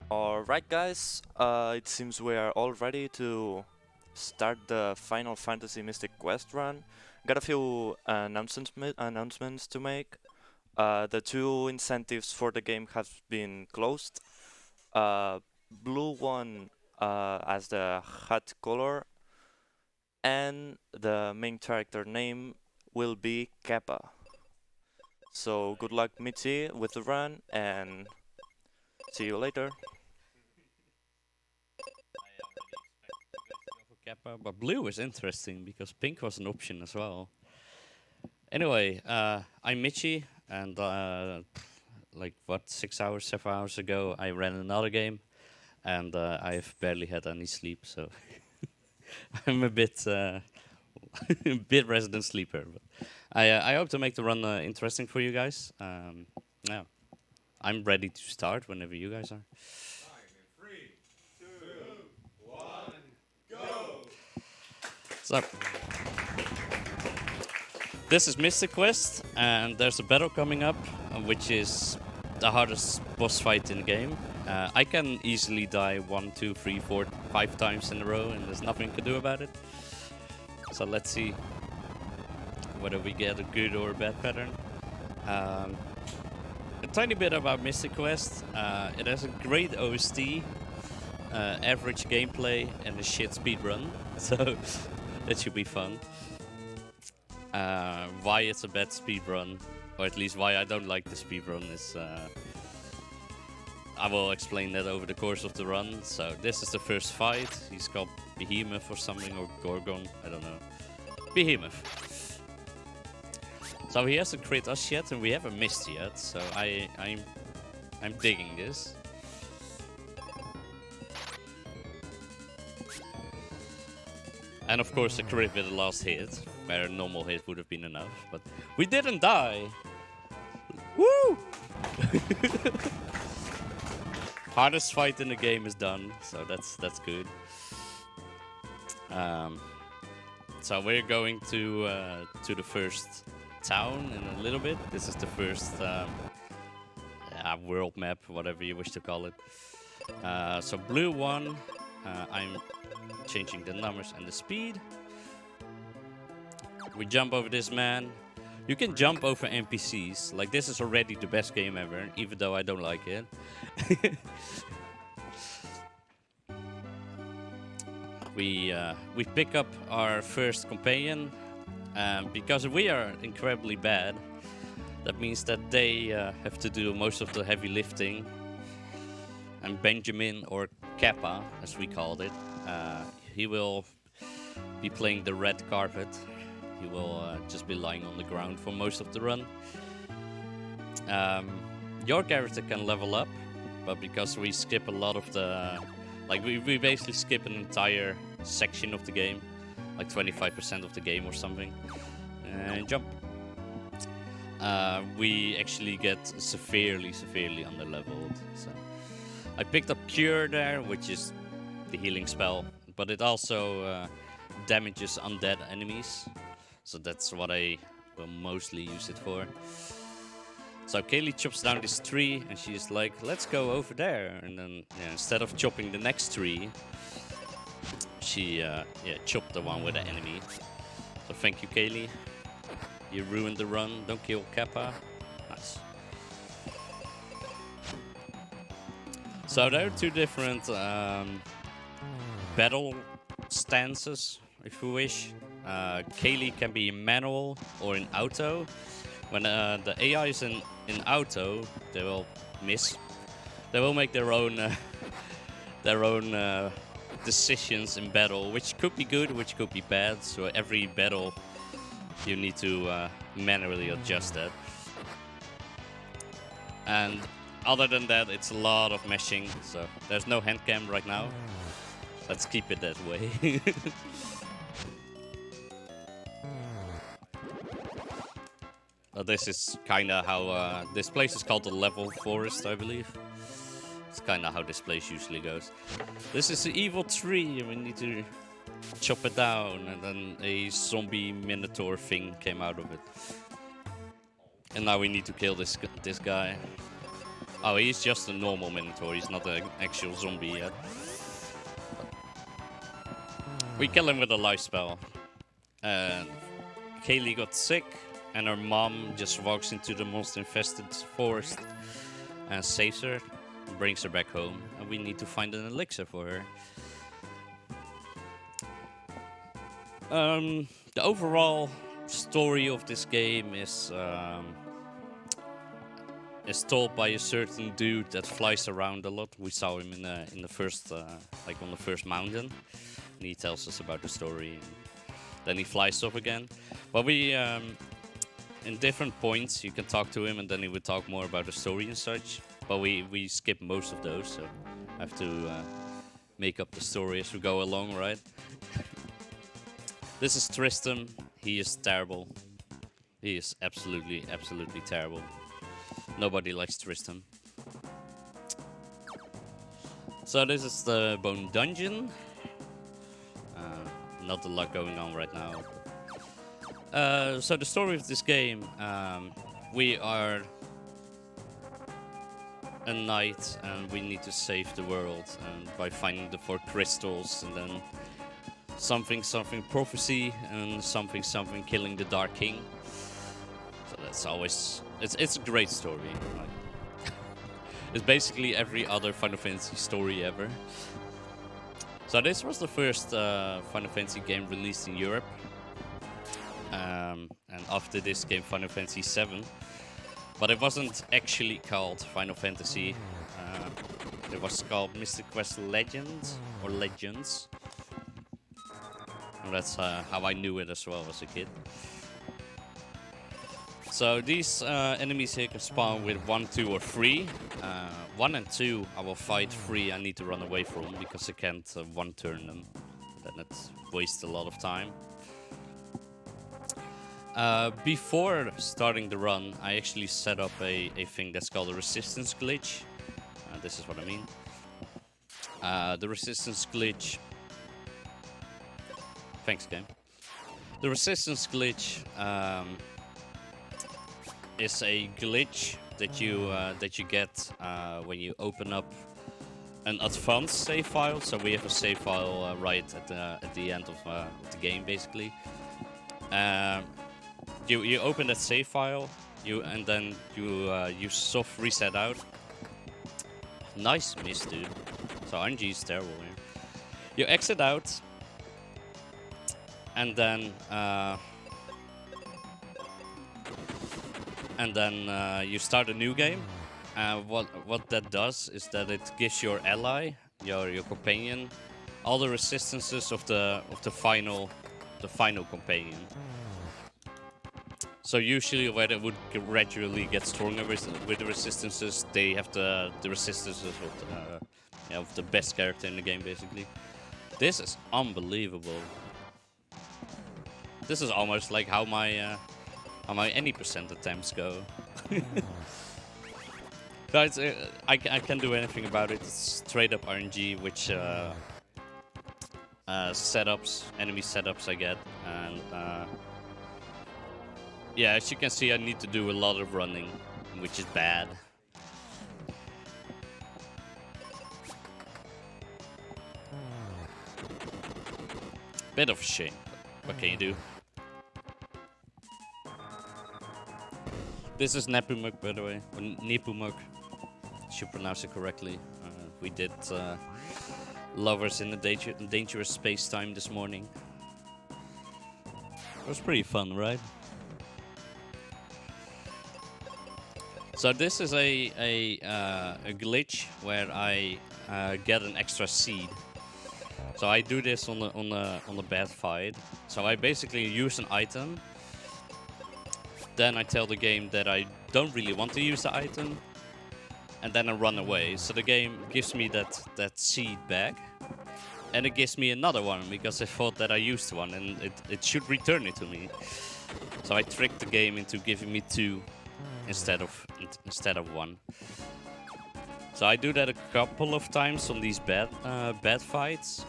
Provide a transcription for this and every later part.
Alright guys, it seems we are all ready to start the Final Fantasy Mystic Quest run. Got a few announcements to make. The two incentives for the game have been closed. Blue one as the hat color, and the main character name will be Kappa. So good luck Mitzi with the run and see you later. Kappa, but blue is interesting because pink was an option as well. Anyway, I'm Michi, and like what 6 hours, 7 hours ago, I ran another game, and I've barely had any sleep, so I'm a bit a bit resident sleeper. But I hope to make the run interesting for you guys. Yeah, I'm ready to start whenever you guys are. So, this is Mystic Quest, and there's a battle coming up, which is the hardest boss fight in the game. I can easily die 1, 2, 3, 4, 5 times in a row, and there's nothing to do about it. So let's see whether we get a good or a bad pattern. A tiny bit about Mystic Quest. It has a great OST, average gameplay, and a shit speedrun. So that should be fun. Why it's a bad speedrun, or at least why I don't like the speedrun, is I will explain that over the course of the run. So this is the first fight. He's called Behemoth or something, or Gorgon, I don't know. Behemoth. So he hasn't crit us yet, and we haven't missed yet. So I'm digging this. And of course, a crit with the last hit, where a normal hit would have been enough. But we didn't die. Woo! Hardest fight in the game is done, so that's good. So we're going to the first town in a little bit. This is the first world map, whatever you wish to call it. So blue one, I'm changing the numbers and the speed. We jump over this man. You can jump over NPCs. Like, this is already the best game ever, even though I don't like it. We pick up our first companion. Because we are incredibly bad, that means that they have to do most of the heavy lifting. And Benjamin, or Kappa, as we called it, he will be playing the red carpet. He will just be lying on the ground for most of the run. Your character can level up, but because we skip a lot of the... Like, we basically skip an entire section of the game, like 25% of the game or something, and jump. We actually get severely under-leveled. So I picked up Cure there, which is the healing spell, but it also damages undead enemies. So that's what I will mostly use it for. So Kaylee chops down this tree, and she's like, let's go over there. And then, yeah, instead of chopping the next tree, she chopped the one with the enemy. So thank you, Kaylee. You ruined the run. Don't kill Kappa. Nice. So there are two different battle stances, if you wish. Kaylee can be in manual or in auto. When the AI is in auto, they will miss. They will make their own decisions in battle, which could be good, which could be bad. So every battle, you need to manually adjust that. And other than that, it's a lot of meshing. So there's no hand cam right now. Let's keep it that way. This is kind of how this place is called the Level Forest, I believe. It's kind of how this place usually goes. This is the evil tree, and we need to chop it down, and then a zombie minotaur thing came out of it. And now we need to kill this guy. Oh, he's just a normal Minotaur. He's not an actual zombie yet. We kill him with a life spell. Kaylee got sick, and her mom just walks into the monster-infested forest and saves her, and brings her back home. And we need to find an elixir for her. The overall story of this game is told by a certain dude that flies around a lot. We saw him in the first, like on the first mountain, and he tells us about the story. And then he flies off again. But we, in different points, you can talk to him, and then he would talk more about the story and such. But we skip most of those, so I have to make up the story as we go along, right? This is Tristan. He is terrible. He is absolutely, absolutely terrible. Nobody likes Tristan. So this is the Bone Dungeon. Not a lot going on right now. So the story of this game, we are a knight and we need to save the world, and by finding the 4 crystals, and then something prophecy, and something killing the Dark King. So that's always, it's a great story. Like, it's basically every other Final Fantasy story ever. So this was the first Final Fantasy game released in Europe. And after this came Final Fantasy VII. But it wasn't actually called Final Fantasy. It was called Mystic Quest Legends, or Legends. And that's how I knew it as well as a kid. So these enemies here can spawn with 1, 2, or 3. 1 and 2 I will fight. 3 I need to run away from because I can't one-turn them. Then it wastes a lot of time. Before starting the run, I actually set up a thing that's called a resistance glitch. This is what I mean. The resistance glitch... Thanks, game. The resistance glitch is a glitch that you get when you open up an advanced save file. So we have a save file right at the end of the game, basically. You open that save file, and then you soft reset out. Nice miss, dude. So RNG is terrible here. You exit out, and then you start a new game. What that does is that it gives your ally, your companion, all the resistances of the final companion. So usually where they would gradually get stronger with the resistances, they have the resistances of the best character in the game, basically. This is unbelievable. This is almost like how my any percent attempts go. So it's, I can't do anything about it. It's straight up RNG, which enemy setups I get, and yeah, as you can see, I need to do a lot of running, which is bad. Bit of a shame, but what can you do? This is Nepomuk, by the way, or Nepomuk. Should pronounce it correctly. We did Lovers in the Dangerous Space-Time this morning. It was pretty fun, right? So this is a glitch where I get an extra seed. So I do this on the bad fight. So I basically use an item. Then I tell the game that I don't really want to use the item, and then I run away. So the game gives me that seed back, and it gives me another one because I thought that I used one, and it should return it to me. So I tricked the game into giving me 2 instead of 1. So I do that a couple of times on these bad fights,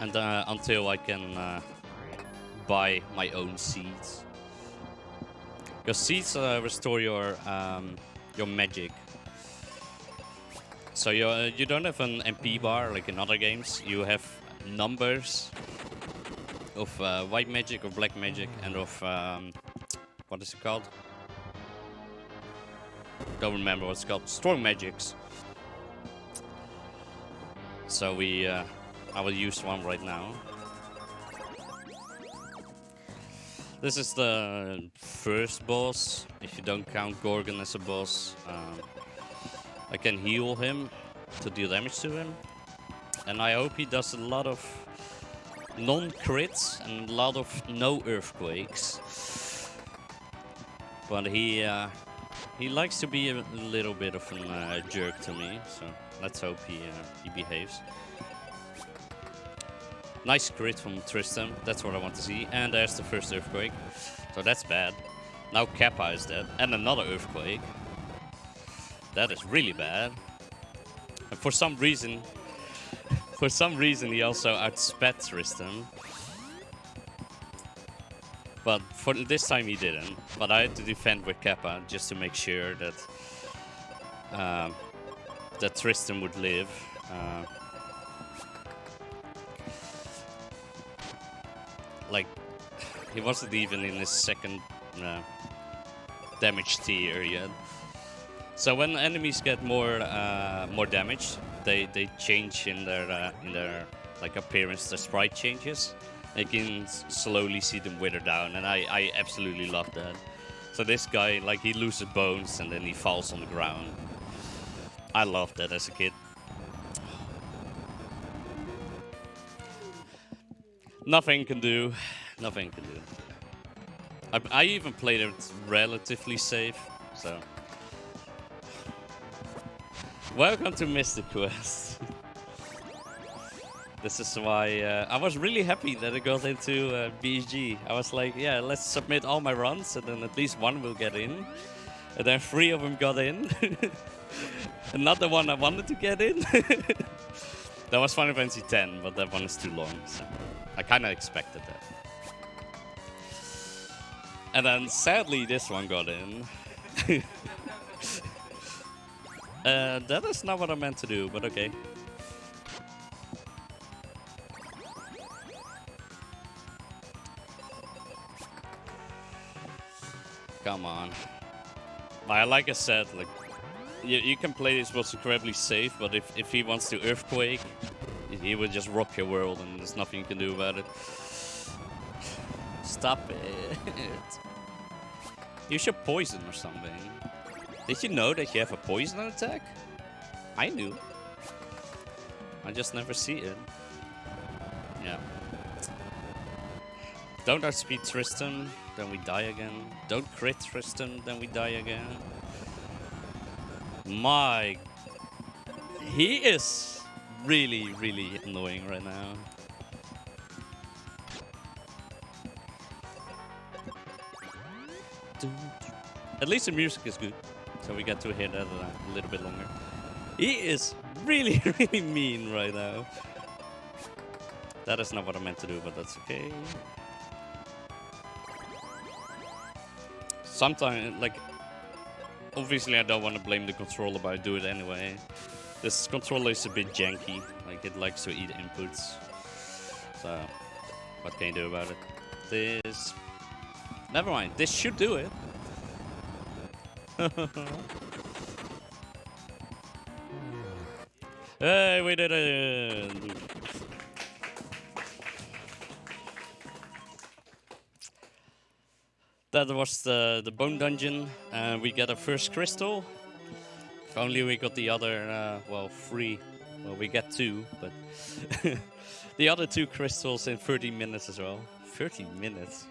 and until I can buy my own seeds. Because seeds restore your magic. So you don't have an MP bar like in other games. You have numbers of white magic or black magic and of what is it called? Don't remember what it's called. Strong magics. So I will use one right now. This is the first boss, if you don't count Gorgon as a boss. I can heal him to deal damage to him. And I hope he does a lot of non-crits and a lot of no earthquakes. But he likes to be a little bit of a jerk to me, so let's hope he behaves. Nice crit from Tristan, that's what I want to see. And there's the first earthquake, so that's bad. Now Kappa is dead, and another earthquake. That is really bad. And for some reason he also outsped Tristan. But for this time he didn't. But I had to defend with Kappa just to make sure that that Tristan would live. Like, he wasn't even in his second damage tier yet. So when enemies get more damage, they change in their like appearance. The sprite changes. You can slowly see them wither down, and I absolutely love that. So this guy, like, he loses bones and then he falls on the ground. I loved that as a kid. Nothing can do. Nothing can do. I even played it relatively safe, so. Welcome to Mystic Quest. This is why I was really happy that I got into BSG. I was like, yeah, let's submit all my runs and then at least one will get in. And then 3 of them got in. And not the one I wanted to get in. That was Final Fantasy X, but that one is too long. So I kind of expected that. And then sadly this one got in. That is not what I meant to do, but okay. Come on. Like I said, like you can play this was incredibly safe, but if he wants to earthquake, he will just rock your world and there's nothing you can do about it. Stop it. Use your poison or something. Did you know that you have a poison attack? I knew. I just never see it. Yeah. Don't outspeed Tristan, then we die again. Don't crit Tristan, then we die again. My... He is really, really annoying right now. At least the music is good, so we get to hear that a little bit longer. He is really, really mean right now. That is not what I meant to do, but that's okay. Sometimes, like, obviously I don't want to blame the controller, but I do it anyway. This controller is a bit janky, like it likes to eat inputs. So, what can you do about it? This... Never mind, this should do it. Hey, we did it! That was the bone dungeon, and we got a first crystal. If only we got the other, well, 3. Well, we got 2, but the other 2 crystals in 30 minutes as well. 30 minutes?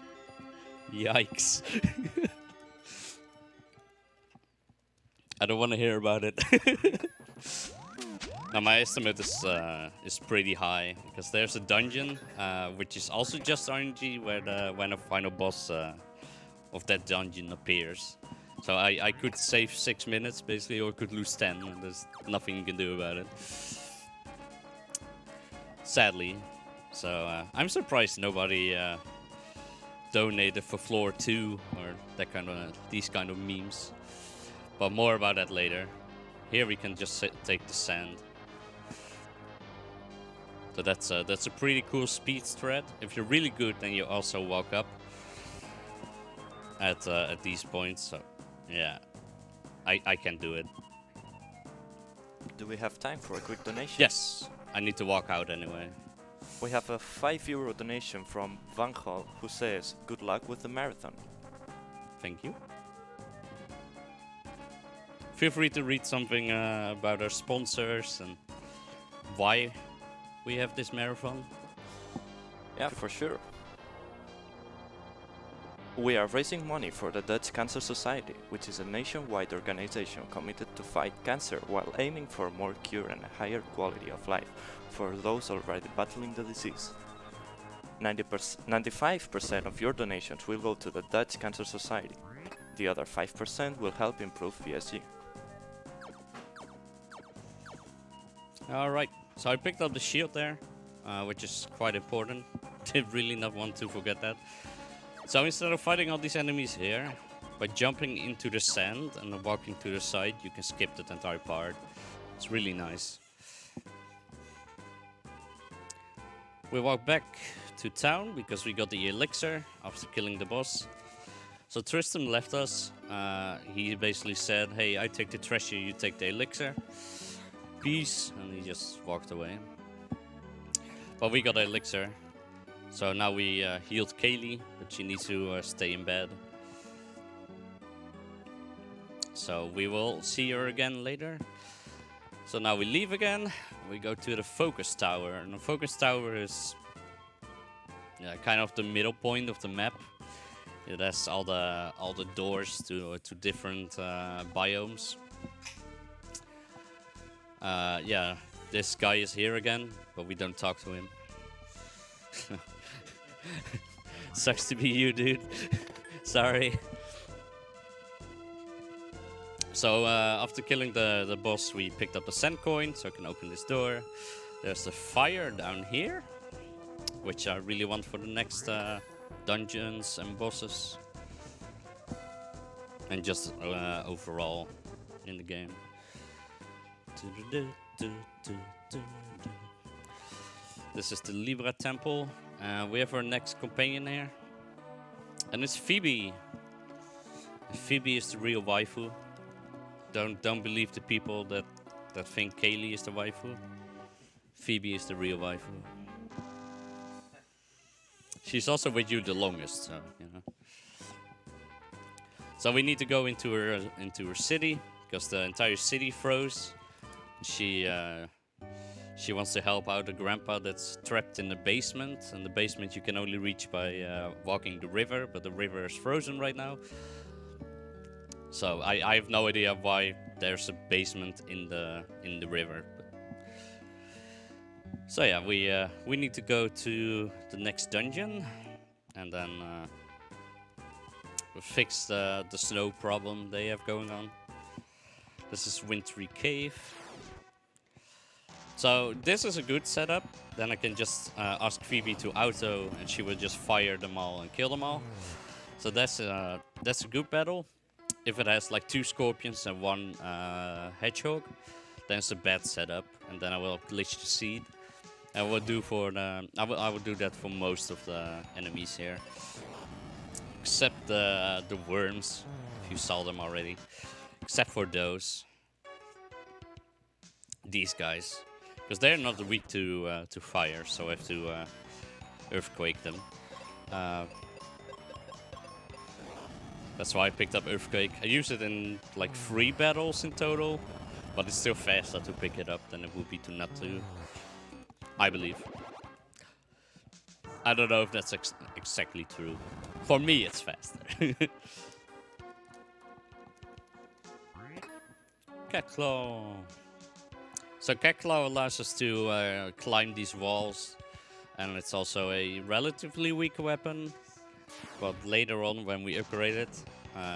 Yikes. I don't want to hear about it. Now my estimate is pretty high, because there's a dungeon, which is also just RNG, where when a final boss of that dungeon appears. So I could save 6 minutes, basically, or could lose 10, and there's nothing you can do about it. Sadly. So I'm surprised nobody donated for floor 2, or that kind of these kind of memes. But more about that later. here we can just take the sand. So that's a pretty cool speed strat. If you're really good, then you also walk up at these points. So yeah, I can do it. Do we have time for a quick donation? Yes, I need to walk out anyway. We have a €5 donation from Van Gaal, who says, "Good luck with the marathon." Thank you. Feel free to read something about our sponsors and why we have this marathon. Yeah, for sure. We are raising money for the Dutch Cancer Society, which is a nationwide organization committed to fight cancer while aiming for more cure and a higher quality of life for those already battling the disease. 95% of your donations will go to the Dutch Cancer Society. The other 5% will help improve BSG. Alright, so I picked up the shield there, which is quite important. Did really not want to forget that. So instead of fighting all these enemies here, by jumping into the sand and then walking to the side, you can skip that entire part. It's really nice. We walk back to town because we got the elixir after killing the boss. So Tristan left us. He basically said, "Hey, I take the treasure, you take the elixir. Peace," and he just walked away. But we got the elixir. So now we healed Kaylee, but she needs to stay in bed. So we will see her again later. So now we leave again. We go to the focus tower, and the focus tower is kind of the middle point of the map. It has all the doors to different biomes. Yeah, this guy is here again, but we don't talk to him. Sucks to be you, dude. Sorry. So after killing the boss, we picked up the sand coin, so I can open this door. There's the fire down here, which I really want for the next dungeons and bosses, and just overall in the game. This is the Libra Temple. We have our next companion here, and it's Phoebe. Phoebe is the real waifu. Don't believe the people that think Kaylee is the waifu. Phoebe is the real waifu. She's also with you the longest, so you know. So we need to go into her city because the entire city froze. She wants to help out a grandpa that's trapped in the basement, and the basement you can only reach by walking the river, but the river is frozen right now. So I have no idea why there's a basement in the river. So yeah, we need to go to the next dungeon, and then fix the snow problem they have going on. This is Wintery Cave. So this is a good setup. Then I can just ask Phoebe to auto, and she will just fire them all and kill them all. So that's a good battle. If it has like 2 scorpions and 1 hedgehog, then it's a bad setup. And then I will glitch the seed. I will do I will do that for most of the enemies here, except the worms, if you saw them already. Except for these guys, because they're not weak to fire, so I have to earthquake them. That's why I picked up Earthquake. I use it in like 3 battles in total, but it's still faster to pick it up than it would be to not to, I believe. I don't know if that's exactly true. For me, it's faster. Catclaw. So Catclaw allows us to climb these walls, and it's also a relatively weak weapon. But later on, when we upgrade it,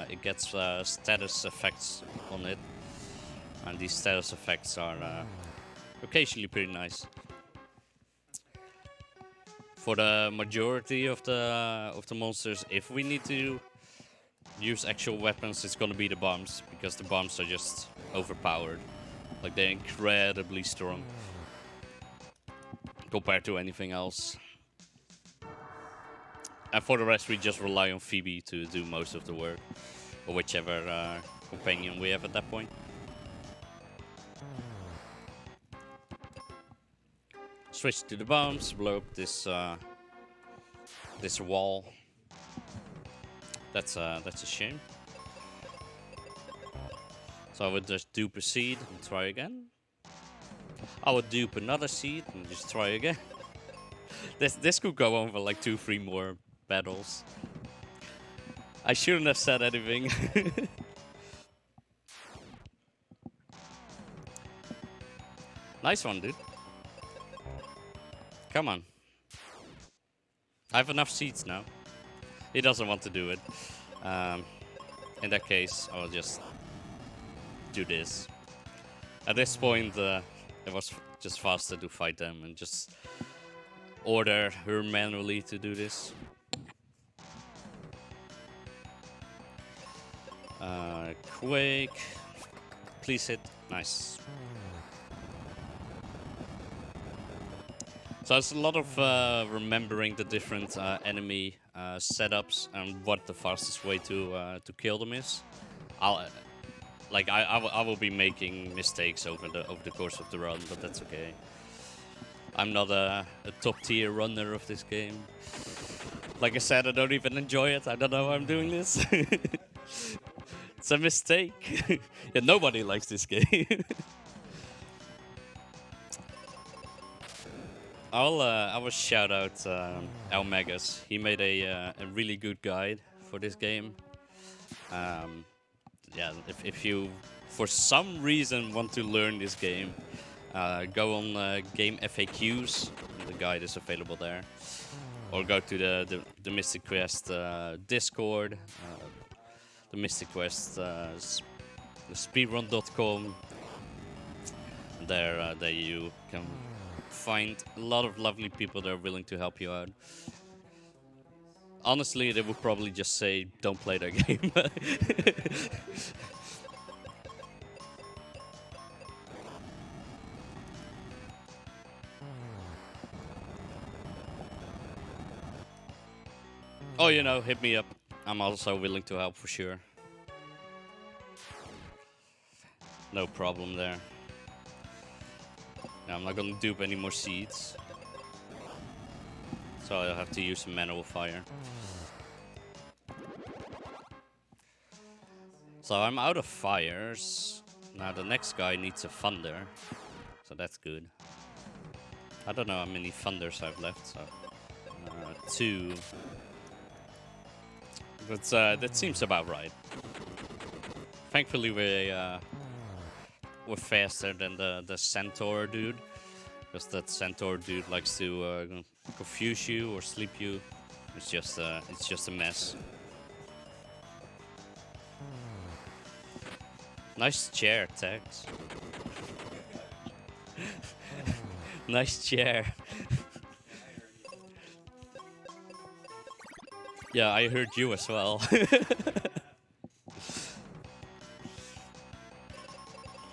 it gets status effects on it, and these status effects are occasionally pretty nice. For the majority of the monsters, if we need to use actual weapons, it's gonna be the bombs, because the bombs are just overpowered. Like, they're incredibly strong compared to anything else. And for the rest, we just rely on Phoebe to do most of the work, or whichever companion we have at that point. Switch to the bombs, blow up this this wall. That's a shame. So I would just dupe a seed and try again. I would dupe another seed and just try again. This could go on for like 2-3 more battles. I shouldn't have said anything. Nice one, dude. Come on. I have enough seeds now. He doesn't want to do it. In that case, I'll just do this. At this point, it was just faster to fight them and just order her manually to do this. Quake. Please hit. Nice. So it's a lot of remembering the different enemy setups and what the fastest way to kill them is. I will be making mistakes over the course of the run, but that's okay. I'm not a top tier runner of this game. Like I said, I don't even enjoy it. I don't know why I'm doing this. It's a mistake. Yeah, nobody likes this game. I will shout out Al Megas. He made a really good guide for this game. Yeah, if you for some reason want to learn this game, go on Game FAQs. The guide is available there, or go to the Mystic Quest Discord, the Mystic Quest the speedrun.com. There you can find a lot of lovely people that are willing to help you out. Honestly, they would probably just say, don't play that game. Oh, you know, hit me up. I'm also willing to help for sure. No problem there. Yeah, I'm not gonna dupe any more seeds. So I'll have to use some manual fire. So I'm out of fires. Now the next guy needs a thunder. So that's good. I don't know how many thunders I've left, so... 2. But that seems about right. Thankfully we're faster than the centaur dude. Because that centaur dude likes to confuse you or sleep you. It's just a mess. Nice chair, Tex. Nice chair. Yeah, I heard you as well.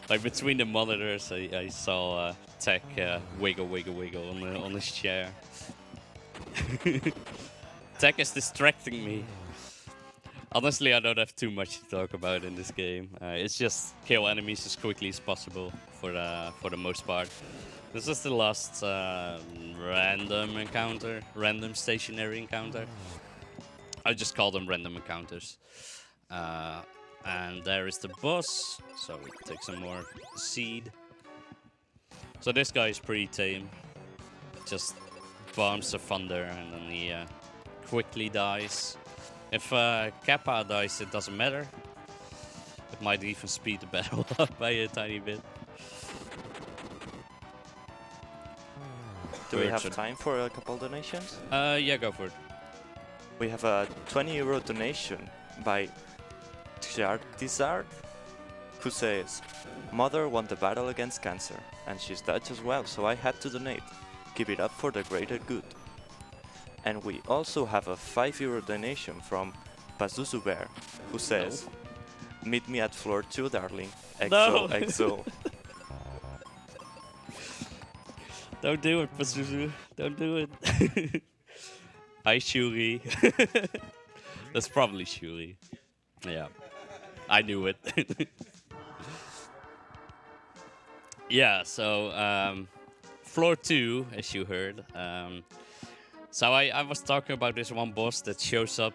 Like between the monitors, I saw Tech wiggle on his chair. Tech is distracting me. Honestly, I don't have too much to talk about in this game. It's just kill enemies as quickly as possible for the most part. This is the last random encounter, random stationary encounter. I just call them random encounters. And there is the boss, so we take some more seed. So this guy is pretty tame. Just bombs the thunder and then he quickly dies. If Kappa dies, it doesn't matter. It might even speed the battle up by a tiny bit. Do we have time for a couple donations? Yeah, go for it. We have a 20 € donation by Tjardizard, who says, "Mother won the battle against cancer, and she's Dutch as well, so I had to donate. Keep it up for the greater good." And we also have a 5 € donation from Pazuzu Bear, who says, "Meet me at floor 2, darling. XO, No. XO." Don't do it, Pazuzu. Don't do it. Hi, Shuri. That's probably Shuri. Yeah, I knew it. Yeah, so floor 2, as you heard. So I was talking about this one boss that shows up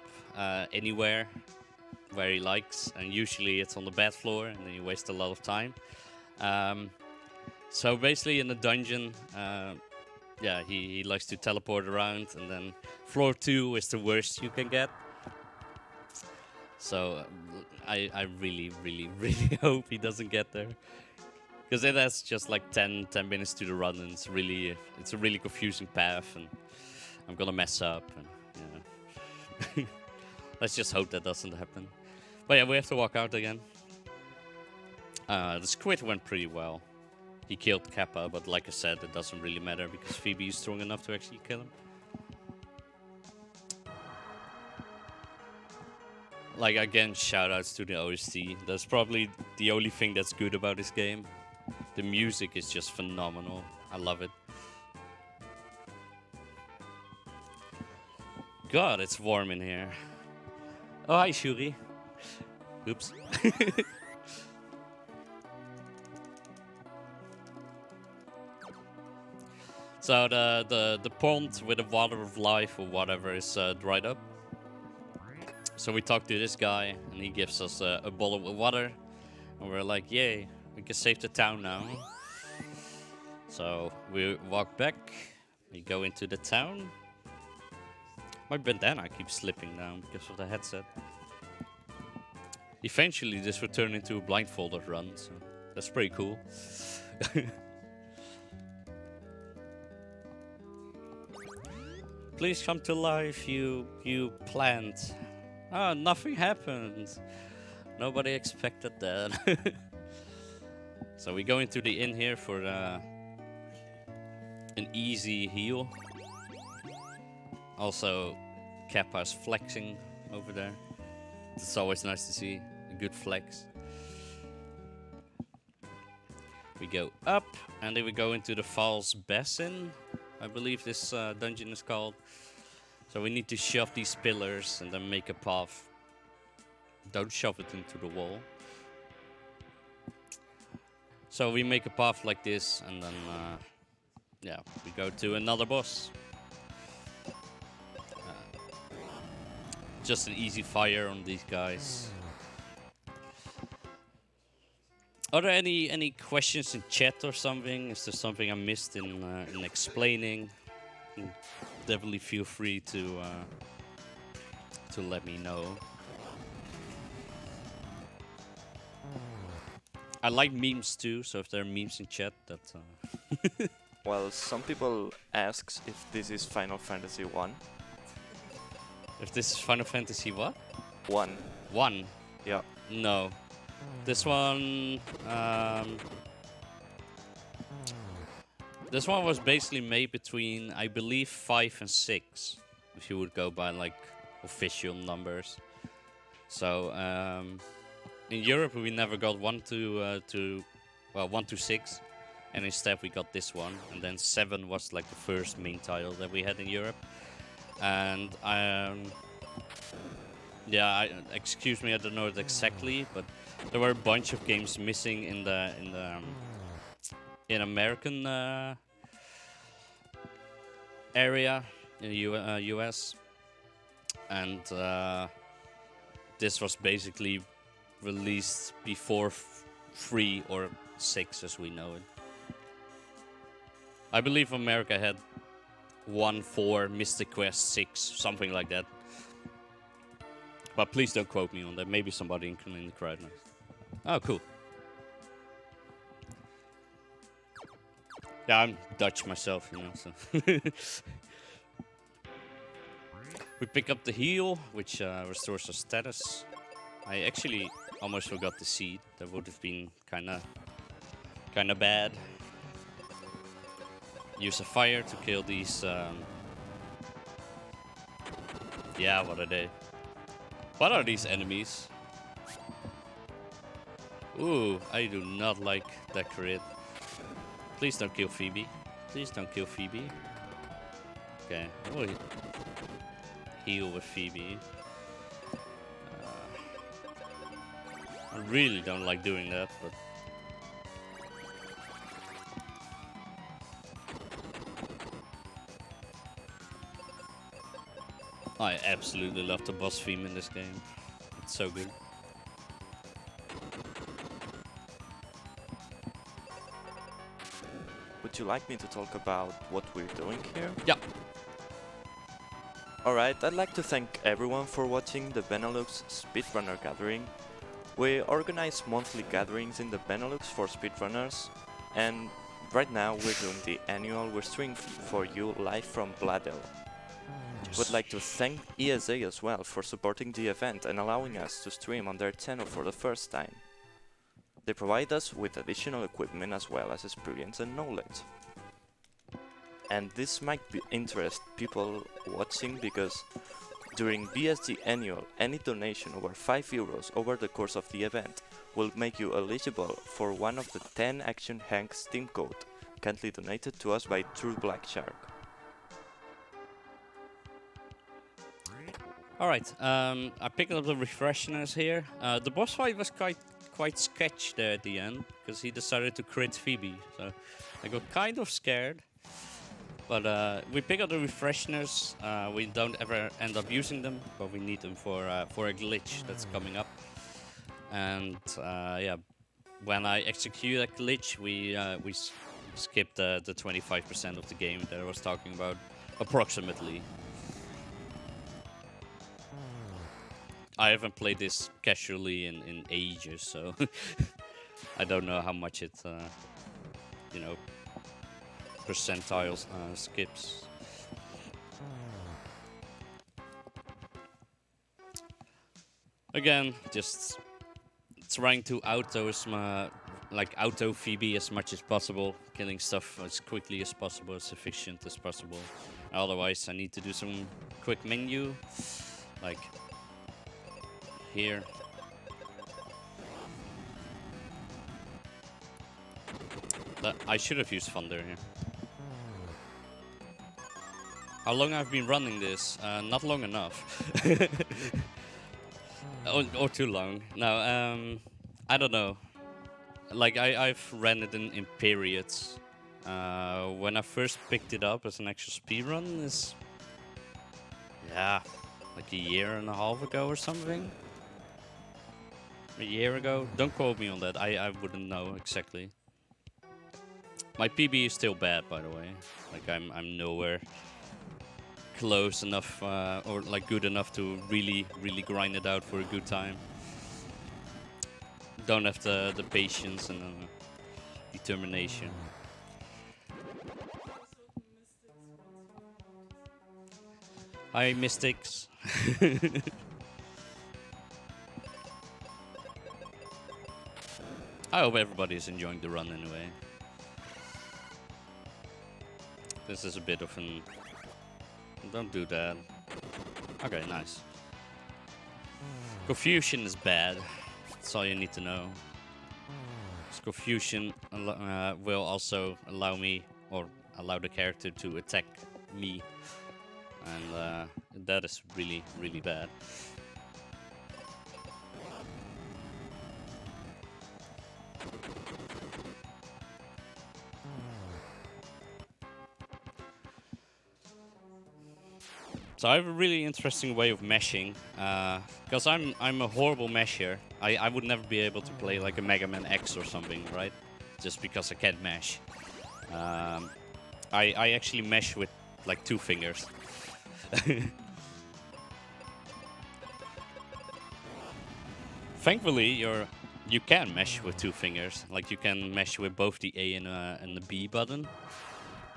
anywhere where he likes, and usually it's on the bad floor, and then you waste a lot of time. So basically in the dungeon, yeah, he likes to teleport around, and then floor 2 is the worst you can get. So I really, really, really hope he doesn't get there. Because it has just like 10 minutes to the run, and it's a really confusing path, and I'm gonna mess up, and yeah. Let's just hope that doesn't happen. But yeah, we have to walk out again. The squid went pretty well. He killed Kappa, but like I said, it doesn't really matter because Phoebe is strong enough to actually kill him. Like, again, shoutouts to the OST. That's probably the only thing that's good about this game. The music is just phenomenal. I love it. God, it's warm in here. Oh, hi, Shuri. Oops. So the pond with the water of life or whatever is dried up. So we talk to this guy, and he gives us a bottle of water, and we're like, yay, we can save the town now. So we walk back, we go into the town. My bandana keeps slipping down because of the headset. Eventually this will turn into a blindfolded run, so that's pretty cool. Please come to life, you plant. Ah, nothing happened. Nobody expected that. So we go into the inn here for an easy heal. Also, Kappa's flexing over there. It's always nice to see a good flex. We go up, and then we go into the false basin. I believe this dungeon is called. So we need to shove these pillars and then make a path. Don't shove it into the wall. So we make a path like this, and then yeah, we go to another boss. Just an easy fire on these guys. Are there any questions in chat or something? Is there something I missed in explaining? Definitely feel free to let me know. I like memes too, so if there are memes in chat, that's. Well, some people asks if this is Final Fantasy 1. If this is Final Fantasy what? 1. 1? Yeah. No. This one... this one was basically made between, I believe, 5 and 6. If you would go by, like, official numbers. So, in Europe we never got 1 to 6. And instead we got this one. And then 7 was, like, the first main title that we had in Europe. And yeah, excuse me, I don't know it exactly, but there were a bunch of games missing in American area in the US, and this was basically released before 3 or 6 as we know it. I believe America had 1, 4, Mystic Quest 6, something like that. But please don't quote me on that. Maybe somebody in the crowd knows. Oh, cool. Yeah, I'm Dutch myself, you know. So we pick up the heal, which restores our status. I actually almost forgot the seed. That would have been kinda bad. Use a fire to kill these. Yeah, what are they? What are these enemies? Ooh, I do not like that crit. Please don't kill Phoebe. Please don't kill Phoebe. Okay, I will heal with Phoebe. I really don't like doing that, but I absolutely love the boss theme in this game. It's so good. Would you like me to talk about what we're doing here? Yeah. Alright, I'd like to thank everyone for watching the Benelux Speedrunner Gathering. We organize monthly gatherings in the Benelux for speedrunners, and right now we're doing the annual. We're streaming for you live from Bladel. Would like to thank ESA as well for supporting the event and allowing us to stream on their channel for the first time. They provide us with additional equipment as well as experience and knowledge. And this might interest people watching because during BSG Annual, any donation over €5 over the course of the event will make you eligible for one of the 10 Action Hank Steam code kindly donated to us by True Black Shark. Alright, I picked up the refresheners here. The boss fight was quite sketch there at the end, because he decided to crit Phoebe, so I got kind of scared. But we pick up the refresheners. We don't ever end up using them, but we need them for a glitch that's coming up. And yeah, when I execute that glitch, we skip the 25% of the game that I was talking about, approximately. I haven't played this casually in ages, so I don't know how much it, you know, percentiles skips. Again, just trying to auto Phoebe as much as possible, killing stuff as quickly as possible, as efficient as possible. Otherwise, I need to do some quick menu, like here. I should have used Thunder here. How long I've been running this? Not long enough. or too long. No, I don't know. Like, I've ran it in periods. When I first picked it up as an actual speedrun is... yeah, like a year and a half ago or something. A year ago? Don't quote me on that, I wouldn't know exactly. My PB is still bad, by the way. Like, I'm nowhere close enough, or like good enough to really grind it out for a good time. Don't have the patience and determination. Hi, Mystics. I hope everybody is enjoying the run anyway. This is a bit of an... Don't do that. Okay, nice. Confusion is bad. That's all you need to know. This confusion will also allow me, or allow the character to attack me. And that is really bad. So I have a really interesting way of meshing, because I'm a horrible mesher. I would never be able to play like a Mega Man X or something, right? Just because I can't mesh. I actually mesh with like 2 fingers. Thankfully, you can mesh with 2 fingers. Like, you can mesh with both the A and the B button.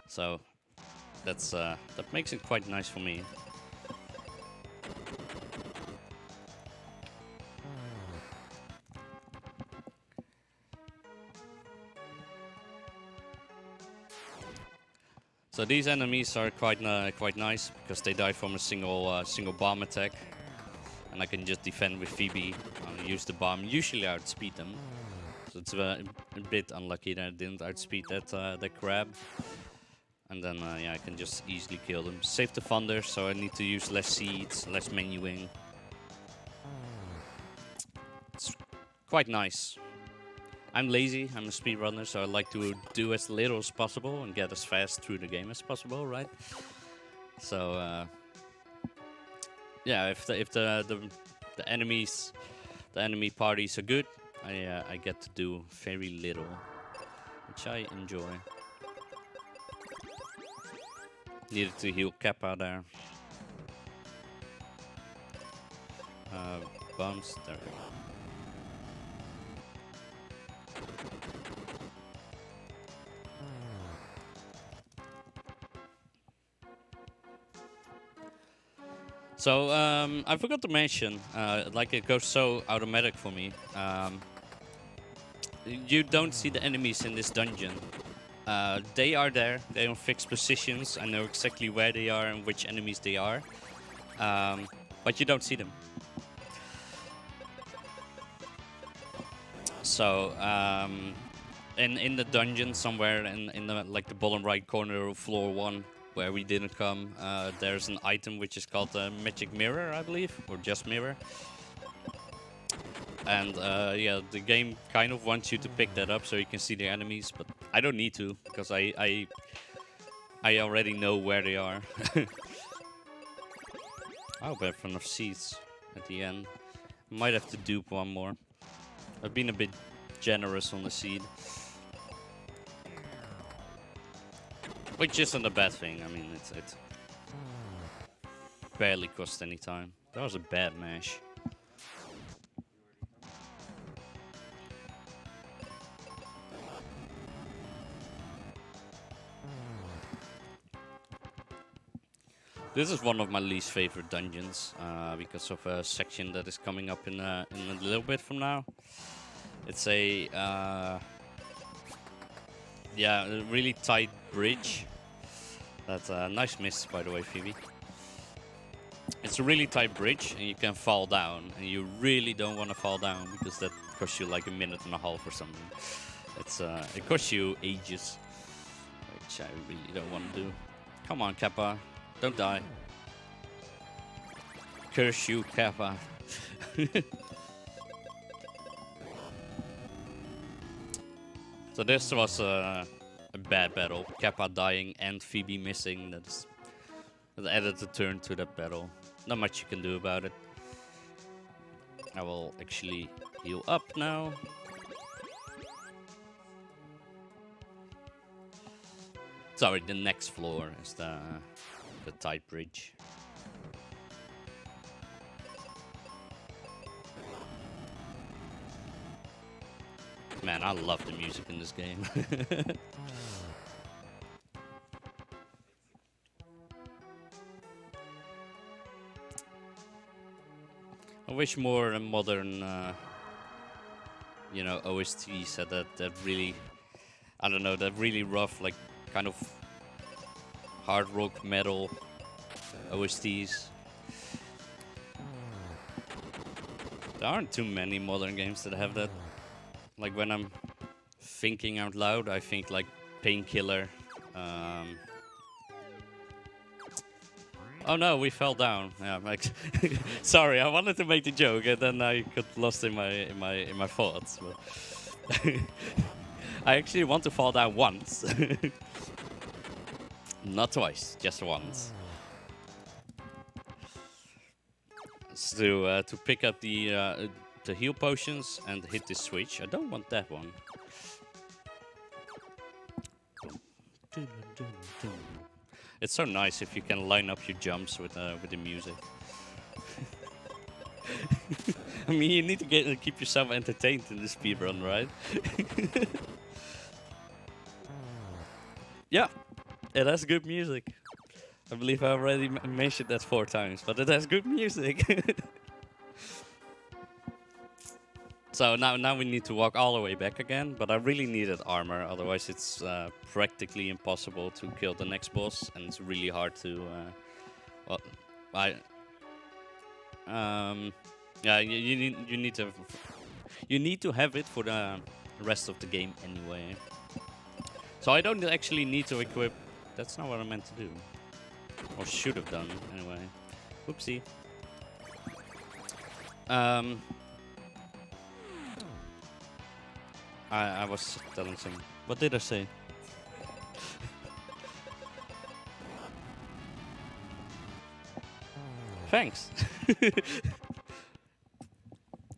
So that's that makes it quite nice for me. So these enemies are quite nice because they die from a single bomb attack, and I can just defend with Phoebe. Use the bomb. Usually I outspeed them, so it's a bit unlucky that I didn't outspeed that crab. and then yeah, I can just easily kill them. Save the thunder, so I need to use less seeds, less menuing. It's quite nice. I'm lazy, I'm a speedrunner, so I like to do as little as possible and get as fast through the game as possible, right? So yeah, if the enemy parties are good, I get to do very little, which I enjoy. Needed to heal Kappa there. Bombs, there we go. So I forgot to mention, like it goes so automatic for me. You don't see the enemies in this dungeon. They are there. They're in fixed positions. I know exactly where they are and which enemies they are. But you don't see them. So in the dungeon somewhere in the like the bottom right corner of floor 1, where we didn't come, there's an item which is called a magic mirror, I believe, or just mirror. And yeah, the game kind of wants you to pick that up so you can see the enemies, but I don't need to, because I already know where they are. I hope I have enough seeds at the end. Might have to dupe one more. I've been a bit generous on the seed. Which isn't a bad thing. I mean, it barely cost any time. That was a bad mash. This is one of my least favorite dungeons because of a section that is coming up in a little bit from now. It's a yeah, a really tight bridge. That's a nice miss, by the way, Phoebe. It's a really tight bridge, and you can fall down, and you really don't want to fall down because that costs you like a minute and a half or something. It costs you ages, which I really don't want to do. Come on, Kappa, don't die. Curse you, Kappa. So this was a bad battle. Kappa dying and Phoebe missing. That added a turn to that battle. Not much you can do about it. I will actually heal up now. Sorry, the next floor is the tight bridge. Man, I love the music in this game. I wish more modern, you know, OSTs had that really, I don't know, that really rough, like, kind of hard rock metal OSTs. There aren't too many modern games that have that. Like when I'm thinking out loud, I think like Painkiller. Oh no, we fell down. Yeah, like sorry, I wanted to make the joke, and then I got lost in my thoughts. But I actually want to fall down once, not twice, just once. To pick up the heal potions and hit the switch. I don't want that one. It's so nice if you can line up your jumps with the music. I mean, you need to keep yourself entertained in the speedrun, right? Yeah, it has good music. I believe I already mentioned that 4 times, but it has good music. So now we need to walk all the way back again, but I really needed armor, otherwise it's practically impossible to kill the next boss, and it's really hard to... yeah, you need to have it for the rest of the game anyway. So I don't actually need to equip That's not what I meant to do. Or should have done, anyway. Whoopsie. I was telling some... What did I say? Thanks.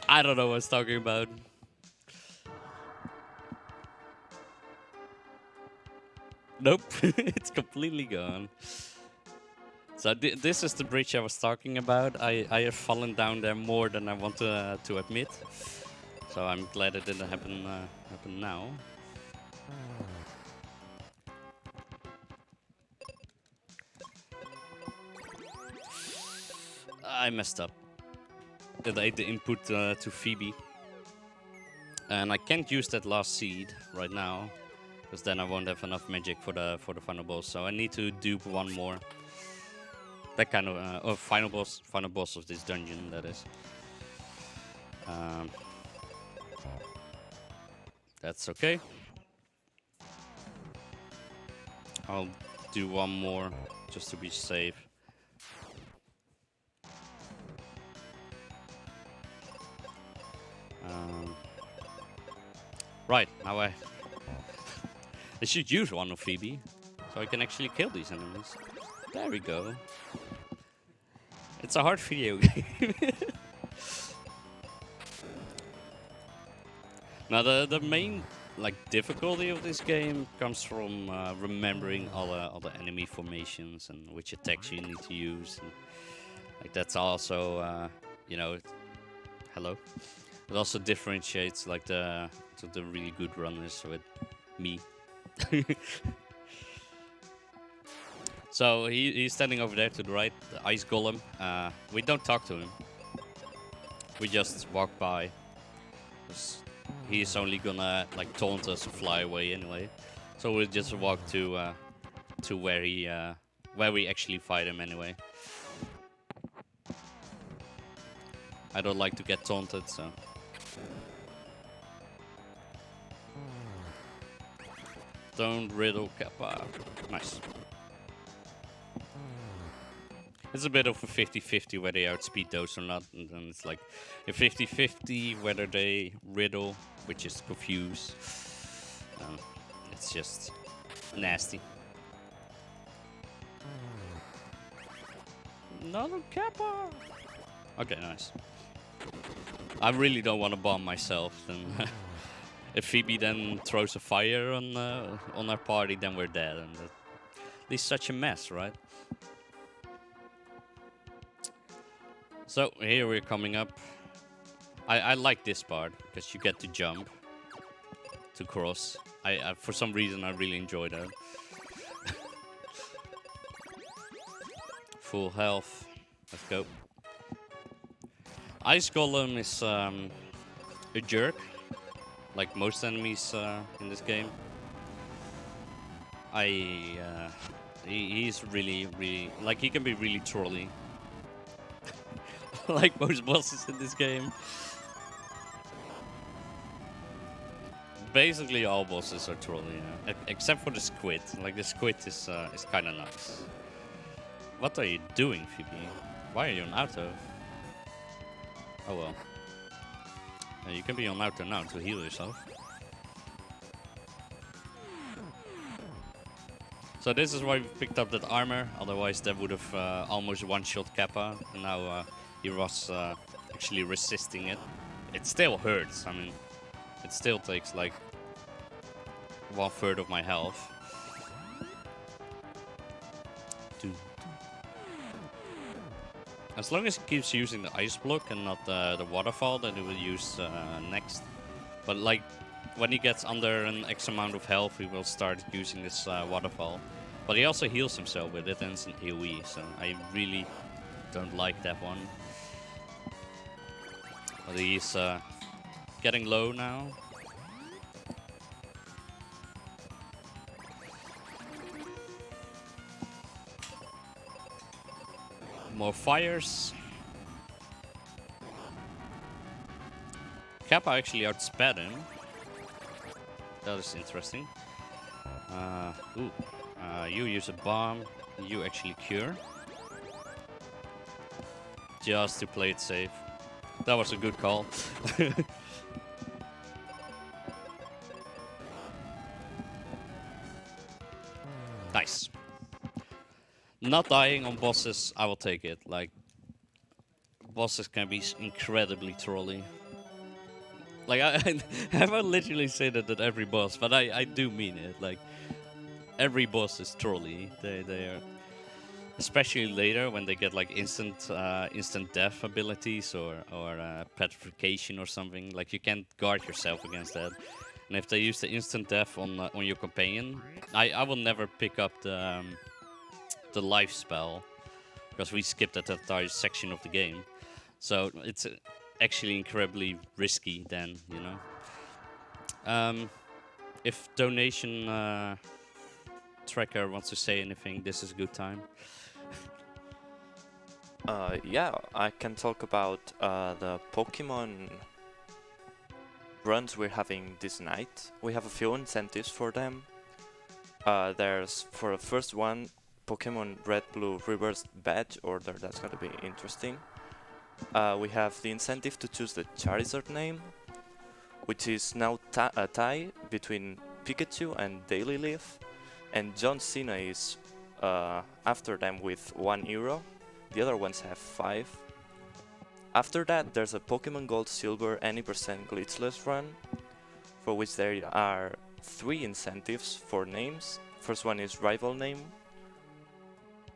I don't know what I was talking about. Nope, it's completely gone. So this is the bridge I was talking about. I have fallen down there more than I want to admit. So I'm glad it didn't happen now. I messed up. That I ate the input to Phoebe. And I can't use that last seed right now, because then I won't have enough magic for the final boss. So I need to dupe one more. That kind of final boss of this dungeon, that is. That's okay. I'll do one more just to be safe. Right, now I should use one of Phoebe, so I can actually kill these enemies. There we go. It's a hard video game. Now the main difficulty of this game comes from remembering all the enemy formations and which attacks you need to use. And, that's also you know, hello. It also differentiates the really good runners with me. So he's standing over there to the right, the ice golem. We don't talk to him. We just walk by. He's only gonna taunt us and fly away anyway. So we'll just walk to where we actually fight him anyway. I don't like to get taunted, so. Don't riddle Kappa. Nice. It's a bit of a 50-50 whether they outspeed those or not, and then it's like a 50-50 whether they riddle, which is confuse. It's just nasty. Another Kappa! Okay, nice. I really don't want to bomb myself, then if Phoebe then throws a fire on our party, then we're dead, and at least such a mess, right? So here we're coming up. I like this part because you get to jump to cross. I for some reason I really enjoy that. Full health. Let's go. Ice Golem is a jerk, like most enemies in this game. He's really he can be really trolly. Like most bosses in this game. Basically all bosses are trolly, except for the squid. The squid is kind of nice. What are you doing, Phoebe? Why are you on auto? Oh well. You can be on auto now to heal yourself. So this is why we picked up that armor, otherwise that would have almost one-shot Kappa. And now he was actually resisting it. It still hurts, I mean, it still takes 1/3 of my health. As long as he keeps using the ice block and not the waterfall that he will use next. But when he gets under an X amount of health, he will start using this waterfall. But he also heals himself with it, instant AoE, so I really don't like that one. But he's getting low now. More fires. Kappa actually outsped him. That is interesting. Ooh, You use a bomb. You actually cure. Just to play it safe. That was a good call. Nice. Not dying on bosses, I will take it. Like, bosses can be incredibly trolly. Like, I have I literally said that at every boss, but I do mean it. Like, every boss is trolly. They are, especially later when they get like instant death abilities or petrification or something. Like, you can't guard yourself against that. And if they use the instant death on your companion, I will never pick up the life spell because we skipped that entire section of the game. So it's actually incredibly risky then, you know. If donation tracker wants to say anything, this is a good time. Yeah, I can talk about the Pokemon runs we're having this night. We have a few incentives for them. There's, for the first one, Pokemon Red Blue Reverse Badge Order. That's gonna be interesting. We have the incentive to choose the Charizard name, which is now a tie between Pikachu and Daily Leaf, and John Cena is after them with €1. The other ones have 5. After that, there's a Pokemon Gold Silver any percent glitchless run, for which there are 3 incentives for names. First one is Rival Name.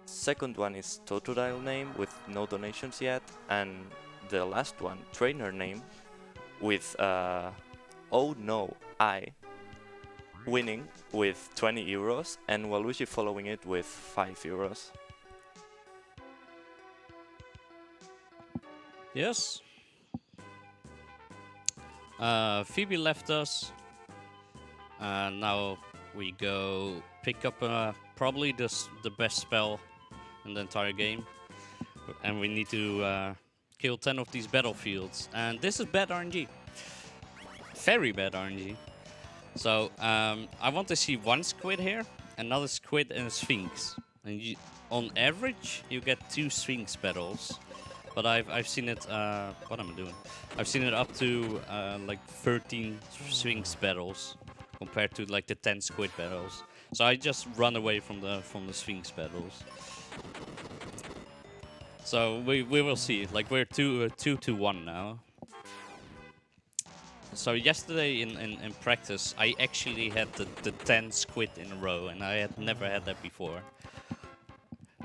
Second one is Totodile Name with no donations yet, and the last one, Trainer Name, with Oh No, I, winning with €20, and Waluigi following it with €5. Yes. Phoebe left us. Now we go pick up probably the best spell in the entire game. And we need to kill 10 of these battlefields. And this is bad RNG. Very bad RNG. So I want to see 1 squid here, another squid and a sphinx. And on average, you get 2 sphinx battles. But I've seen it, what am I doing? I've seen it up to like 13 sphinx battles compared to like the 10 squid battles. So I just run away from the sphinx battles. So we will see. Like, we're 2-1 now. So yesterday in practice, I actually had the 10 squid in a row, and I had never had that before.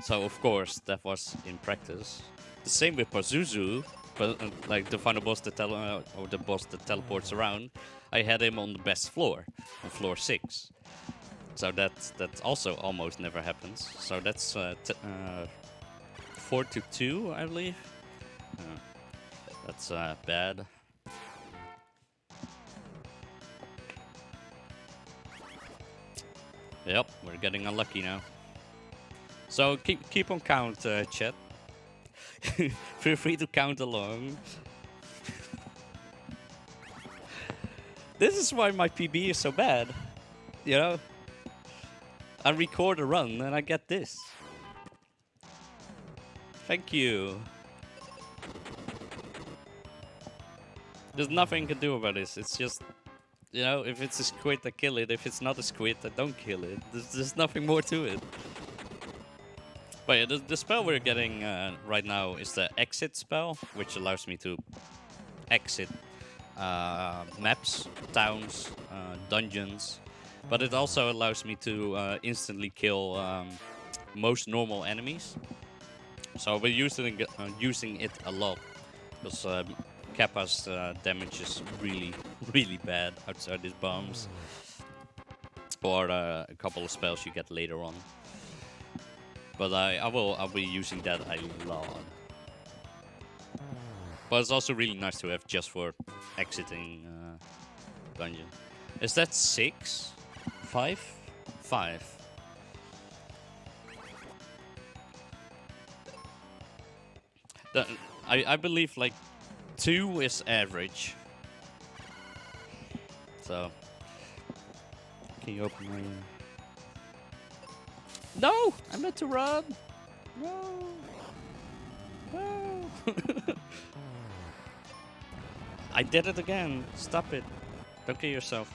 So of course that was in practice. The same with Pazuzu, but like the final boss that or the boss that teleports around, I had him on the best floor, on floor 6. So that also almost never happens. So that's 4-2, I believe. That's bad. Yep, we're getting unlucky now. So keep on count, chat. Feel free to count along. This is why my PB is so bad. You know? I record a run and I get this. Thank you. There's nothing you can do about this. It's just, you know, if it's a squid, I kill it. If it's not a squid, I don't kill it. There's nothing more to it. But yeah, the spell we're getting right now is the exit spell, which allows me to exit maps, towns, dungeons. But it also allows me to instantly kill most normal enemies. So we're using it a lot, because Kappa's damage is really, really bad outside his bombs. Or a couple of spells you get later on. But I'll be using that a lot. But it's also really nice to have just for exiting dungeon. Is that 6? 5? 5. I believe like 2 is average. So can you open my No! I'm meant to run! No! No! I did it again! Stop it! Don't kill yourself.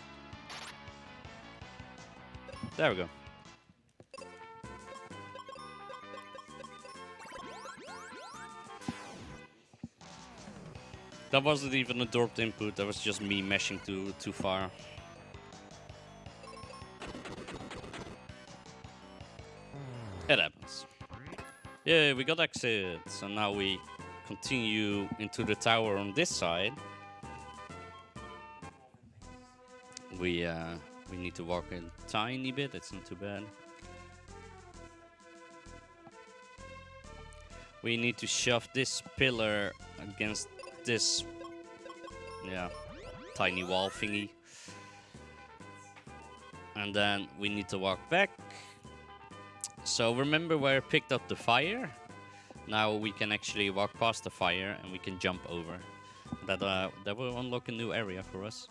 There we go. That wasn't even a dorped input, that was just me meshing too far. It happens. Yeah, we got exit. So now we continue into the tower on this side. We need to walk a tiny bit, it's not too bad. We need to shove this pillar against this, yeah, tiny wall thingy. And then we need to walk back. So remember where I picked up the fire? Now we can actually walk past the fire and we can jump over. That will unlock a new area for us.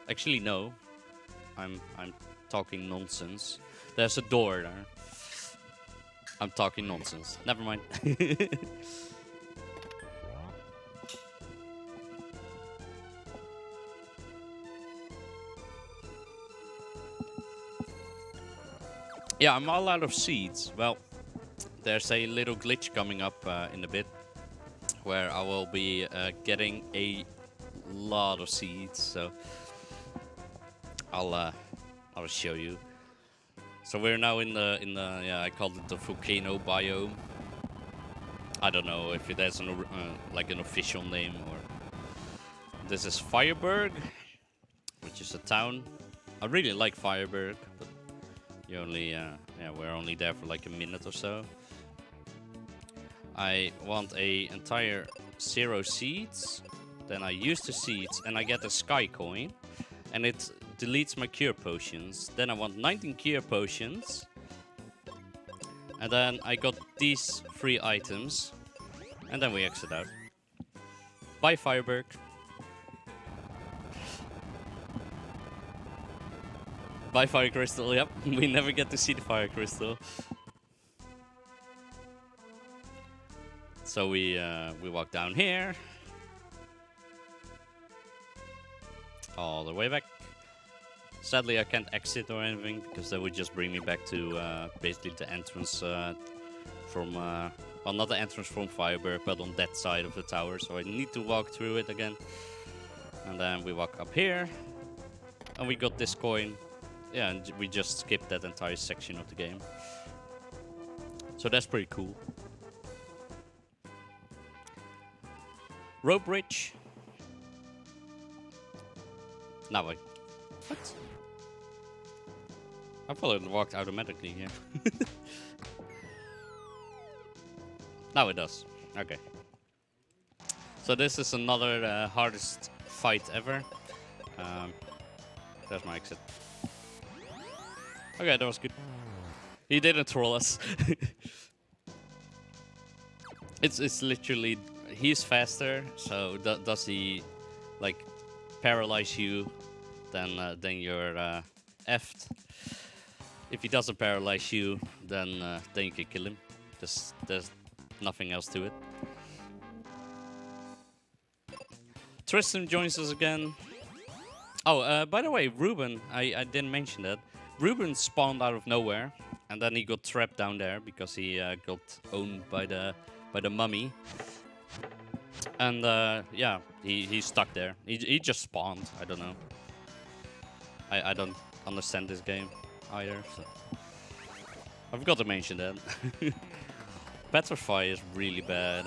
Actually, no. I'm talking nonsense. There's a door there. I'm talking nonsense. Never mind. Yeah, I'm all out of seeds. Well, there's a little glitch coming up in a bit where I will be getting a lot of seeds. So I'll show you. So we're now in the yeah, I called it the volcano biome. I don't know if it has an like an official name or. This is Firebird, which is a town. I really like Firebird, but you only yeah, we're only there for like a minute or so. I want a entire 0 seeds. Then I use the seeds and I get a sky coin, and it deletes my cure potions. Then I want 19 cure potions. And then I got these 3 items. And then we exit out. Bye, Firebird. Bye, Fire Crystal. Yep, we never get to see the Fire Crystal. So we walk down here. All the way back. Sadly, I can't exit or anything, because that would just bring me back to basically the entrance from... well, not the entrance from Firebird, but on that side of the tower. So I need to walk through it again. And then we walk up here. And we got this coin. Yeah, and we just skipped that entire section of the game. So that's pretty cool. Rope bridge. Now wait. What? I thought it walked automatically here. Now it does. Okay. So this is another hardest fight ever. There's my exit. Okay, that was good. He didn't troll us. It's literally, he's faster, so does he like paralyze you, then you're effed. If he doesn't paralyze you, then you can kill him. There's nothing else to it. Tristan joins us again. Oh, by the way, Ruben, I didn't mention that. Ruben spawned out of nowhere, and then he got trapped down there because he got owned by the mummy. And yeah, he's stuck there. He just spawned. I don't know. I don't understand this game either. So I forgot to mention that. Petrify is really bad.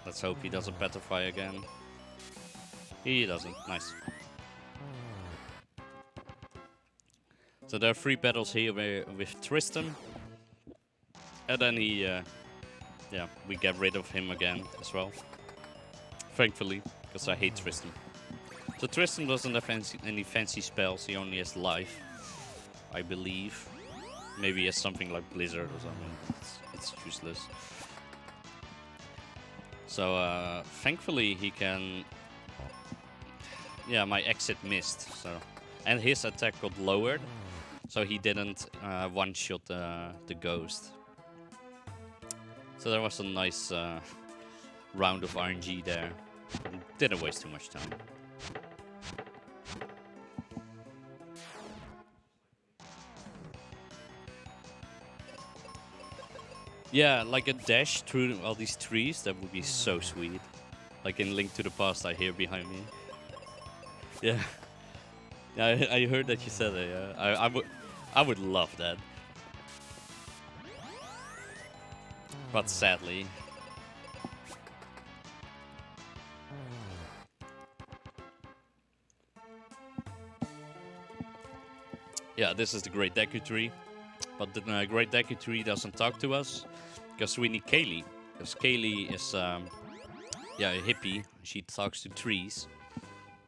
Let's hope he doesn't petrify again. He doesn't. Nice. So there are 3 battles here with Tristan. And then he, yeah, we get rid of him again as well. Thankfully, because I hate Tristan. So Tristan doesn't have any fancy spells, he only has life, I believe. Maybe he has something like Blizzard or something. It's useless. So thankfully he can... Yeah, my exit missed, so... And his attack got lowered. so he didn't one-shot the ghost. So there was a nice round of RNG there. Didn't waste too much time. Yeah, like a dash through all these trees, that would be so sweet. Like in Link to the Past, I hear behind me. Yeah. Yeah, I heard that you said it, yeah. I would love that. But sadly. Yeah, this is the Great Deku Tree. But the Great Deku Tree doesn't talk to us. Because we need Kaylee. Because Kaylee is, yeah, a hippie. She talks to trees.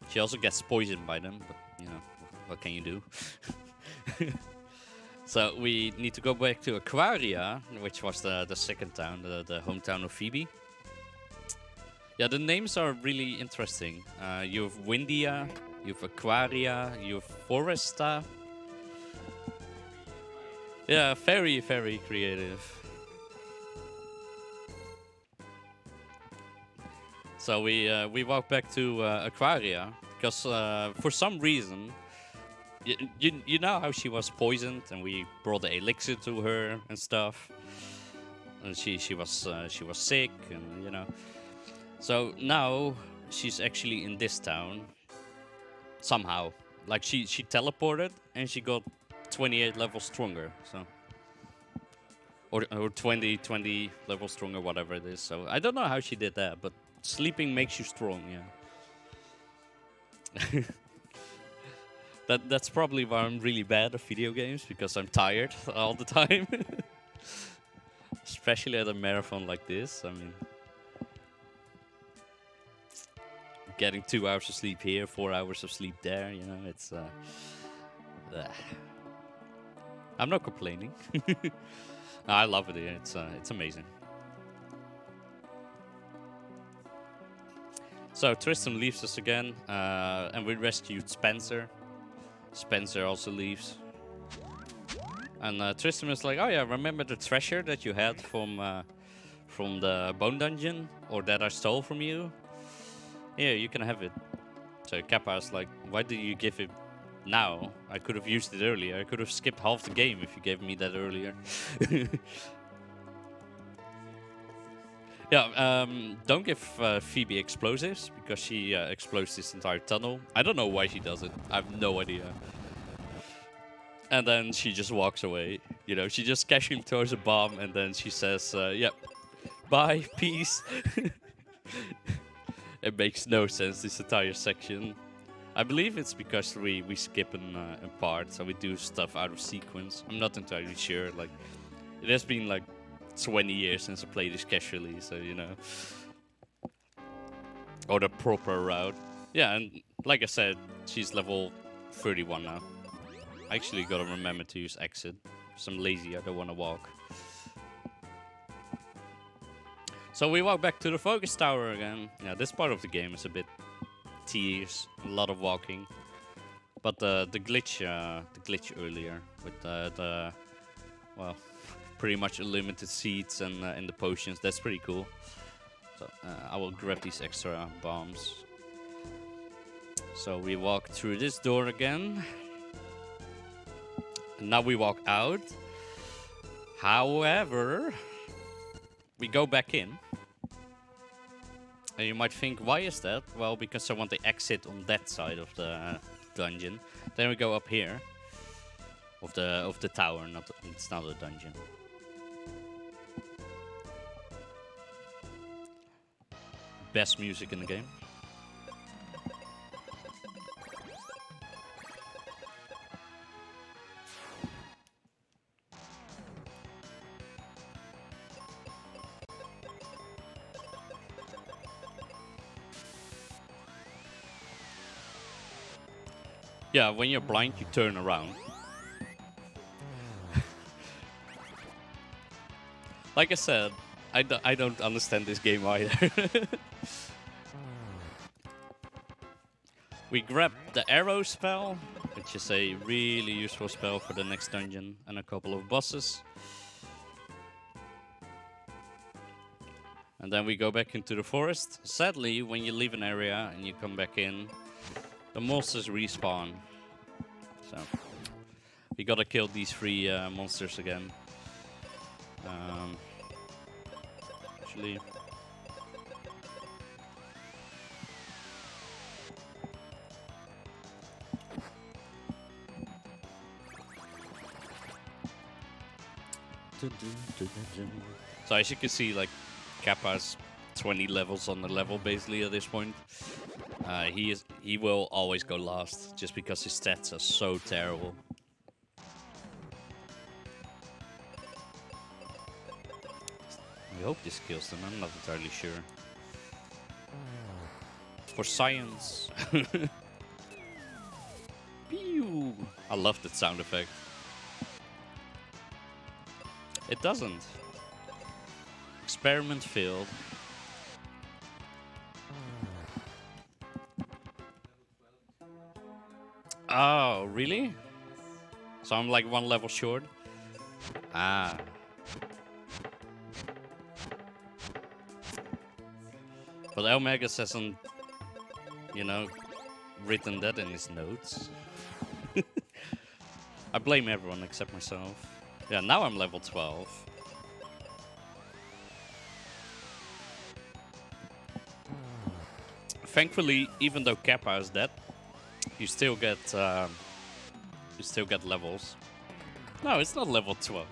She also gets poisoned by them, but, you know, what can you do? So we need to go back to Aquaria, which was the second town, the hometown of Phoebe. Yeah, the names are really interesting. You have Windia, you have Aquaria, you have Foresta. Yeah, very, very creative. So we walk back to Aquaria because for some reason, you know how she was poisoned and we brought the elixir to her and stuff, and she was sick and you know. So now she's actually in this town somehow. Like she teleported and she got 28 levels stronger. So. Or 20 levels stronger, whatever it is. So I don't know how she did that, but sleeping makes you strong, yeah. That's probably why I'm really bad at video games, because I'm tired all the time. Especially at a marathon like this, I mean. Getting 2 hours of sleep here, 4 hours of sleep there, you know, it's... I'm not complaining. I love it here, it's amazing. So Tristan leaves us again, and we rescued Spencer. Spencer also leaves. And Tristan was like, oh yeah, remember the treasure that you had from the bone dungeon? Or that I stole from you? Yeah, you can have it. So Kappa's like, why did you give it now? I could have used it earlier. I could have skipped half the game if you gave me that earlier. Yeah, don't give Phoebe explosives, because she explodes this entire tunnel. I don't know why she does it. I have no idea. And then she just walks away. You know, she just casually throws a bomb and then she says, yep, bye, peace. It makes no sense, this entire section. I believe it's because we skip a part, so we do stuff out of sequence. I'm not entirely sure. Like, it has been like 20 years since I played this casually, so you know. Or the proper route. Yeah, and like I said, she's level 31 now. I actually gotta remember to use exit, because I'm lazy, I don't wanna walk. So we walk back to the focus tower again. Yeah, this part of the game is a bit tedious, a lot of walking. But the glitch earlier with the well, pretty much unlimited seeds and the potions, that's pretty cool. So I will grab these extra bombs. So we walk through this door again. And now we walk out. However, we go back in. And you might think, why is that? Well, because I want the exit on that side of the dungeon. Then we go up here. Of the tower, it's not a dungeon. Best music in the game. Yeah, when you're blind, you turn around. Like I said, I don't understand this game either. We grab the arrow spell, which is a really useful spell for the next dungeon and a couple of bosses. And then we go back into the forest. Sadly, when you leave an area and you come back in, the monsters respawn. So we gotta kill these 3 monsters again. Actually, so as you can see, like, Kappa's 20 levels on the level basically at this point. He will always go last just because his stats are so terrible. I hope this kills them, I'm not entirely sure. For science. Pew! I love that sound effect. It doesn't. Experiment failed. Oh, really? So I'm like 1 level short? Ah. But Elmagus hasn't, you know, written that in his notes. I blame everyone except myself. Yeah, now I'm level 12. Thankfully, even though Kappa is dead, you still get levels. No, it's not level 12.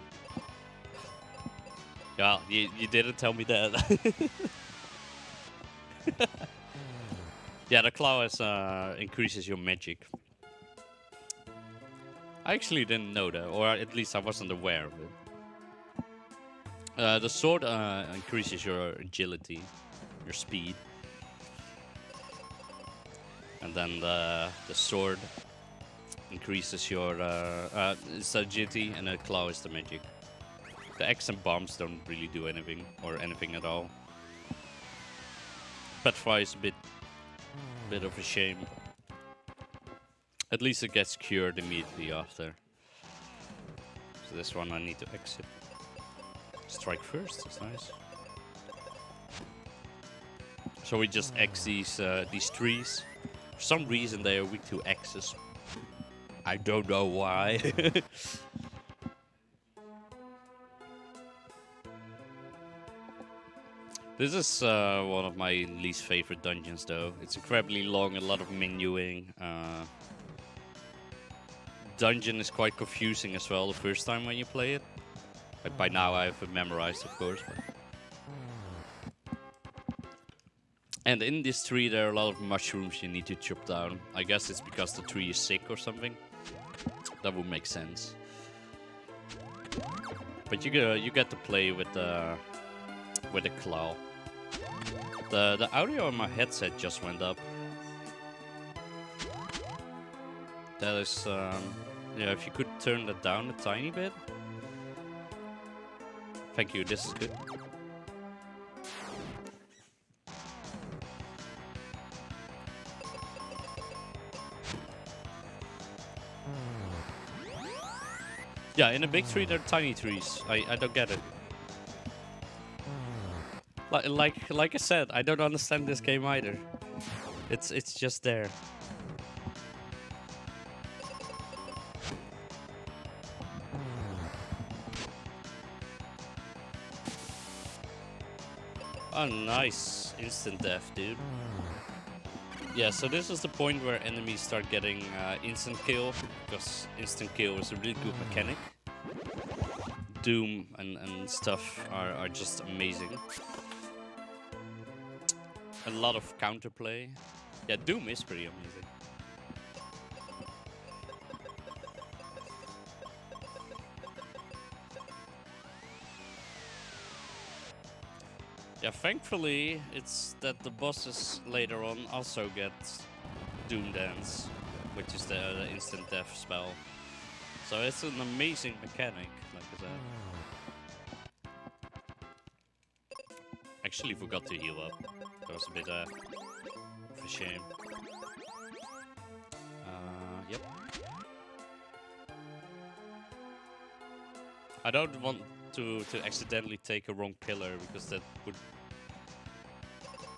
Yeah, you didn't tell me that. Yeah, the claw increases your magic. I actually didn't know that, or at least I wasn't aware of it. The sword increases your agility, your speed. And then the sword increases your it's agility, and the claw is the magic. The axe and bombs don't really do anything, or anything at all. Petrify is a bit of a shame. At least it gets cured immediately after. So this one I need to exit. Strike first, that's nice. So we just X these trees. For some reason they are weak to axes. I don't know why. This is one of my least favorite dungeons though. It's incredibly long, a lot of menuing. Dungeon is quite confusing as well the first time when you play it. But by now I have it memorized, of course. And in this tree there are a lot of mushrooms you need to chop down. I guess it's because the tree is sick or something. That would make sense. But you get to play with the claw. The audio on my headset just went up. That is, yeah, if you could turn that down a tiny bit. Thank you, this is good. Yeah, in a big tree there are tiny trees. I don't get it. Like I said, I don't understand this game either. It's just there. Oh, nice. Instant death, dude. Yeah, so this is the point where enemies start getting instant kill, because instant kill is a really good mechanic. Doom and stuff are just amazing. A lot of counterplay. Yeah, Doom is pretty amazing. Yeah, thankfully, it's that the bosses later on also get Doom Dance, which is the instant death spell. So it's an amazing mechanic, like I said. Actually forgot to heal up. That was a bit of a shame. Yep. I don't want to accidentally take a wrong pillar, because that would,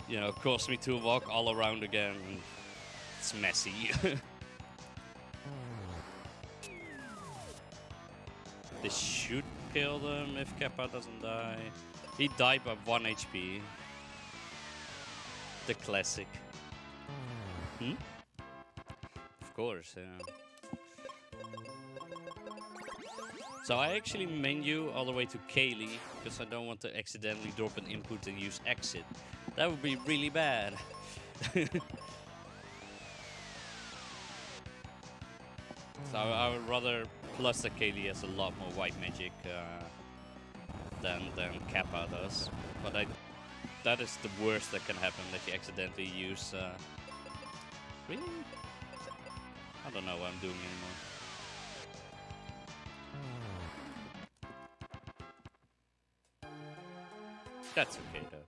you know, cause me to walk all around again. And it's messy. This should kill them if Kappa doesn't die. He died by 1 HP. The classic. Hmm? Of course, yeah. So I actually menu all the way to Kaylee, because I don't want to accidentally drop an input and use exit. That would be really bad. So I would rather plus that Kaylee has a lot more white magic than Kappa does. But that is the worst that can happen, that you accidentally use... really? I don't know what I'm doing anymore. That's okay though.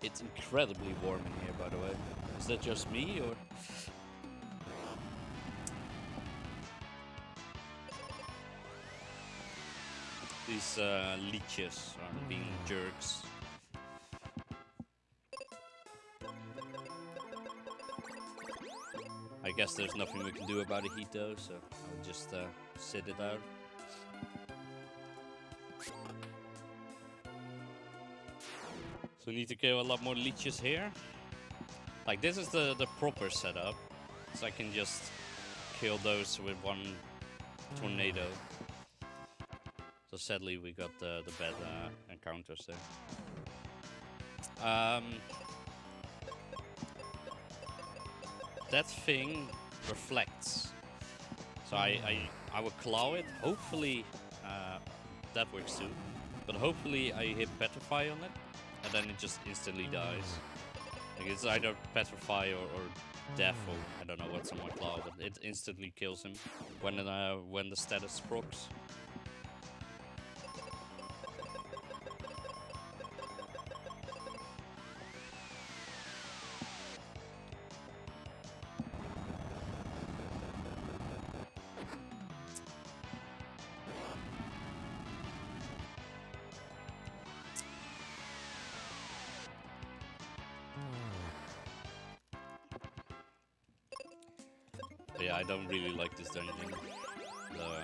It's incredibly warm in here, by the way. Is that just me, or...? These leeches are being jerks. I guess there's nothing we can do about the heat though, so I'll just sit it out. So we need to kill a lot more leeches here. Like, this is the proper setup, so I can just kill those with one tornado. So sadly we got the bad encounters there. That thing reflects. So I will claw it. Hopefully that works too. But hopefully I hit Petrify on it, and then it just instantly dies. Like, it's either Petrify or Death, or I don't know what's on my claw, but it instantly kills him when the status procs. Yeah, I don't really like this dungeon. The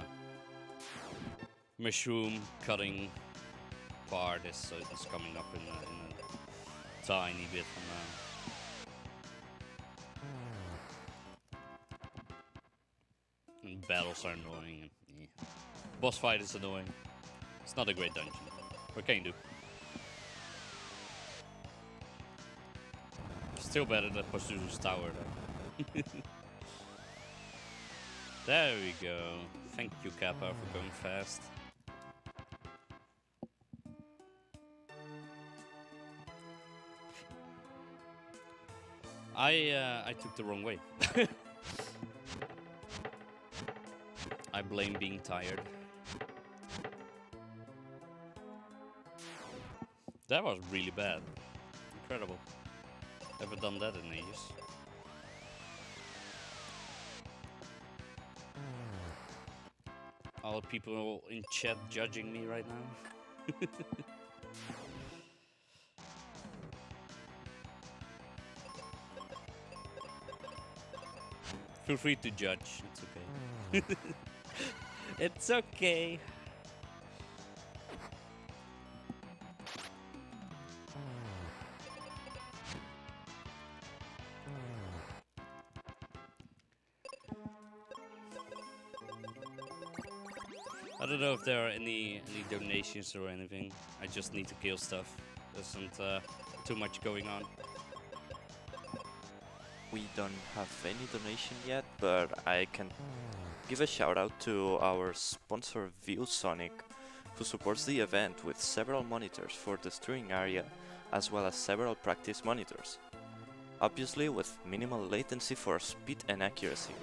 mushroom cutting part is coming up in a tiny bit from now. And battles are annoying. And, yeah. Boss fight is annoying. It's not a great dungeon. What can you do? Still better than Pazuzu's tower though. There we go. Thank you, Kappa, for going fast. I took the wrong way. I blame being tired. That was really bad. Incredible. Never done that in ages. All the people in chat judging me right now. Feel free to judge, it's okay. It's okay. I don't know if there are any donations or anything. I just need to kill stuff. There isn't too much going on. We don't have any donation yet, but I can give a shout out to our sponsor ViewSonic, who supports the event with several monitors for the streaming area, as well as several practice monitors. Obviously with minimal latency for speed and accuracy.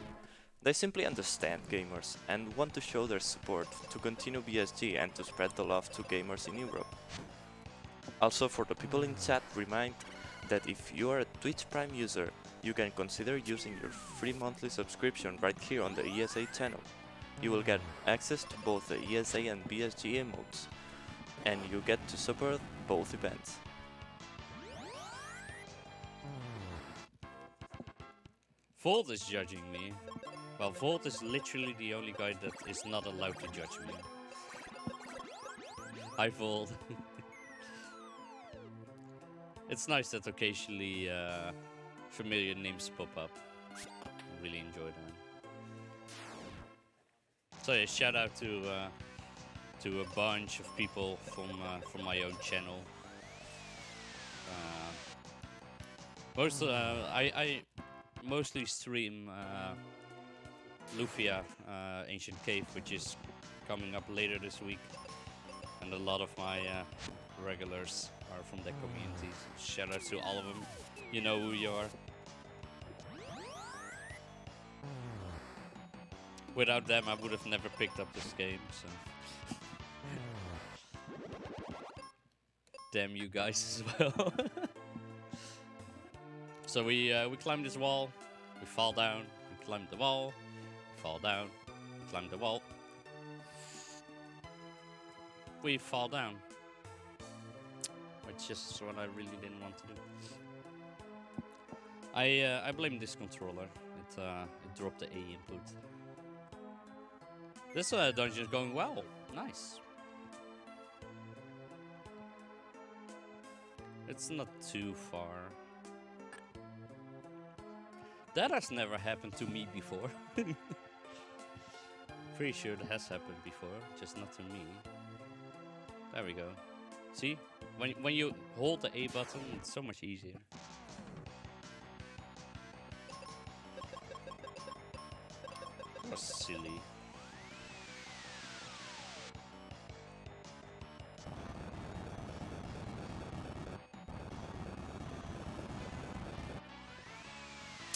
They simply understand gamers and want to show their support to continue BSG and to spread the love to gamers in Europe. Also, for the people in chat, remind that if you are a Twitch Prime user, you can consider using your free monthly subscription right here on the ESA channel. You will get access to both the ESA and BSG emotes, and you get to support both events. Volt is judging me. Well, Volt is literally the only guy that is not allowed to judge me. Hi, Volt. It's nice that occasionally familiar names pop up. I really enjoy that. So yeah, shout out to a bunch of people from my own channel. I mostly stream Lufia Ancient Cave, which is coming up later this week, and a lot of my regulars are from that community. So shout out to all of them. You know who you are. Without them, I would have never picked up this game. So damn you guys as well. So we climb this wall, we fall down, we climb the wall, we fall down, we climb the wall, we fall down, which is what I really didn't want to do. I blame this controller. It dropped the A input. This dungeon is going well. Nice. It's not too far. That has never happened to me before. Pretty sure it has happened before, just not to me. There we go. See? When you hold the A button, it's so much easier. That was silly.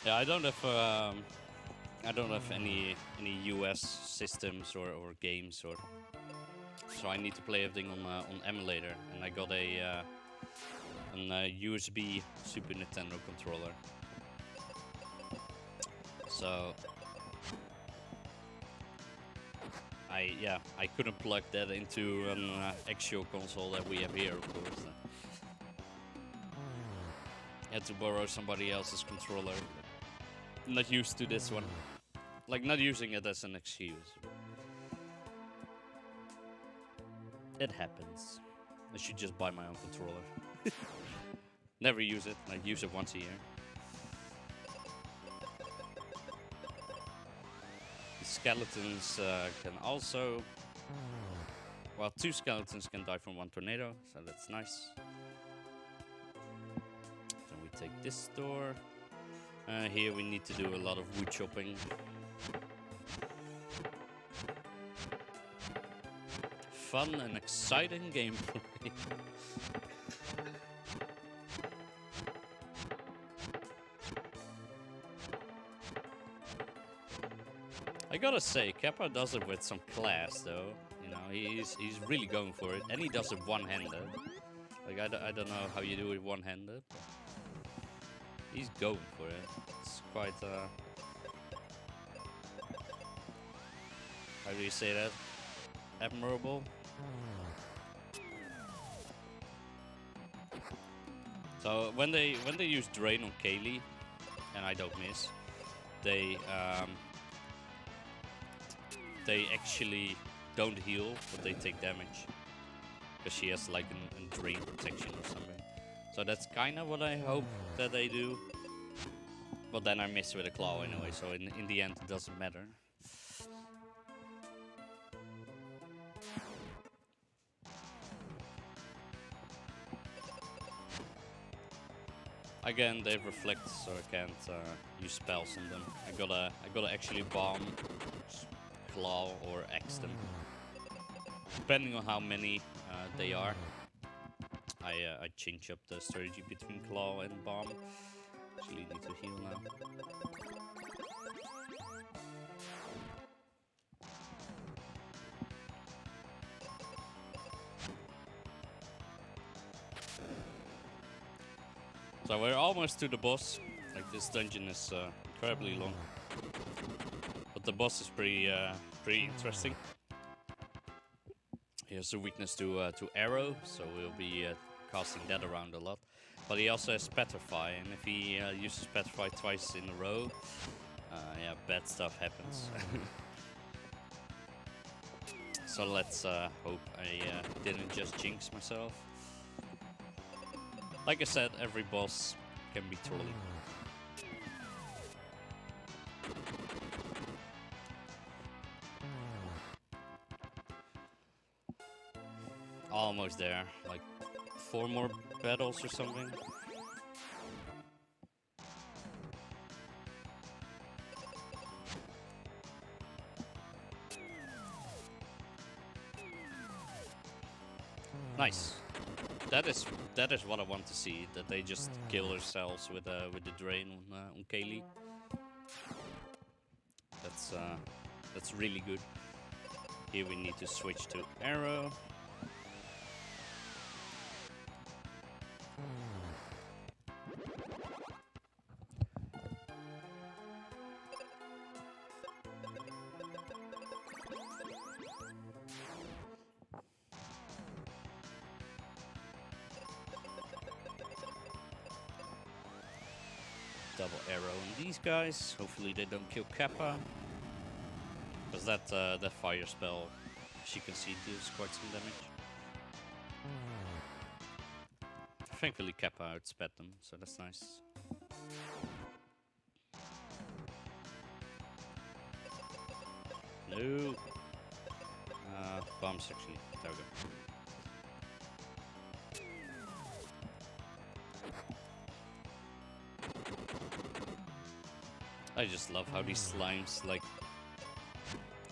Yeah, I don't have any US systems or games, or so I need to play everything on emulator, and I got a USB Super Nintendo controller. So I couldn't plug that into an actual console that we have here, of course. I had to borrow somebody else's controller. Not used to this one. Like, not using it as an excuse. It happens. I should just buy my own controller. Never use it. I use it once a year. The skeletons can also... Well, 2 skeletons can die from 1 tornado, so that's nice. Then we take this door. Here we need to do a lot of wood chopping. Fun and exciting gameplay. I gotta say, Kappa does it with some class, though. You know, he's really going for it, and he does it one-handed. Like, I don't know how you do it one-handed. He's going for it. It's quite, how do you say that? Admirable? So when they use Drain on Kaylee, and I don't miss, they actually don't heal, but they take damage. Because she has like a Drain protection or something. So that's kind of what I hope that they do. But then I miss with a claw anyway, so in the end it doesn't matter. Again, they reflect, so I can't use spells on them. I gotta actually bomb, claw, or axe them, depending on how many they are. I change up the strategy between claw and bomb. Actually need to heal now. So So we're almost to the boss. Like, this dungeon is incredibly long. But the boss is pretty interesting. He has a weakness to arrow, so we'll be casting that around a lot. But he also has Petrify, and if he uses Petrify twice in a row, yeah, bad stuff happens. So let's hope I didn't just jinx myself. Like I said, every boss can be trolly. Almost there, like 4 more battles or something. Nice. That is what I want to see. That they just kill themselves with the drain on Kaylee. That's really good. Here we need to switch to arrow. Double arrow on these guys. Hopefully they don't kill Kappa. Because that fire spell, as you can see, deals quite some damage. Thankfully Kappa outsped them, so that's nice. No! Bombs actually. There we go. I just love how these slimes like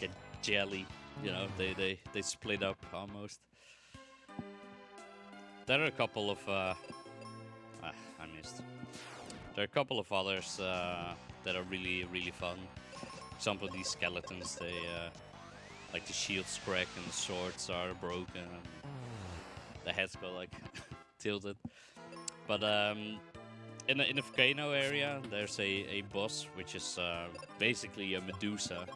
get jelly, you know, they split up almost. There are a couple of I missed. There are a couple of others that are really fun. For example, these skeletons, they like the shields crack and the swords are broken and the heads go like tilted. But in the volcano area, there's a boss which is basically a Medusa.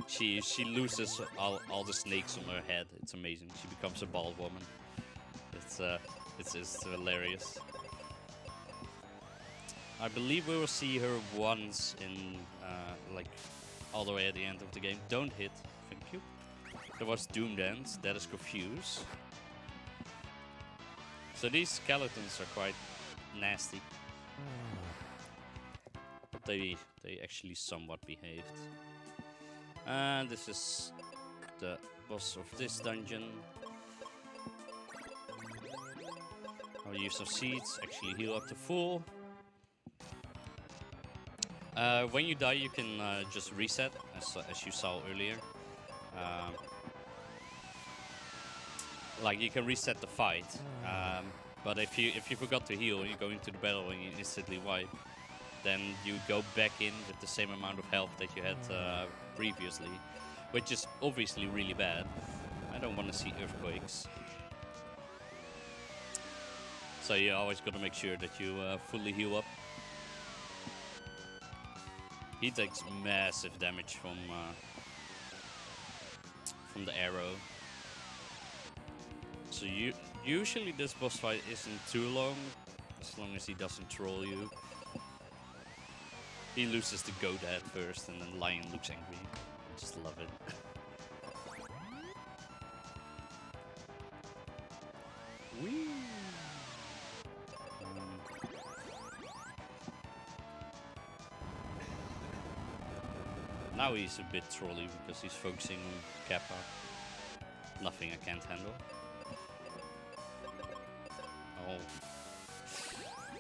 She loses all the snakes on her head. It's amazing. She becomes a bald woman. It's hilarious. I believe we will see her once in like all the way at the end of the game. Don't hit. Thank you. There was Doom Dance. That is Confuse. So these skeletons are quite nasty. But they actually somewhat behaved. And this is the boss of this dungeon. I'll use some seeds, actually heal up to full. When you die, you can just reset, as you saw earlier. Like you can reset the fight, but if you forgot to heal and you go into the battle and you instantly wipe, then you go back in with the same amount of health that you had previously, which is obviously really bad. I don't want to see earthquakes. So you always got to make sure that you fully heal up. He takes massive damage from the arrow. So usually this boss fight isn't too long, as long as he doesn't troll you. He loses the goat head first, and then Lion looks angry. I just love it. Whee! Now he's a bit trolly because he's focusing on Kappa. Nothing I can't handle. Oh.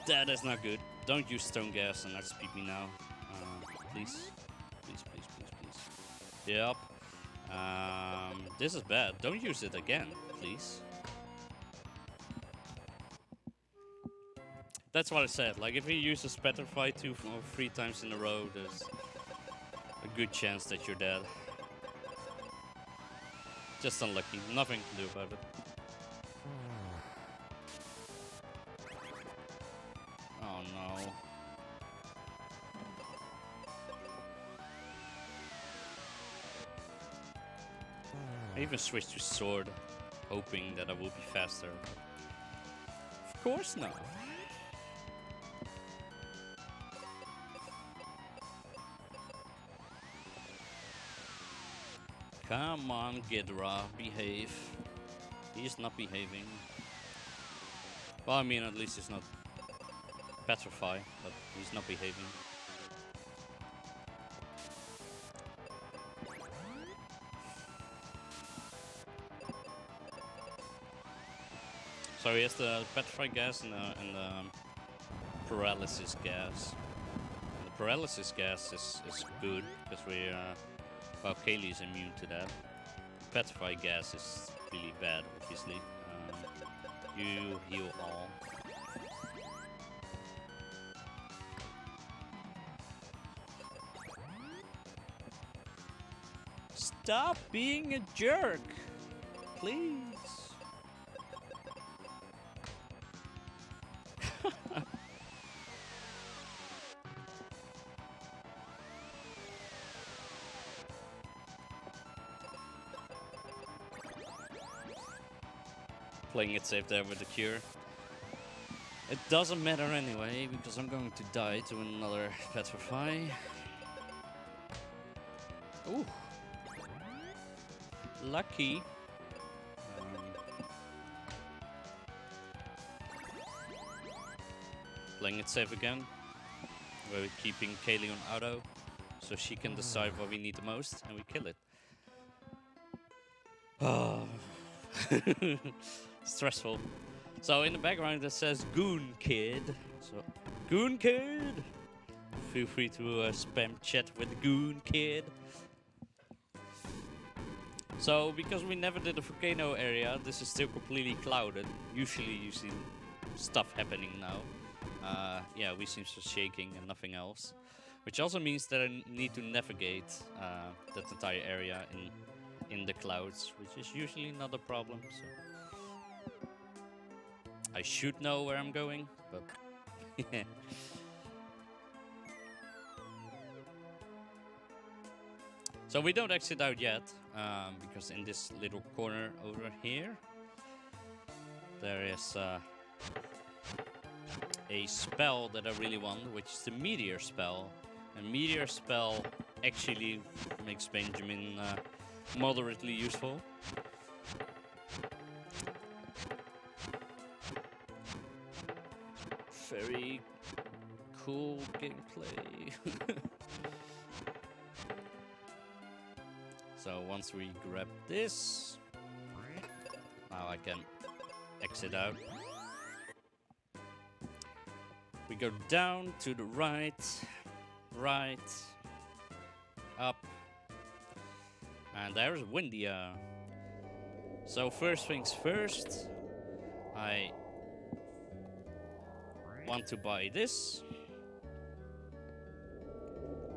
That is not good. Don't use stone gas and outspeed me now. Please. Please, please, please, please. Yep. This is bad. Don't use it again, please. That's what I said. Like, if he uses Petrify 2 or 3 times in a row, there's a good chance that you're dead. Just unlucky. Nothing to do about it. Oh no. I even switched to sword, hoping that I would be faster. Of course not. Come on, Ghidra, behave. He's not behaving. Well, I mean, at least he's not petrified, but he's not behaving. So he has the petrified gas and the paralysis gas. And the paralysis gas is good because we well, Kaylee is immune to that. Petrified gas is really bad, obviously. You heal all. Stop being a jerk, please. Playing it safe there with the cure. It doesn't matter anyway, because I'm going to die to another petrify. Ooh. Lucky. Playing it safe again. We're keeping Kaylee on auto, so she can decide what we need the most, and we kill it. Oh. Stressful. So in the background it says Goon Kid. So Goon Kid. Feel free to spam chat with Goon Kid. So because we never did a volcano area, this is still completely clouded. Usually you see stuff happening now. Yeah, we seem to shaking and nothing else. Which also means that I need to navigate that entire area in the clouds, which is usually not a problem. So I should know where I'm going, but so we don't exit out yet, because in this little corner over here there is a spell that I really want, which is the meteor spell. And meteor spell actually makes Benjamin moderately useful. Very cool gameplay. So once we grab this, now I can exit out. We go down to the right, up, and there's Windia. So first things first, I want to buy this,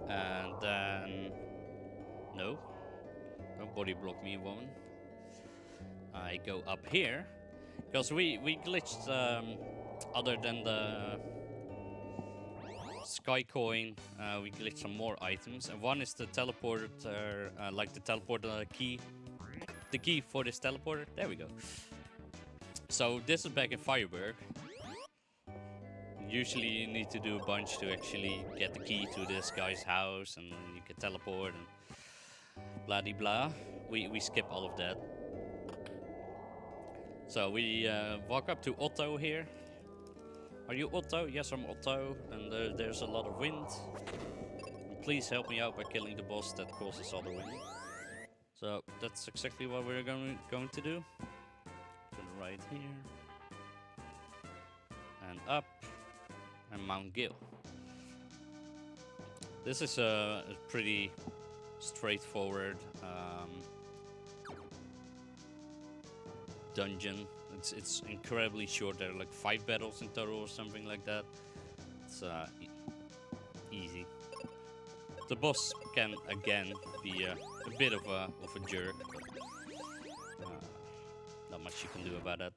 and then no, don't body block me, woman. I go up here because we glitched. Other than the Sky Coin, we glitched some more items, and one is the teleporter, like the teleporter key. The key for this teleporter. There we go. So this is back in Firebird. Usually you need to do a bunch to actually get the key to this guy's house, and you can teleport and blah de blah. We skip all of that. So we walk up to Otto here. Are you Otto? Yes, I'm Otto, and there's a lot of wind. And please help me out by killing the boss that causes all the wind. So that's exactly what we're going to do. To the right here. And up. And Mount Gil. This is a pretty straightforward dungeon. It's incredibly short. There are like 5 battles in total or something like that. It's easy. The boss can again be a bit of a jerk. Not much you can do about that.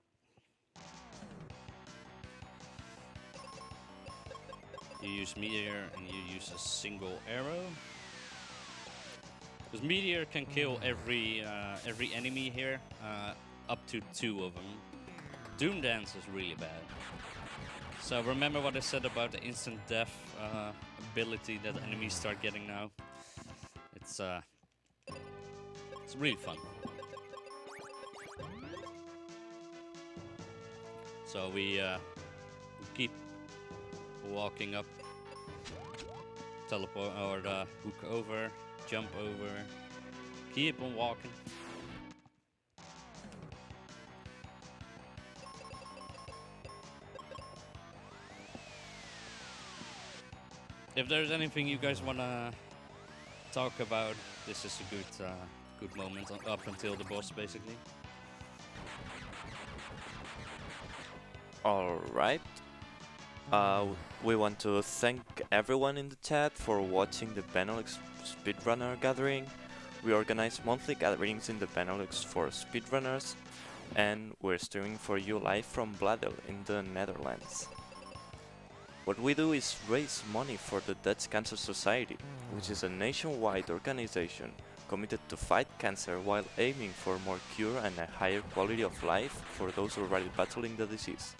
You use meteor and you use a single arrow. Because meteor can kill every enemy here, up to 2 of them. Doom Dance is really bad. So remember what I said about the instant death ability that enemies start getting now. It's really fun. So we keep walking up, teleport or hook over, jump over, keep on walking. If there's anything you guys wanna talk about, this is a good moment up until the boss, basically. Alright. We want to thank everyone in the chat for watching the Benelux Speedrunner Gathering. We organize monthly gatherings in the Benelux for speedrunners, and we're streaming for you live from Bladel in the Netherlands. What we do is raise money for the Dutch Cancer Society, which is a nationwide organization committed to fight cancer while aiming for more cure and a higher quality of life for those already battling the disease.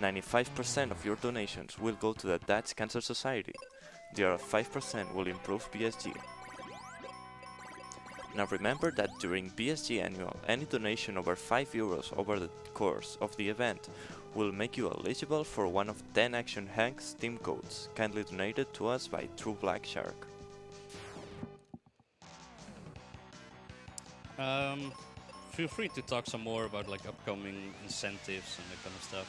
95% of your donations will go to the Dutch Cancer Society. The other 5% will improve BSG. Now remember that during BSG Annual, any donation over €5 over the course of the event will make you eligible for one of 10 Action Hanks team codes, kindly donated to us by True Black Shark. Feel free to talk some more about like upcoming incentives and that kind of stuff.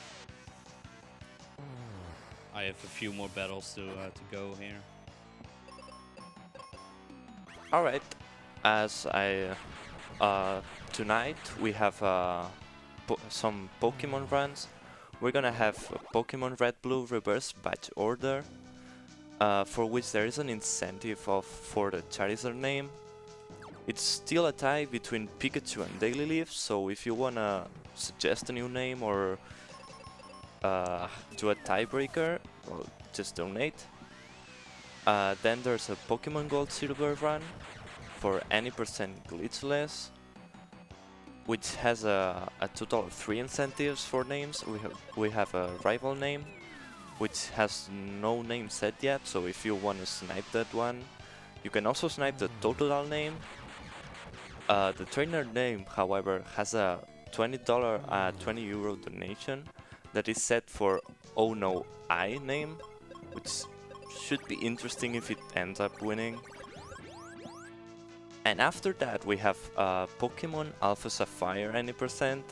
I have a few more battles to go here. Alright, as tonight we have some Pokemon runs. We're gonna have a Pokemon Red Blue reverse batch order, for which there is an incentive for the Charizard name. It's still a tie between Pikachu and Daily Leaf, so if you wanna suggest a new name or do a tiebreaker, well, just donate. Then there's a Pokemon Gold Silver run for any percent glitchless, which has a total of 3 incentives for names. We have a rival name, which has no name set yet, so if you want to snipe that one, you can also snipe the total name. The trainer name, however, has a $20, €20 donation that is set for Oh No I name, which should be interesting if it ends up winning. And after that we have Pokemon Alpha Sapphire any percent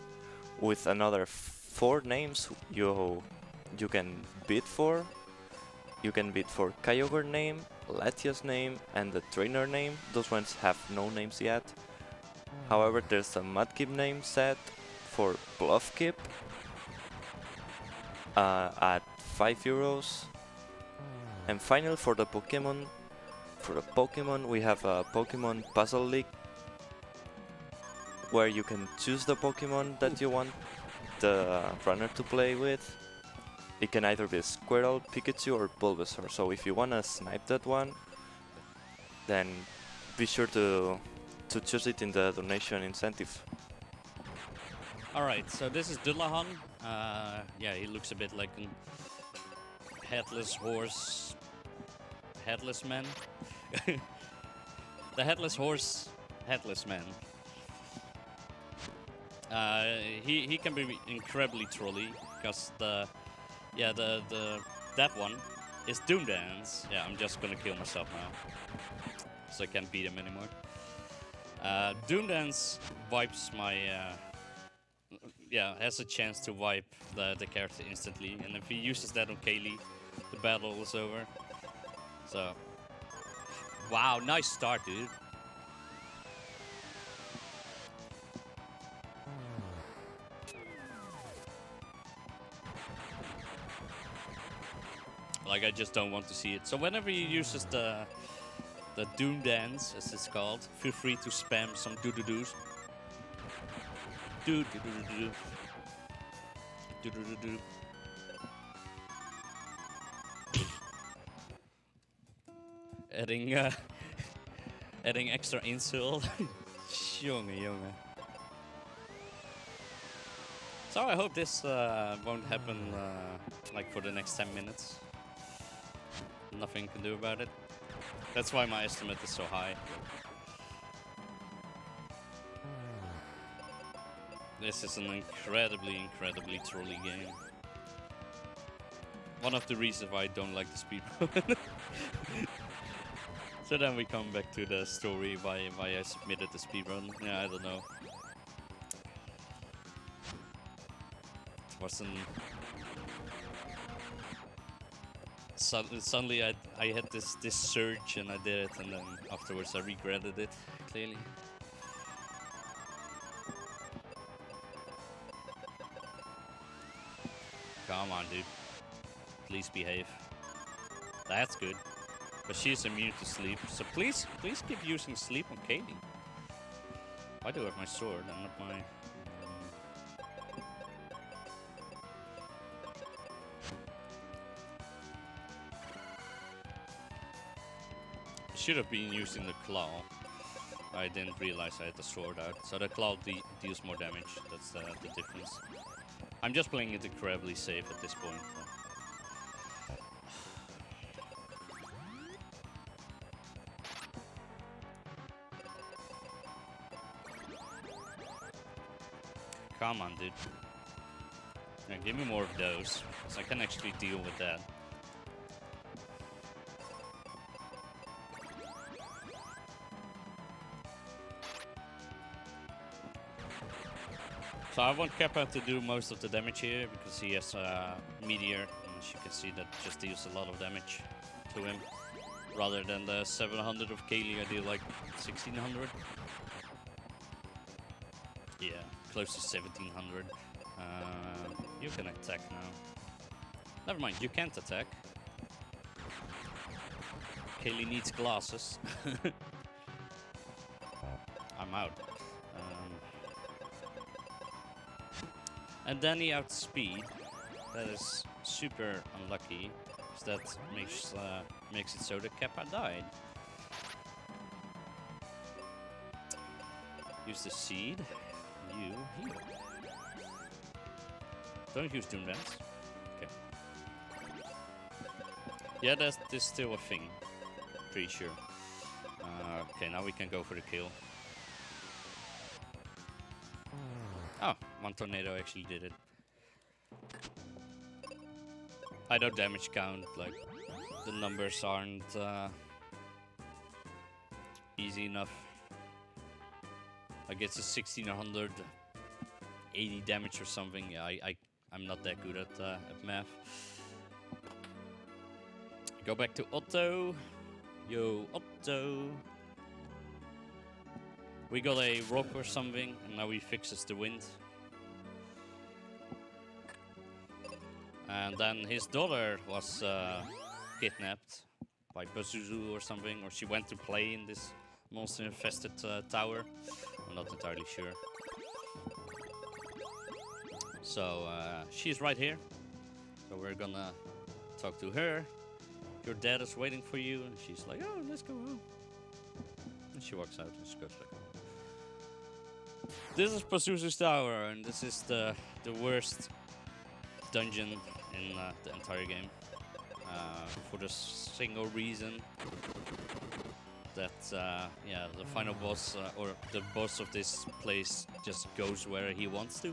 with another 4 names you can bid for. You can bid for Kyogre name, Latias name and the trainer name. Those ones have no names yet. However, there's a Mudkip name set for Bluffkip at €5. And finally for the Pokemon, we have a Pokemon Puzzle League, where you can choose the Pokemon that you want the runner to play with. It can either be Squirtle, Pikachu or Bulbasaur, so if you wanna snipe that one, then be sure to choose it in the donation incentive. Alright, so this is Dullahan. Yeah, he looks a bit like a headless horse. Headless man? The headless horse, headless man. He can be incredibly trolly, because that one is Doom Dance. Yeah, I'm just gonna kill myself now, so I can't beat him anymore. Doom Dance wipes my has a chance to wipe the character instantly, and if he uses that on Kaylee, the battle is over. So, wow, nice start, dude. Like, I just don't want to see it. So whenever he uses the Doom Dance, as it's called, feel free to spam some doo-doo-doos. Do-do-do-do-do. Do-do-do-do. adding adding extra insult. Jongen, jongen. So I hope this won't happen like for the next 10 minutes. Nothing can do about it. That's why my estimate is so high. This is an incredibly, incredibly trolly game. One of the reasons why I don't like the speedrun. So then we come back to the story why I submitted the speedrun. Yeah, I don't know. It wasn't... Suddenly I had this surge and I did it, and then afterwards I regretted it, clearly. Come on, dude. Please behave. That's good. But she's immune to sleep, so please keep using sleep on Kaylee. I do have my sword and not my... Should have been using the claw. I didn't realize I had the sword out. So the claw deals more damage. That's the difference. I'm just playing it incredibly safe at this point. Come on, dude. Now give me more of those, so I can actually deal with that. So I want Kappa to do most of the damage here, because he has a meteor, and as you can see that just deals a lot of damage to him. Rather than the 700 of Kaylee, I deal like 1600. Yeah, close to 1700. You can attack now. Never mind, you can't attack. Kaylee needs glasses. I'm out. And then he outspeed. That is super unlucky, because that makes it so that Kappa died. Use the seed. You heal. Don't use Doom Dance. Okay. Yeah, this is still a thing. Pretty sure. Okay, now we can go for the kill. Oh, one tornado actually did it. I don't damage count, like, the numbers aren't easy enough. I guess it's 1680 damage or something. Yeah, I'm not that good at math. Go back to Otto. Yo, Otto. We got a rock or something, and now he fixes the wind. And then his daughter was kidnapped by Pazuzu or something, or she went to play in this monster-infested tower. I'm not entirely sure. So she's right here. So we're gonna talk to her. Your dad is waiting for you, and she's like, "Oh, let's go home." And she walks out and she goes back home. This is Pazuzu's tower, and this is the worst dungeon in the entire game. For the single reason that yeah, the final boss or the boss of this place just goes where he wants to.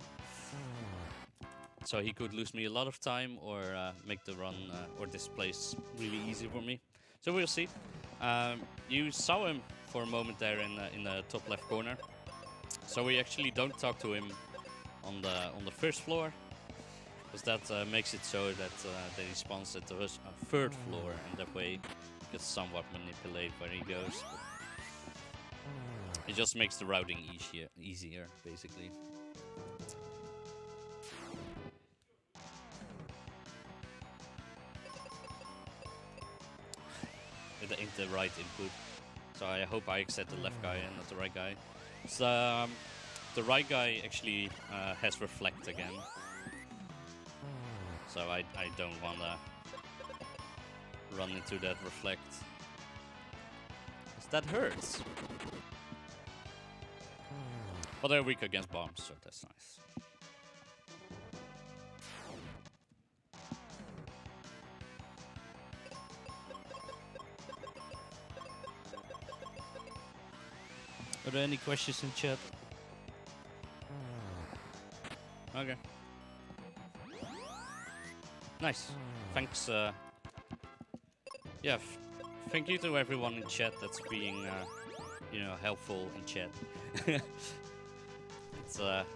So he could lose me a lot of time, or make the run or this place really easy for me. So we'll see. You saw him for a moment there in the top left corner. So we actually don't talk to him on the first floor, because that makes it so that he spawns at the third floor, and that way you can somewhat manipulate where he goes. It just makes the routing easier, basically. It ain't the right input, so I hope I accept the left guy and not the right guy. So the right guy actually has reflect again, so I don't wanna run into that reflect. That hurts. But they're weak against bombs, so that's nice. Are there any questions in chat? Okay. Nice. Thanks. Yeah. Thank you to everyone in chat that's being, you know, helpful in chat.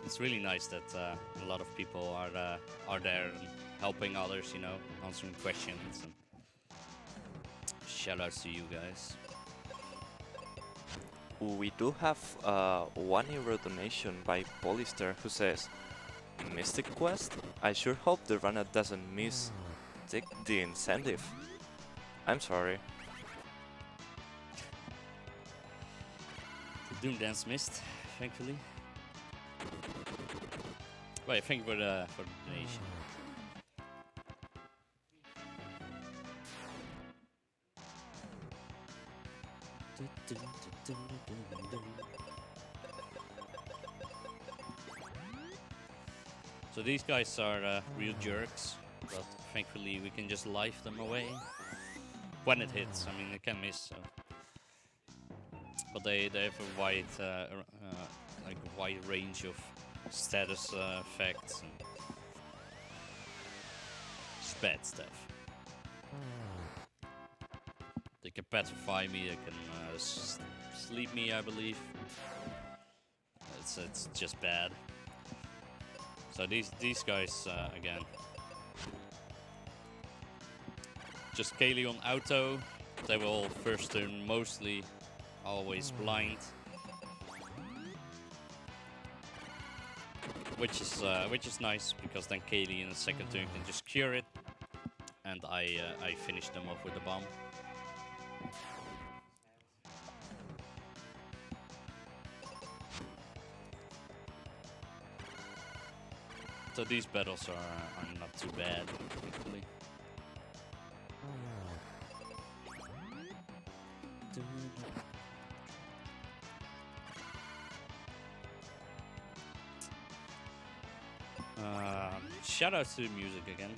It's really nice that a lot of people are there and helping others, you know, answering questions. And shout outs to you guys. We do have one euro donation by Polyster who says, Mystic Quest? I sure hope the runner doesn't miss the incentive. I'm sorry. The Doom Dance missed, thankfully. Wait, thank you for the donation. So these guys are real jerks, but thankfully we can just life them away when it hits. I mean, it can miss, so. But they have a wide like a wide range of status effects and just bad stuff. They can petrify me. They can sleep me, I believe. It's just bad. So these guys again, just Kaylee on auto. They will first turn mostly always blind, which is nice because then Kaylee in the second turn can just cure it, and I finish them off with the bomb. So these battles are not too bad, thankfully. Shout out to the music again,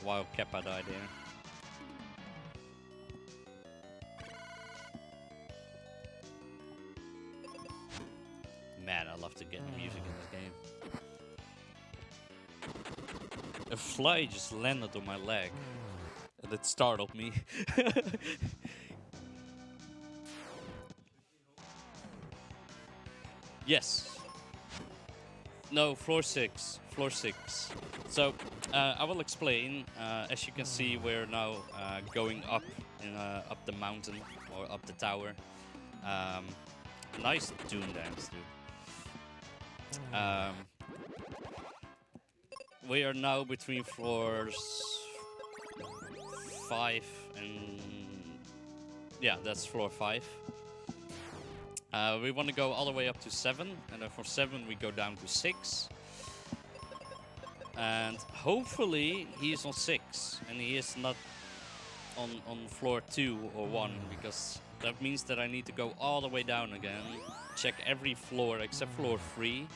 while Keppa died here. Man, I love to get music in this game. A fly just landed on my leg, and it startled me. Yes. No, floor 6. Floor 6. So, I will explain. As you can see, we're now going up up the mountain or up the tower. Nice Doom Dance, dude. We are now between floors 5 and... yeah, that's floor 5. We want to go all the way up to 7, and then for 7 we go down to 6. And hopefully he's on 6, and he is not on floor 2 or 1, because that means that I need to go all the way down again, check every floor except floor 3,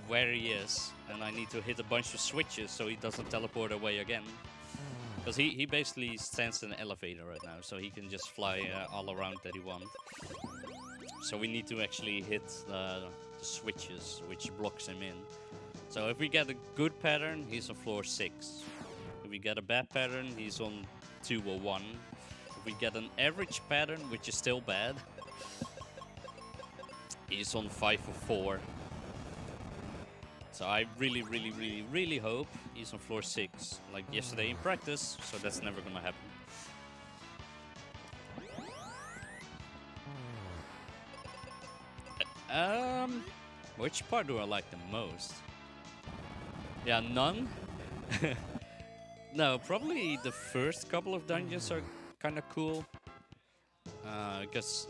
where he is, and I need to hit a bunch of switches so he doesn't teleport away again. Because he basically stands in an elevator right now, so he can just fly all around that he wants. So we need to actually hit the switches, which blocks him in. So if we get a good pattern, he's on floor 6. If we get a bad pattern, he's on 2 or 1. If we get an average pattern, which is still bad, he's on 5 or 4. So I really, really, really, really hope he's on floor 6, like yesterday in practice, so that's never gonna happen. Which part do I like the most? Yeah, none. No, probably the first couple of dungeons are kind of cool. Because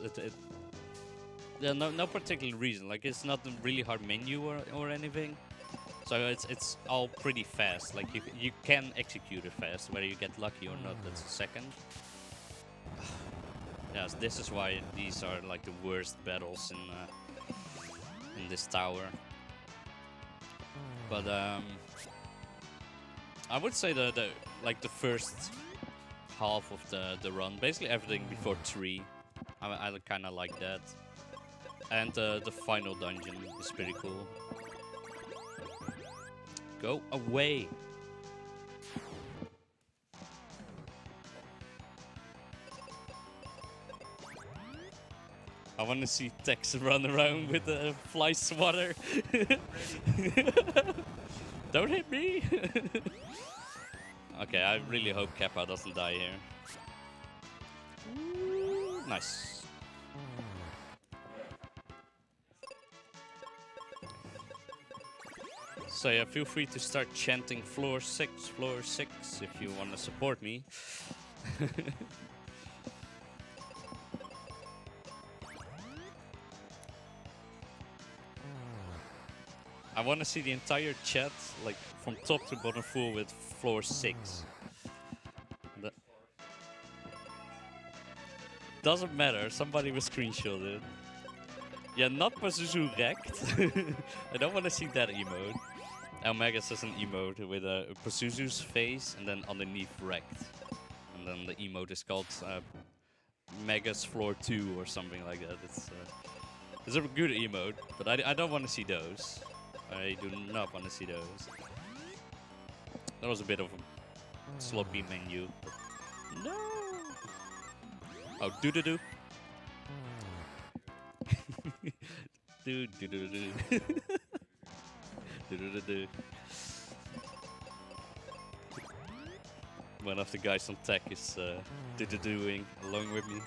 yeah, no particular reason. Like, it's not a really hard menu or anything. So it's all pretty fast. Like, you can execute it fast. Whether you get lucky or not, that's a second. Yes, this is why these are like the worst battles in this tower. But I would say the like the first half of the run, basically everything before 3, I kind of like that. And the final dungeon is pretty cool. Go away! I want to see Tex run around with a fly swatter. Don't hit me! Okay, I really hope Kappa doesn't die here. Ooh, nice. So yeah, feel free to start chanting floor 6 if you want to support me. I want to see the entire chat, like from top to bottom, full with floor 6. That doesn't matter, somebody will screenshot it. Yeah, not Pazuzu wrecked. I don't want to see that emote. Megas has an emote with a Pazuzu's face and then underneath wrecked. And then the emote is called Megas Floor 2 or something like that. It's a good emote, but I don't want to see those. I do not want to see those. That was a bit of a sloppy menu. No! Oh, do-do-do. Do-do-do-do. Do-do-do-do. One of the guys on tech is do-do-doing along with me.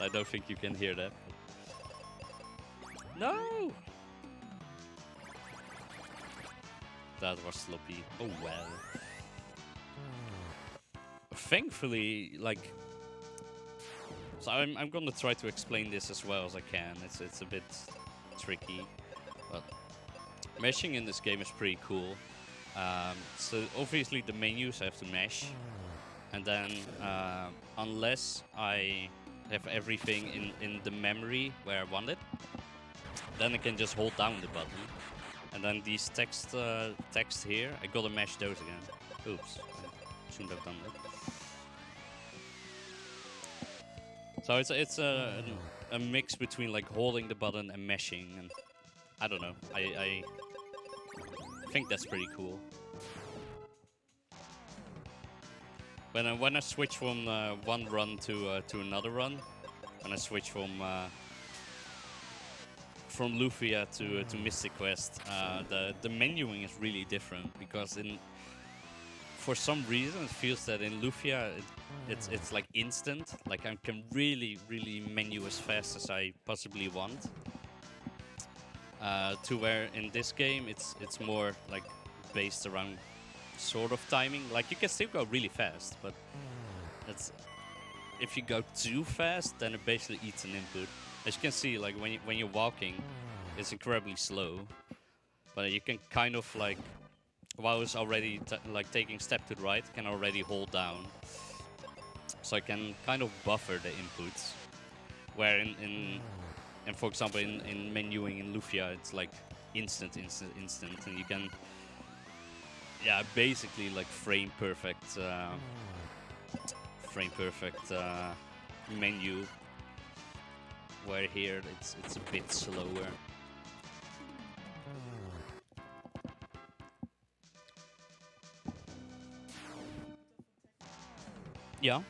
I don't think you can hear that. No! That was sloppy. Oh well. Thankfully, like... So I'm gonna try to explain this as well as I can. It's a bit tricky, but meshing in this game is pretty cool. So obviously the menus have to mesh, and then unless I have everything in the memory where I want it, then I can just hold down the button. And then these text here, I gotta mesh those again. Oops, I shouldn't have done that. So it's a mix between like holding the button and meshing, and I don't know. I think that's pretty cool. When I switch from one run to another run, when I switch from Lufia to Mystic Quest, the menuing is really different because for some reason it feels that in Lufia it's like instant, like I can really menu as fast as I possibly want. To where in this game it's more like based around sort of timing. Like you can still go really fast, but if you go too fast, then it basically eats an input. As you can see, like when you're walking, it's incredibly slow, but you can kind of like, while it's already like taking step to the right, can already hold down. So I can kind of buffer the inputs. Where in for example in menuing in Lufia, it's like instant, and you can basically like frame perfect menu. Where here it's a bit slower. Yeah.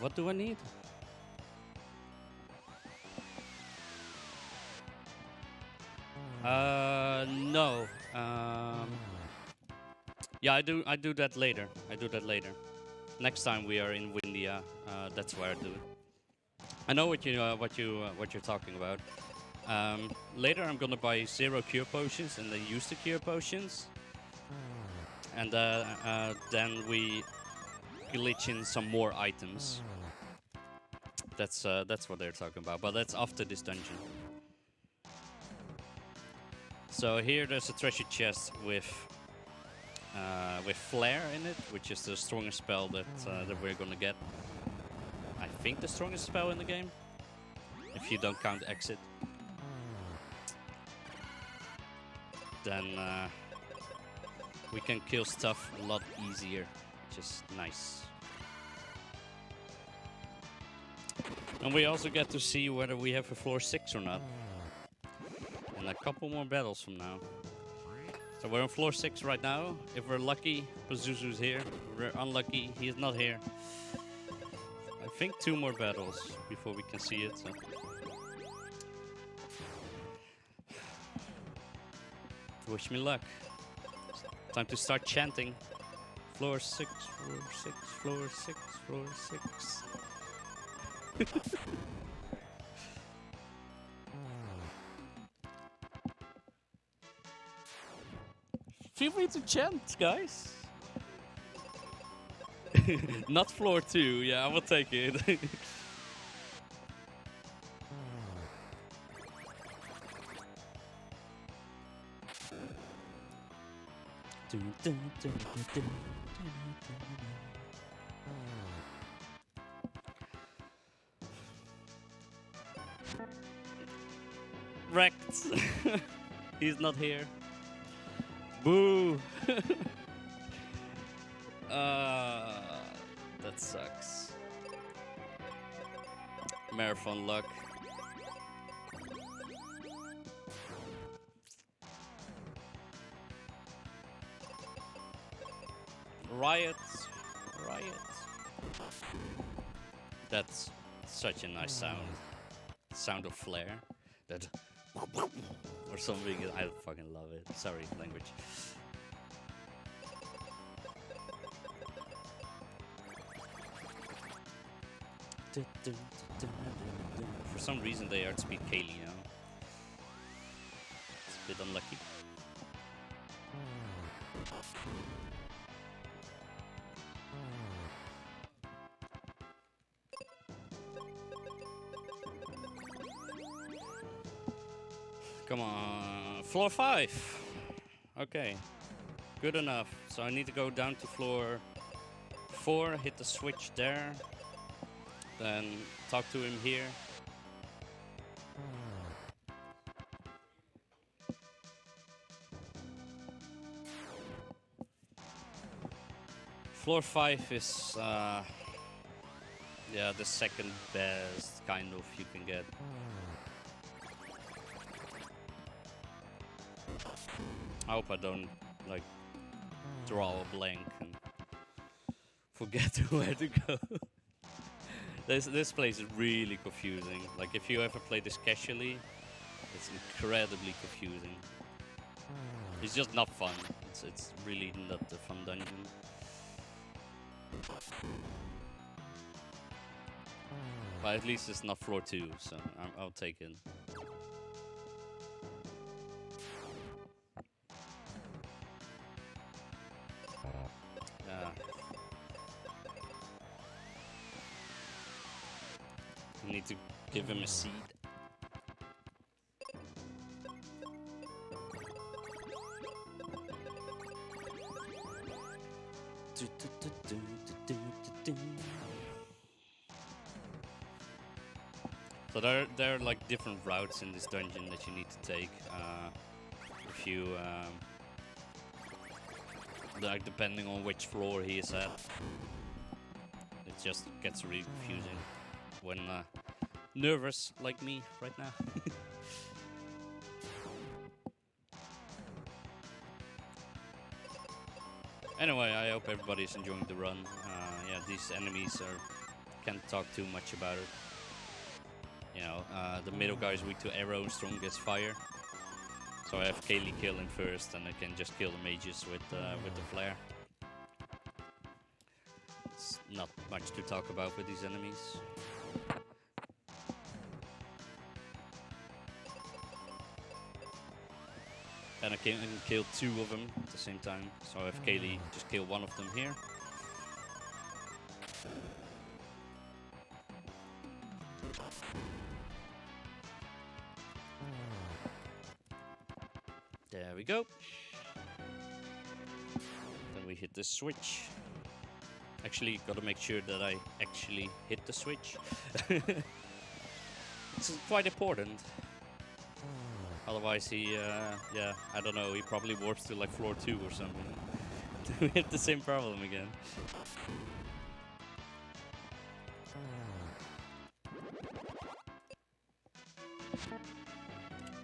What do I need? No. Yeah, I do that later. Next time we are in Windia, that's where I do it. I know what you're talking about. Later I'm gonna buy 0 cure potions and then use the cure potions, and then we glitch in some more items. That's what they're talking about, but that's after this dungeon. So here there's a treasure chest with flare in it, which is the strongest spell that we're gonna get. I think the strongest spell in the game, if you don't count exit. Then we can kill stuff a lot easier, which is nice. And we also get to see whether we have a floor 6 or not. And a couple more battles from now. So we're on floor 6 right now. If we're lucky, Pazuzu's here. If we're unlucky, he is not here. I think 2 more battles before we can see it. So. Wish me luck. Time to start chanting. Floor 6, floor 6, floor 6, floor 6. Feel free to chant, guys. Not floor 2, yeah, I will take it. Wrecked. He's not here. Boo! That sucks. Marathon luck. Riot. That's such a nice sound. Sound of flare. That or something. I fucking love it. Sorry, language. For some reason they outspeed Kaylee now. It's a bit unlucky. Come on, floor 5. Okay, good enough. So I need to go down to floor 4, hit the switch there, then talk to him here. Floor 5 is, yeah, the second best kind of you can get. I hope I don't, like, draw a blank and forget where to go. This place is really confusing. Like, if you ever play this casually, it's incredibly confusing. It's just not fun. It's really not a fun dungeon. But at least it's not floor 2, so I'll take it. I need to give him a seed. So there are like different routes in this dungeon that you need to take. If you like, depending on which floor he is at, it just gets really confusing when nervous like me right now. Anyway, I hope everybody's enjoying the run. Yeah, these enemies can't talk too much about it. You know, the middle guy is weak to arrow, strong against fire. So I have Kaylee kill him first, and I can just kill the mages with the flare. It's not much to talk about with these enemies. And I can kill 2 of them at the same time. So I have Kaylee just kill 1 of them here. There we go. Then we hit the switch. Actually, gotta make sure that I actually hit the switch. It's quite important. Otherwise he, yeah, I don't know, he probably warps to like floor 2 or something. We have the same problem again.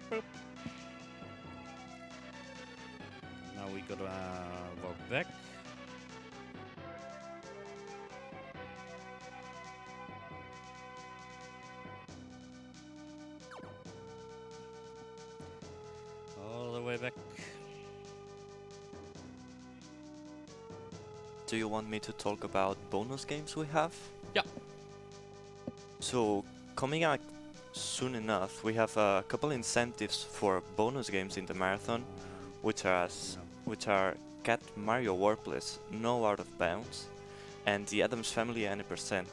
Boop. Now we gotta walk back. All the way back. Do you want me to talk about bonus games we have? Yeah. So, coming out soon enough, we have a couple incentives for bonus games in the marathon, which are Cat Mario Warpless, No Out of Bounds, and The Addams Family Any %.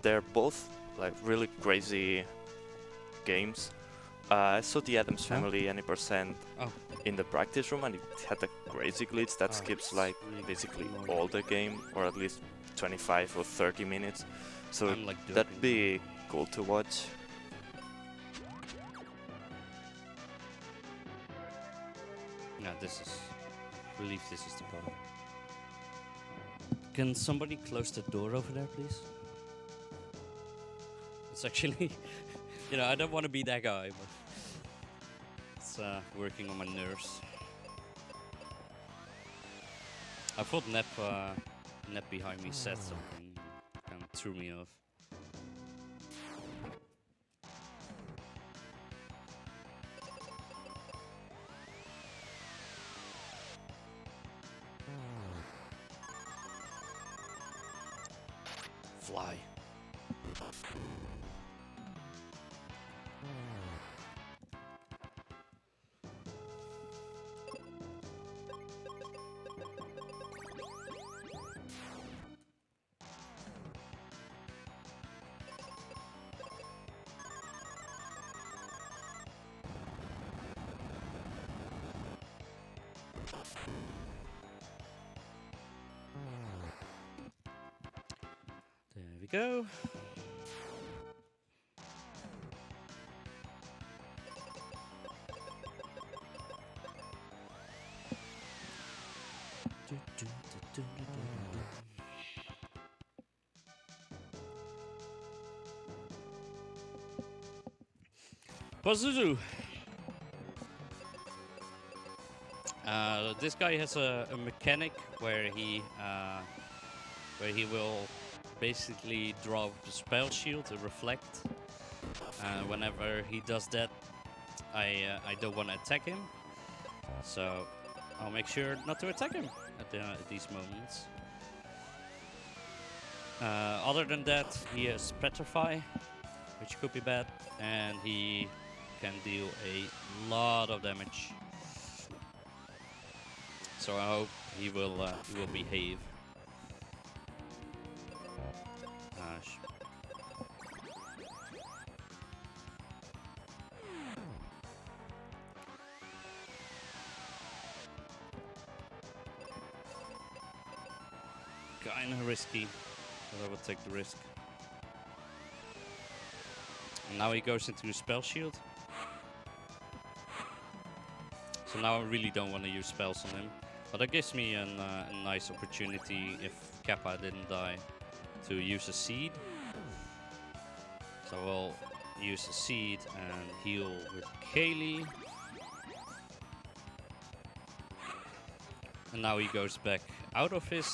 They're both like really crazy games. I saw The Addams Family Any % Oh. in the practice room, and it had a crazy glitch that skips like basically all the game, or at least 25 or 30 minutes. So like that'd be cool to watch. Yeah, this is... I believe this is the problem. Can somebody close the door over there, please? It's actually... you know, I don't want to be that guy, but... it's working on my nerves. I thought Nep behind me said something. Kind of threw me off. Fly. There we go. Pazuzu. This guy has a mechanic where he will basically drop a spell shield to reflect. Whenever he does that, I don't want to attack him, so I'll make sure not to attack him at these moments. Other than that, he has Petrify, which could be bad, and he can deal a lot of damage. So I hope he will behave. Kinda risky, but I will take the risk. And now he goes into spell shield. So now I really don't want to use spells on him. But that gives me a nice opportunity, if Kappa didn't die, to use a seed. So we'll use a seed and heal with Kaylee. And now he goes back out of his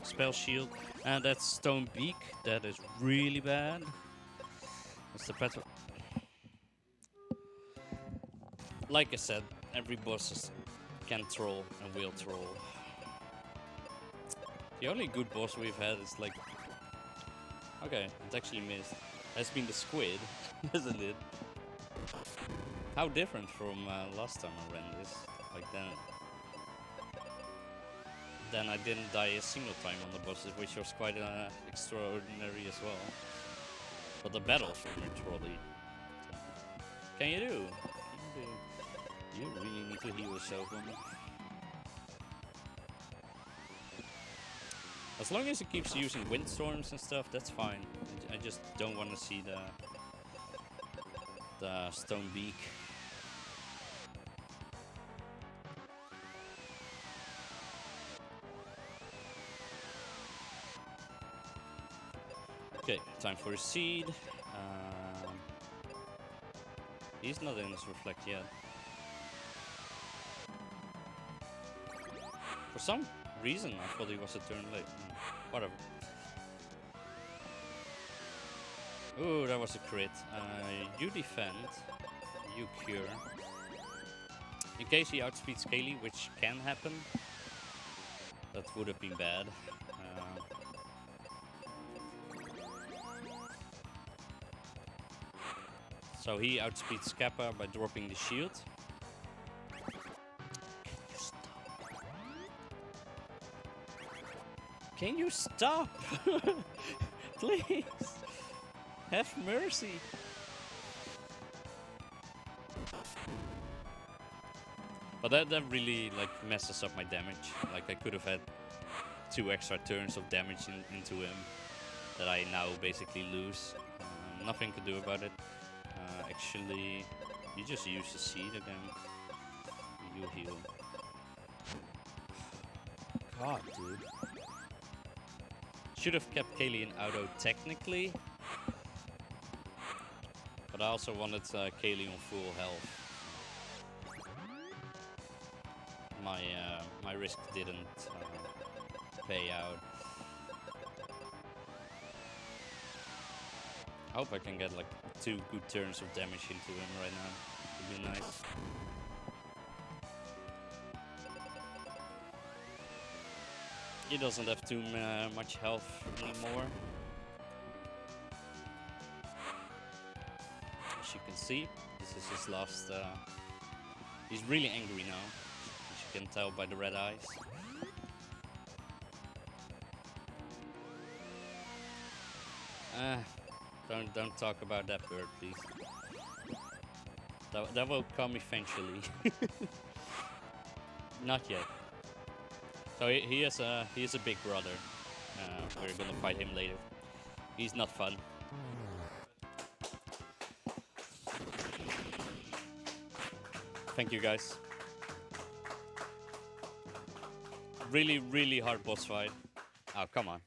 spell shield. And that's Stone Beak. That is really bad. That's the Petro. Like I said, every boss can troll and will troll. The only good boss we've had is like... okay, it's actually missed. Has been the squid, isn't it? How different from last time I ran this. Like then I didn't die a single time on the bosses, which was quite extraordinary as well. But the battles were trolley. Can you do? You really need to heal yourself, woman. As long as it keeps using windstorms and stuff, that's fine. I just don't want to see the stone beak. Okay, time for a seed. He's not in his reflect yet. For some reason, I thought he was a turn late. Whatever. Ooh, that was a crit. You defend. You cure. In case he outspeeds Kaylee, which can happen. That would have been bad. So he outspeeds Kappa by dropping the shield. Can you stop? Please! Have mercy! But that really like messes up my damage. Like I could have had 2 extra turns of damage into him that I now basically lose. Nothing to do about it. Actually, you just use the seed again. You heal. God, dude. Should have kept Kaylee in auto technically. But I also wanted Kaylee on full health. My risk didn't pay out. I hope I can get like 2 good turns of damage into him right now. Would be nice. He doesn't have too much health anymore. As you can see, this is his last... he's really angry now, as you can tell by the red eyes. Don't talk about that bird, please. That will come eventually. Not yet. So he is a big brother. We're gonna fight him later. He's not fun. Thank you guys. Really, really hard boss fight. Oh, come on.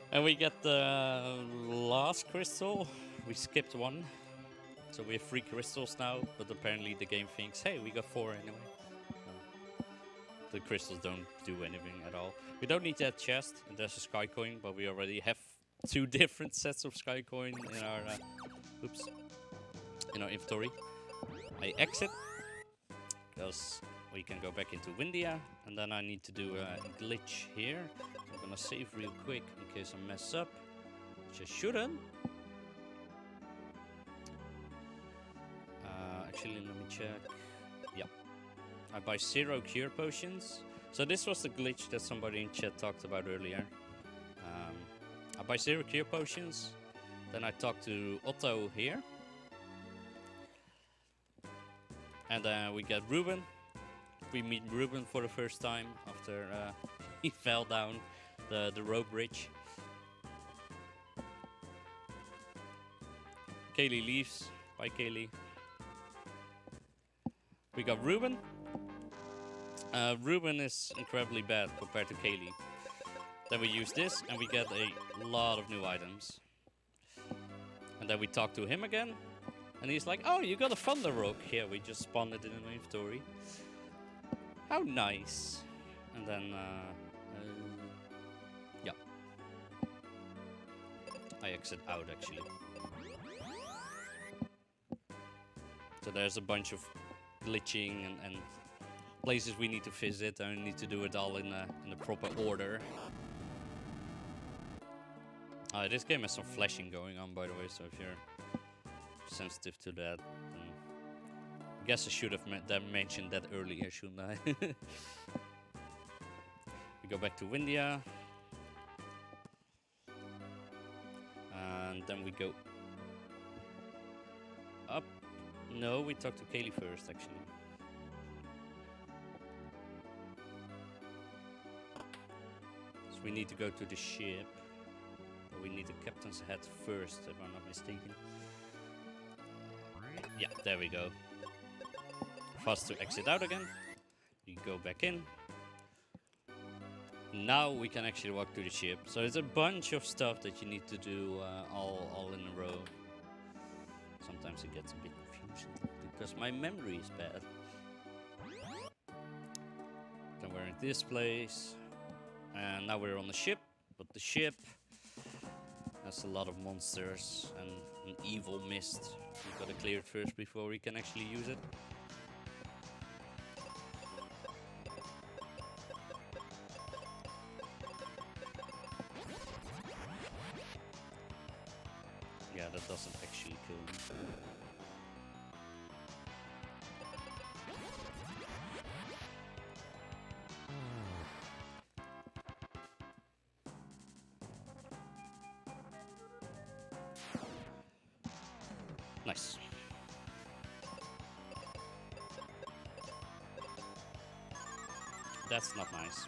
And we get the last crystal. We skipped 1. So we have 3 crystals now, but apparently the game thinks, hey, we got 4 anyway. The crystals don't do anything at all. We don't need that chest, and there's a sky coin, but we already have 2 different sets of sky coin in our in our inventory. I exit, because we can go back into Windia, and then I need to do a glitch here. So I'm gonna save real quick in case I mess up, which I shouldn't. Actually, let me check. Yep. I buy 0 cure potions. So this was the glitch that somebody in chat talked about earlier. I buy 0 cure potions. Then I talk to Otto here. And we get Ruben. We meet Ruben for the first time after he fell down the rope bridge. Kaylee leaves. Bye, Kaylee. We got Ruben. Ruben is incredibly bad compared to Kaylee. Then we use this and we get a lot of new items. And then we talk to him again. And he's like, oh, you got a thunder rock. Here, we just spawned it in an inventory. How nice. And then, yeah. I exit out actually. So there's a bunch of glitching and places we need to visit, and we need to do it all in the proper order. This game has some flashing going on, by the way, so if you're sensitive to that, then I guess I should have mentioned that earlier, shouldn't I? We go back to Windia. And then we go... up. No, we talked to Kaylee first, actually. So we need to go to the ship. But we need the captain's hat first, if I'm not mistaken. Yeah, there we go. Fast to exit out again. You go back in. Now we can actually walk to the ship. So it's a bunch of stuff that you need to do all in a row. Sometimes it gets a bit confusing because my memory is bad. Then we're in this place. And now we're on the ship. But the ship has a lot of monsters and an evil mist. We've got to clear it first before we can actually use it. Yeah, that doesn't actually kill me. Nice. That's not nice.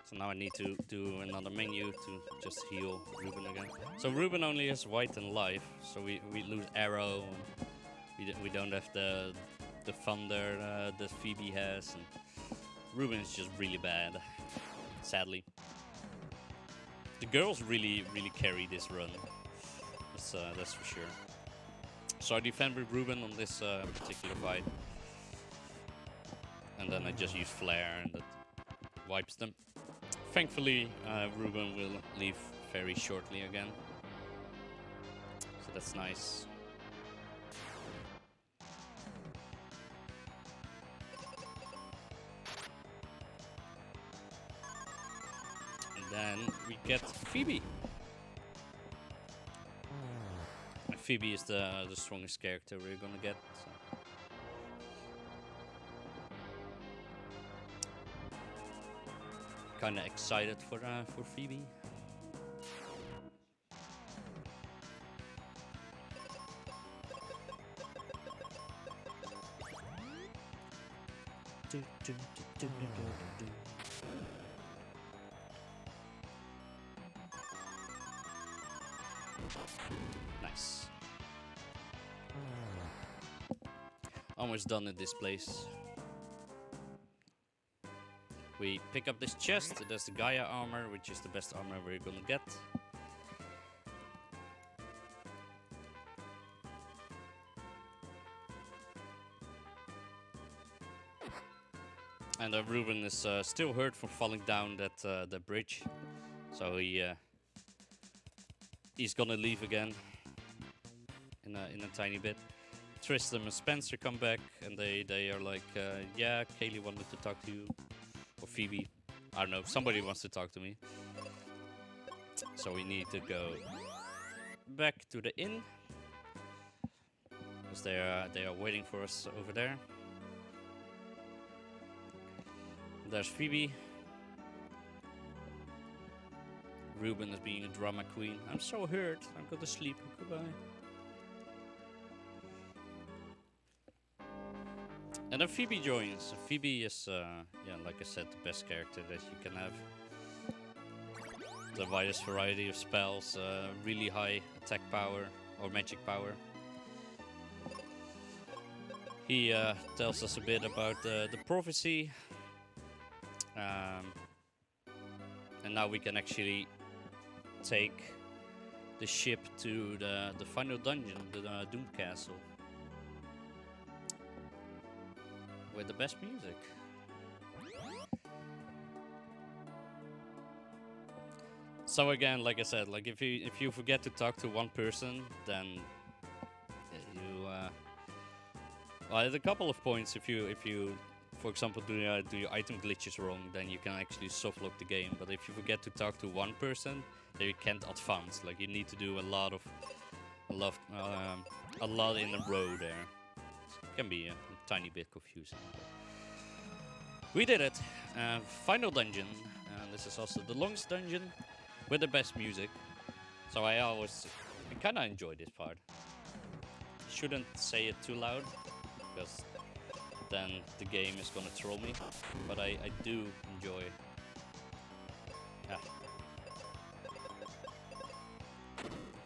So now I need to do another menu to just heal Ruben again. So Ruben only has white and life, so we lose arrow. We don't have the thunder that Phoebe has, and Ruben is just really bad, sadly. The girls really carry this run. That's for sure. So I defend with Ruben on this particular fight, and then I just use flare, and that wipes them. Thankfully, Ruben will leave very shortly again, so that's nice. And then we get Phoebe. Phoebe is the strongest character we're gonna get. So. Kinda excited for Phoebe. Nice. Almost done at this place. We pick up this chest. There's the Gaia armor, which is the best armor we're gonna get. And Ruben is still hurt from falling down that bridge, so he's gonna leave again in a tiny bit. Tristan and Spencer come back, and they are like, yeah, Kaylee wanted to talk to you, or Phoebe, I don't know, somebody wants to talk to me. So we need to go back to the inn, because they are waiting for us over there. There's Phoebe. Ruben is being a drama queen. I'm so hurt. I'm going to sleep. Goodbye. And then Phoebe joins. Phoebe is, yeah, like I said, the best character that you can have. The widest variety of spells, really high attack power or magic power. He tells us a bit about the prophecy. And now we can actually take the ship to the final dungeon, the Doom Castle, with the best music. So again, like I said, like if you forget to talk to one person, then you well, at a couple of points, if you for example, do your item glitches wrong, then you can actually softlock the game. But if you forget to talk to one person, then you can't advance. Like you need to do a lot in a row there. So it can be a tiny bit confusing. We did it. Final dungeon. And this is also the longest dungeon with the best music. So I kind of enjoy this part. Shouldn't say it too loud, because then the game is gonna troll me. But I do enjoy. Ah.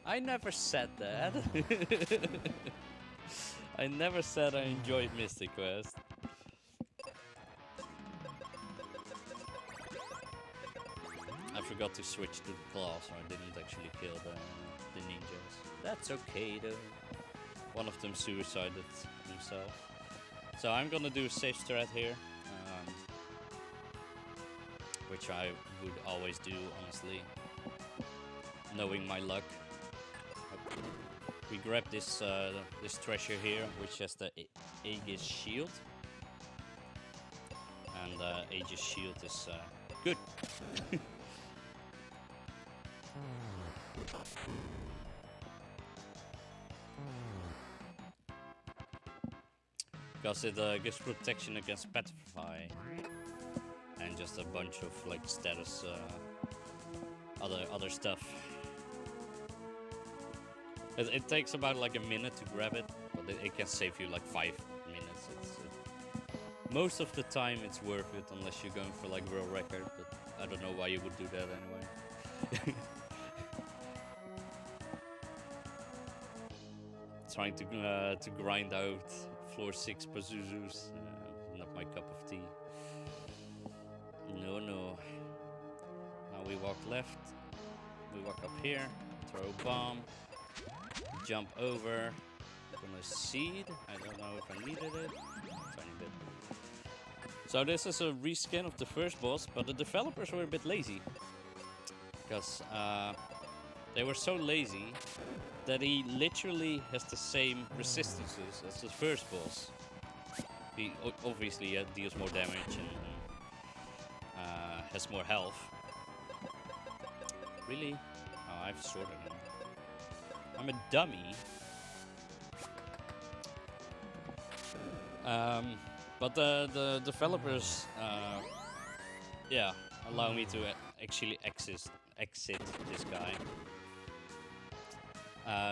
I never said that. I never said I enjoyed Mystic Quest. I forgot to switch to the class, or I didn't actually kill the ninjas. That's okay though. One of them suicided himself. So I'm gonna do a safe strat here, which I would always do, honestly, knowing my luck. We grab this this treasure here, which has the Aegis shield, and Aegis shield is good. Because it gives protection against petrify and just a bunch of like status other stuff. It takes about like a minute to grab it, but it can save you like 5 minutes. Most of the time it's worth it, unless you're going for like world record, but I don't know why you would do that anyway. Trying to grind out floor 6 Pazuzus, not my cup of tea. No. Now we walk left, we walk up here, throw a bomb, jump over, gonna seed. I don't know if I needed it, tiny bit. So this is a reskin of the first boss, but the developers were a bit lazy, because they were so lazy that he literally has the same resistances as the first boss. He obviously deals more damage and has more health. Really? Oh, I've sorted him. I'm a dummy. But the developers, allow me to actually exit this guy.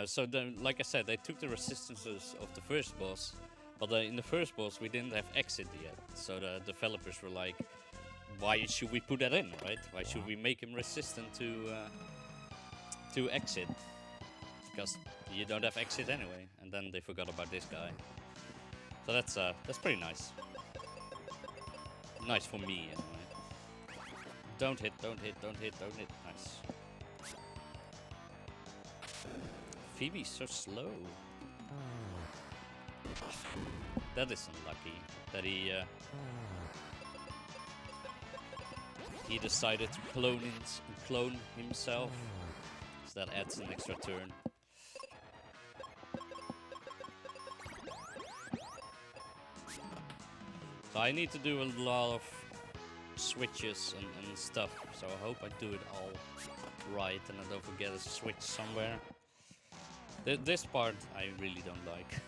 So like I said, they took the resistances of the first boss, but in the first boss we didn't have exit yet. So the developers were like, why should we put that in, right? Why should we make him resistant to exit? Because you don't have exit anyway. And then they forgot about this guy. So that's pretty nice. Nice for me anyway. Don't hit. Nice. Phoebe's so slow. That is unlucky that he decided to clone himself. So that adds an extra turn. So I need to do a lot of switches and stuff. So I hope I do it all right and I don't forget a switch somewhere. This part I really don't like.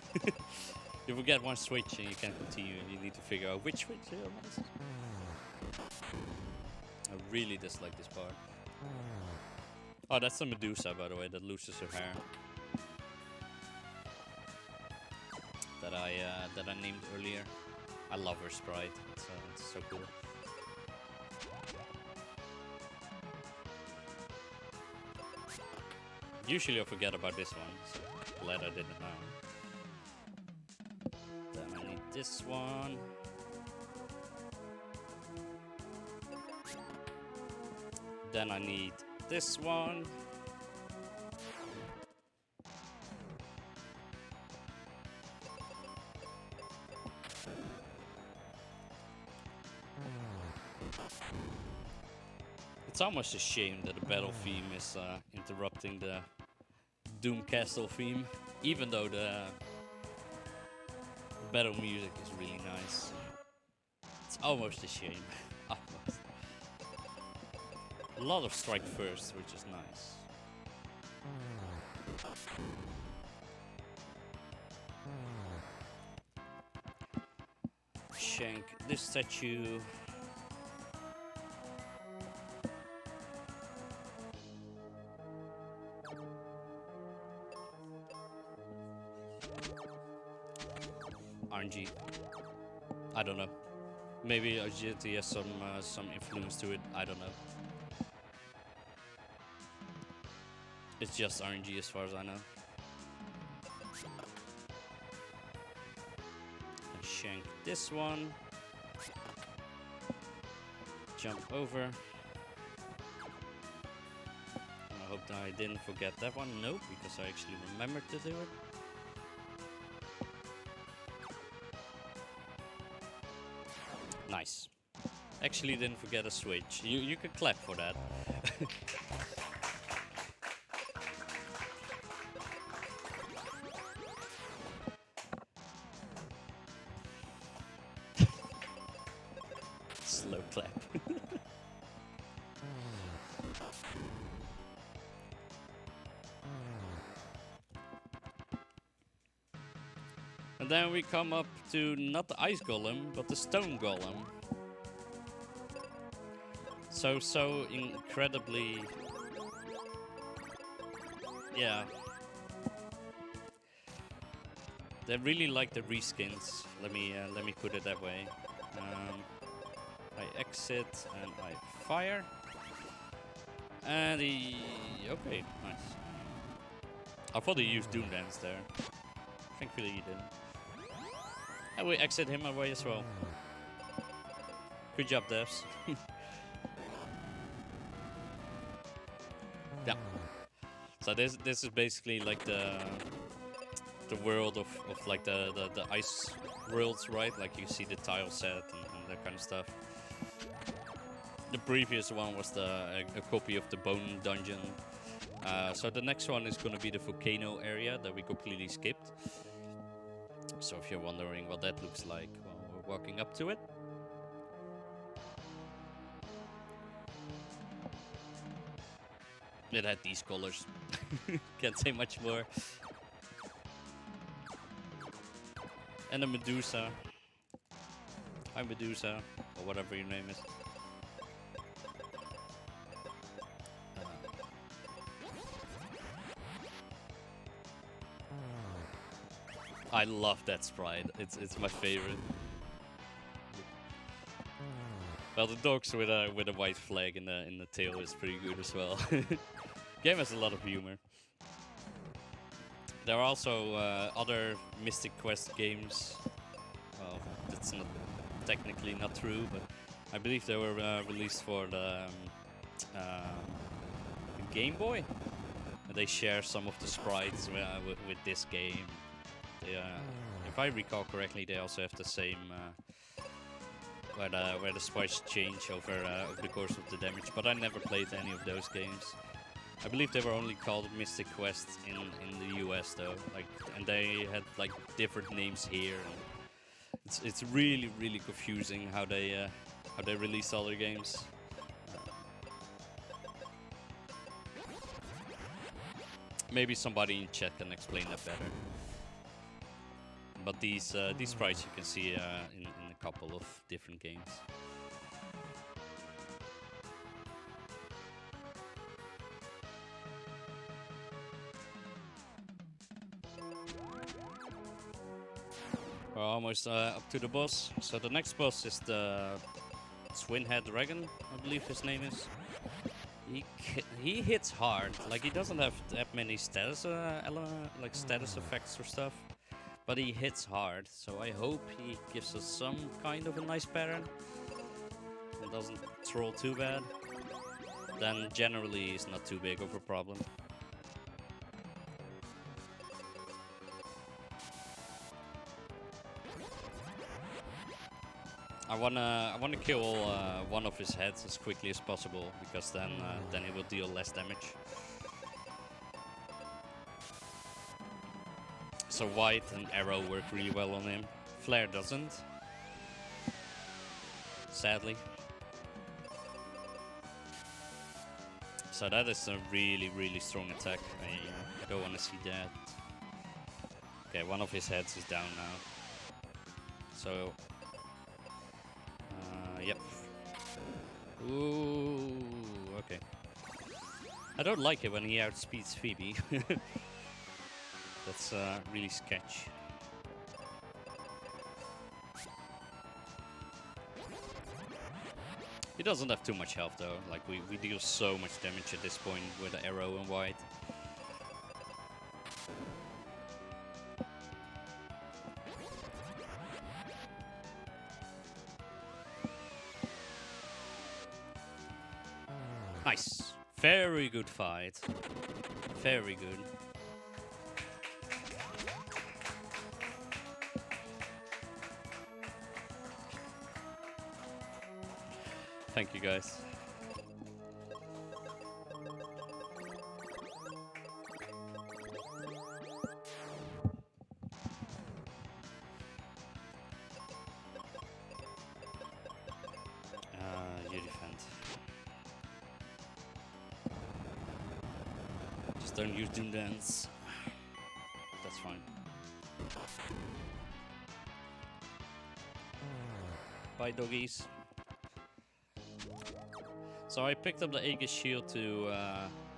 You forget one switch and you can't continue, and you need to figure out which switch you miss. I really dislike this part. Oh, that's the Medusa, by the way, that loses her hair. That I named earlier. I love her sprite. It's so cool. Usually I forget about this one, so glad I did it now. Then I need this one. Then I need this one. It's almost a shame that the battle theme is interrupting the Doom Castle theme, even though the battle music is really nice. It's almost a shame. Almost. A lot of strike first, which is nice. shank this statue. RNG. I don't know. Maybe agility has some influence to it. I don't know. It's just RNG as far as I know. I shank this one. Jump over. I hope that I didn't forget that one. No, because I actually remembered to do it. Nice. Actually didn't forget a switch. You can clap for that. Slow clap. And then we come up to not the ice golem, but the stone golem. So incredibly, yeah. They really like the reskins. Let me put it that way. I exit and I fire. And he... okay, nice. I thought he used Doom Dance there. Thankfully he didn't. And we exit him away as well. Good job, devs. Yeah. So this is basically like the world of like the ice worlds, right? Like you see the tile set and that kind of stuff. The previous one was a copy of the Bone Dungeon. So the next one is going to be the volcano area that we completely skipped. So if you're wondering what that looks like, well, we're walking up to it. It had these colors. Can't say much more. And a Medusa. Hi Medusa, or whatever your name is. I love that sprite. It's my favorite. Well, the dogs with a white flag in the tail is pretty good as well. Game has a lot of humor. There are also other Mystic Quest games. Well, that's not technically not true, but I believe they were released for the Game Boy. And they share some of the sprites with this game. They, if I recall correctly, they also have the same where the sprites change over the course of the damage. But I never played any of those games. I believe they were only called Mystic Quest in the US though, like, and they had like different names here. And it's really confusing how they release all their games. Maybe somebody in chat can explain that better. But these sprites you can see in a couple of different games. We're almost up to the boss. So the next boss is the Twin-Head Dragon, I believe his name is. He hits hard. Like, he doesn't have that many status status effects or stuff, but he hits hard. So I hope he gives us some kind of a nice pattern and doesn't troll too bad. Then generally it's not too big of a problem. I wanna kill one of his heads as quickly as possible, because then it will deal less damage. So White and Arrow work really well on him. Flare doesn't, sadly. So that is a really strong attack. I don't want to see that. Okay, one of his heads is down now. So Yep. Ooh, okay. I don't like it when he outspeeds Phoebe. That's really sketch. He doesn't have too much health though. Like we deal so much damage at this point with the arrow and white. Nice. Very good fight. Very good. Thank you guys. You defend. Just don't use Doom Dance. That's fine. Bye, doggies. So I picked up the Aegis shield to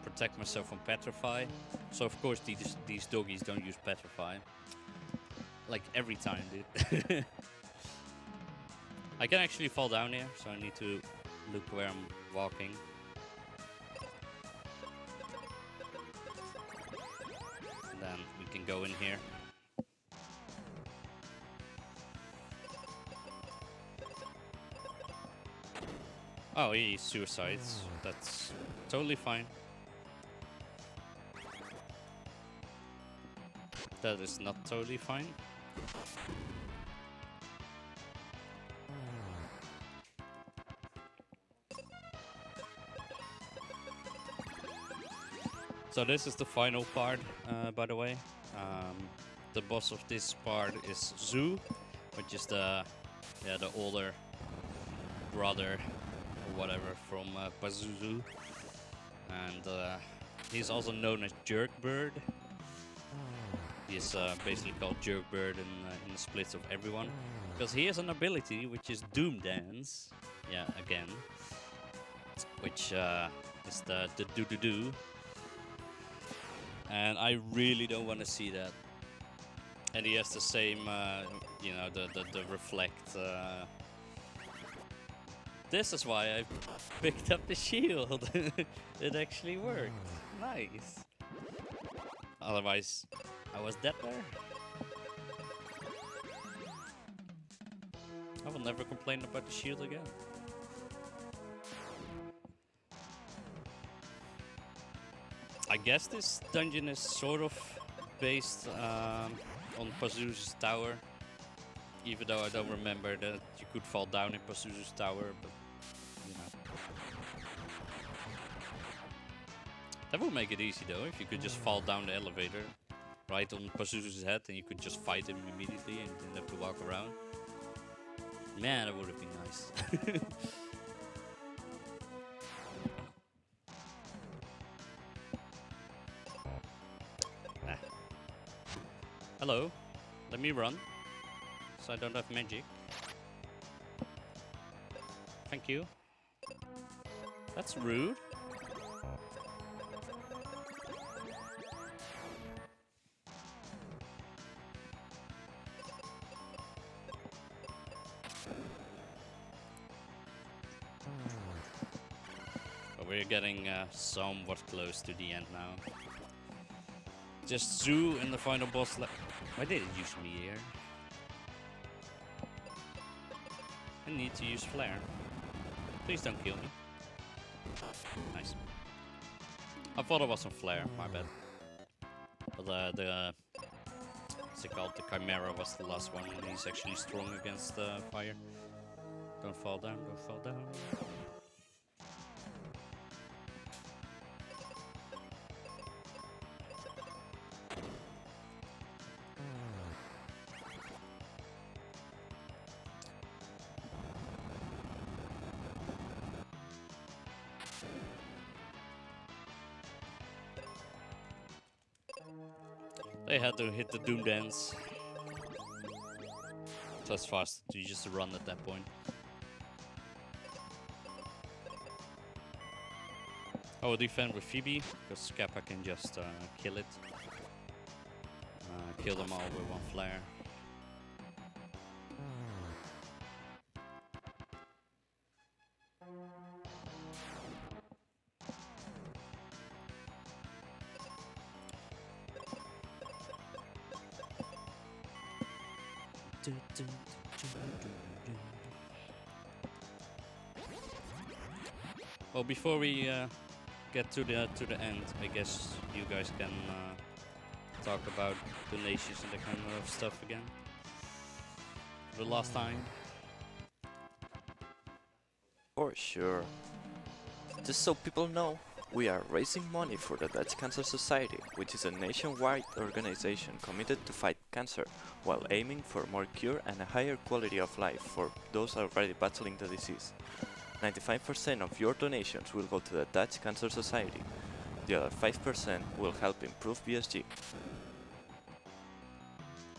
protect myself from Petrify. So of course these doggies don't use Petrify. Like every time, dude. I can actually fall down here, so I need to look where I'm walking. And then we can go in here. Oh, he suicides. That's totally fine. That is not totally fine. So this is the final part, by the way. The boss of this part is Zoo, which is the older brother or whatever from Pazuzu, and he's also known as Jerkbird. He's basically called Jerkbird in the splits of everyone, because he has an ability which is Doom Dance. Yeah, again, which is the do-do-do. And I really don't want to see that. And he has the same, you know, the reflect. This is why I picked up the shield. It actually worked. Nice. Otherwise, I was dead there. I will never complain about the shield again. I guess this dungeon is sort of based on Pazuzu's tower, even though I don't remember that you could fall down in Pazuzu's tower, but you know. That would make it easy though, if you could just fall down the elevator right on Pazuzu's head and you could just fight him immediately and didn't have to walk around. Man, that would have been nice. Hello, let me run, so I don't have magic. Thank you. That's rude. But we're getting somewhat close to the end now. Just Zoo in the final boss. Why did it use me here? I need to use Flare. Please don't kill me. Nice. I thought it was some Flare, my bad. But what's it called? The Chimera was the last one, and he's actually strong against fire. Don't fall down, don't fall down. They had to hit the Doom Dance. So it's fast to just run at that point. I will defend with Phoebe, because Kappa can just kill it. Kill them all with one flare. Well, before we get to the end, I guess you guys can talk about donations and that kind of stuff again. The last time. For sure. Just so people know, we are raising money for the Dutch Cancer Society, which is a nationwide organization committed to fight cancer, while aiming for more cure and a higher quality of life for those already battling the disease. 95% of your donations will go to the Dutch Cancer Society. The other 5% will help improve BSG.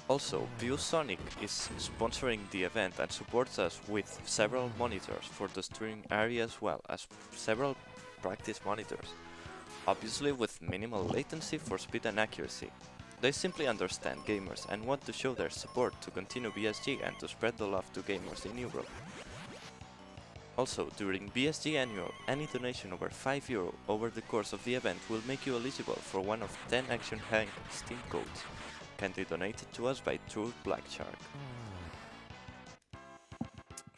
Also, ViewSonic is sponsoring the event and supports us with several monitors for the streaming area as well as several practice monitors, obviously with minimal latency for speed and accuracy. They simply understand gamers and want to show their support to continue BSG and to spread the love to gamers in Europe. Also, during BSG Annual, any donation over €5 over the course of the event will make you eligible for one of 10 Action Hank Steam codes, kindly donated to us by True Black Shark.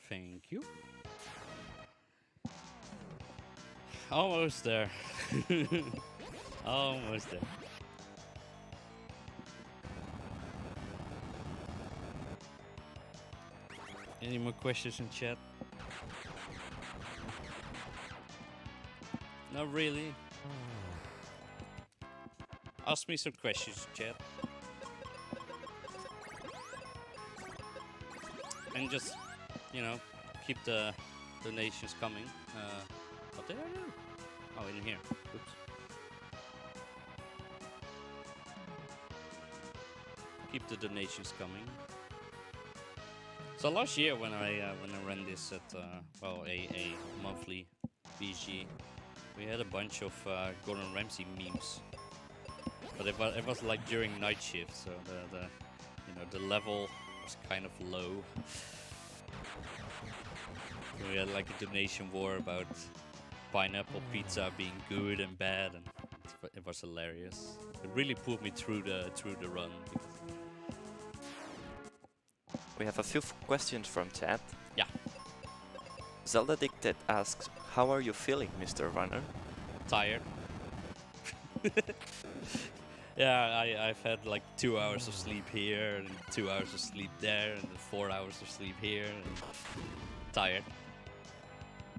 Thank you. Almost there. Almost there. Any more questions in chat? Not really. Ask me some questions, chat. And just, you know, keep the donations coming. What did I do? Oh, in here. Oops. Keep the donations coming. So last year when I ran this at well a monthly BG, we had a bunch of Gordon Ramsay memes. But it was like during night shift, so the you know the level was kind of low. We had like a donation war about pineapple pizza being good and bad, and it was hilarious. It really pulled me through the run. We have a few questions from chat. Yeah. Zelda Dictate asks, how are you feeling, Mr. Runner? Tired. Yeah, I've had like 2 hours of sleep here, and 2 hours of sleep there, and 4 hours of sleep here, and tired.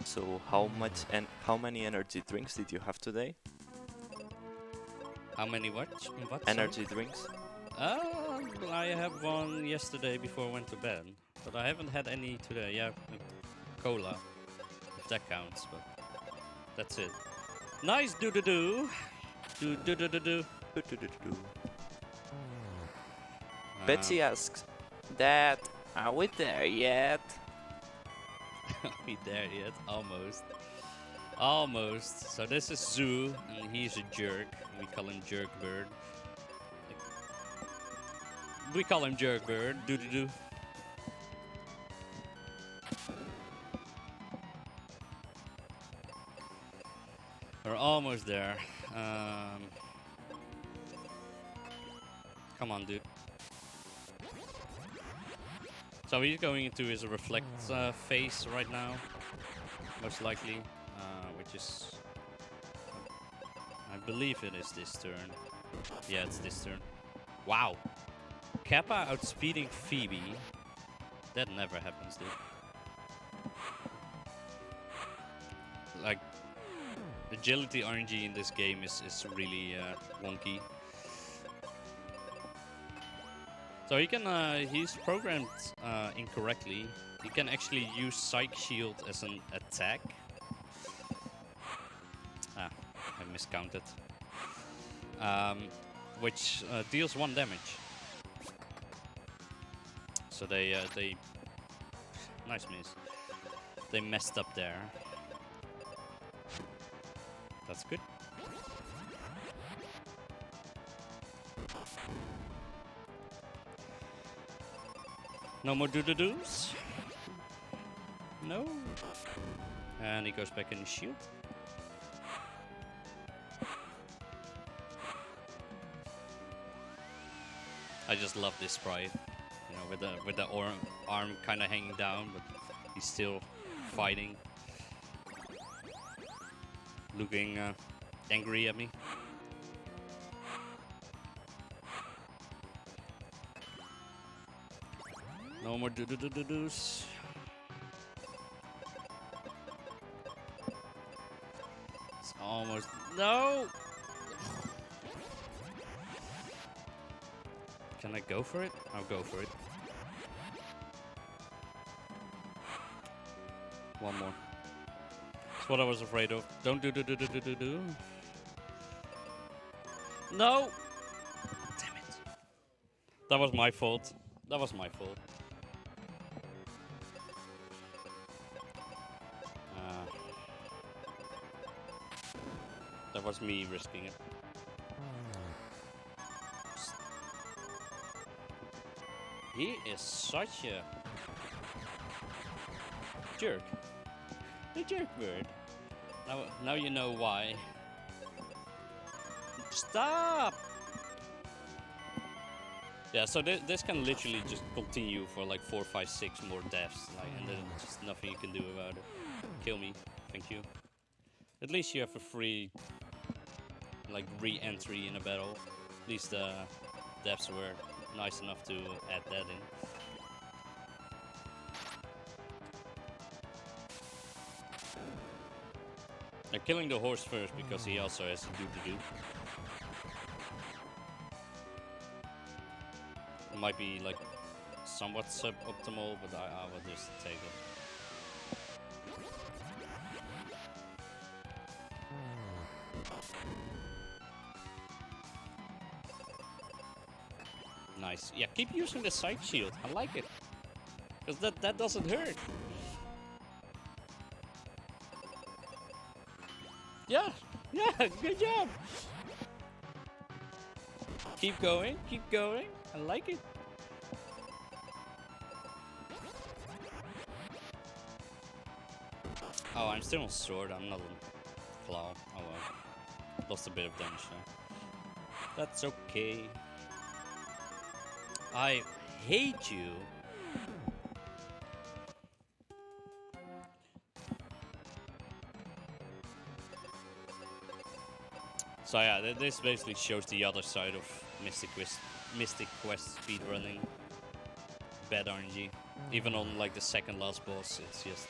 So how much and how many energy drinks did you have today? How many what? Energy drinks? I had one yesterday before I went to bed, but I haven't had any today. Yeah, cola, if that counts, but that's it. Nice do-do-do. Do-do-do-do-do. Betsy asks, Dad, are we there yet? Are we there yet? Almost. Almost. So this is Zoo, and he's a jerk. We call him Jerkbird. We call him Jerkbird. Do-do-do. We're almost there. Come on, dude. So he's going into his reflect phase right now, most likely, which is, I believe it is this turn. Yeah, it's this turn. Wow. Kappa outspeeding Phoebe. That never happens, dude. Like, agility RNG in this game is really wonky. So he can, he's programmed incorrectly. He can actually use Psych Shield as an attack. Ah, I miscounted. Which deals 1 damage. So they nice miss. They messed up there. That's good. No more doo-doo-doos. No. And he goes back in his shield. I just love this sprite. You know, with the arm kind of hanging down, but he's still fighting. Looking angry at me. No more doo-doo-doo-doos. It's almost... No! Can I go for it? I'll go for it. One more. That's what I was afraid of. Don't do. No! Damn it. That was my fault. That was my fault. That was me risking it. He is such a jerk. The jerk bird. Now you know why. Stop! Yeah, so this can literally just continue for like 4, 5, 6 more deaths, like, and there's just nothing you can do about it. Kill me, thank you. At least you have a free, like, re-entry in a battle. At least the devs were nice enough to add that in. They're killing the horse first because he also has to do. It might be like somewhat suboptimal, but I will just take it. Nice. Yeah, keep using the side shield. I like it. Because that doesn't hurt. Yeah, good job. Keep going. I like it. Oh, I'm still on sword. I'm not on claw. Oh well. Lost a bit of damage there. That's okay. I hate you. So yeah, this basically shows the other side of Mystic Quest speedrunning. Bad RNG. Even on like the second last boss, it's just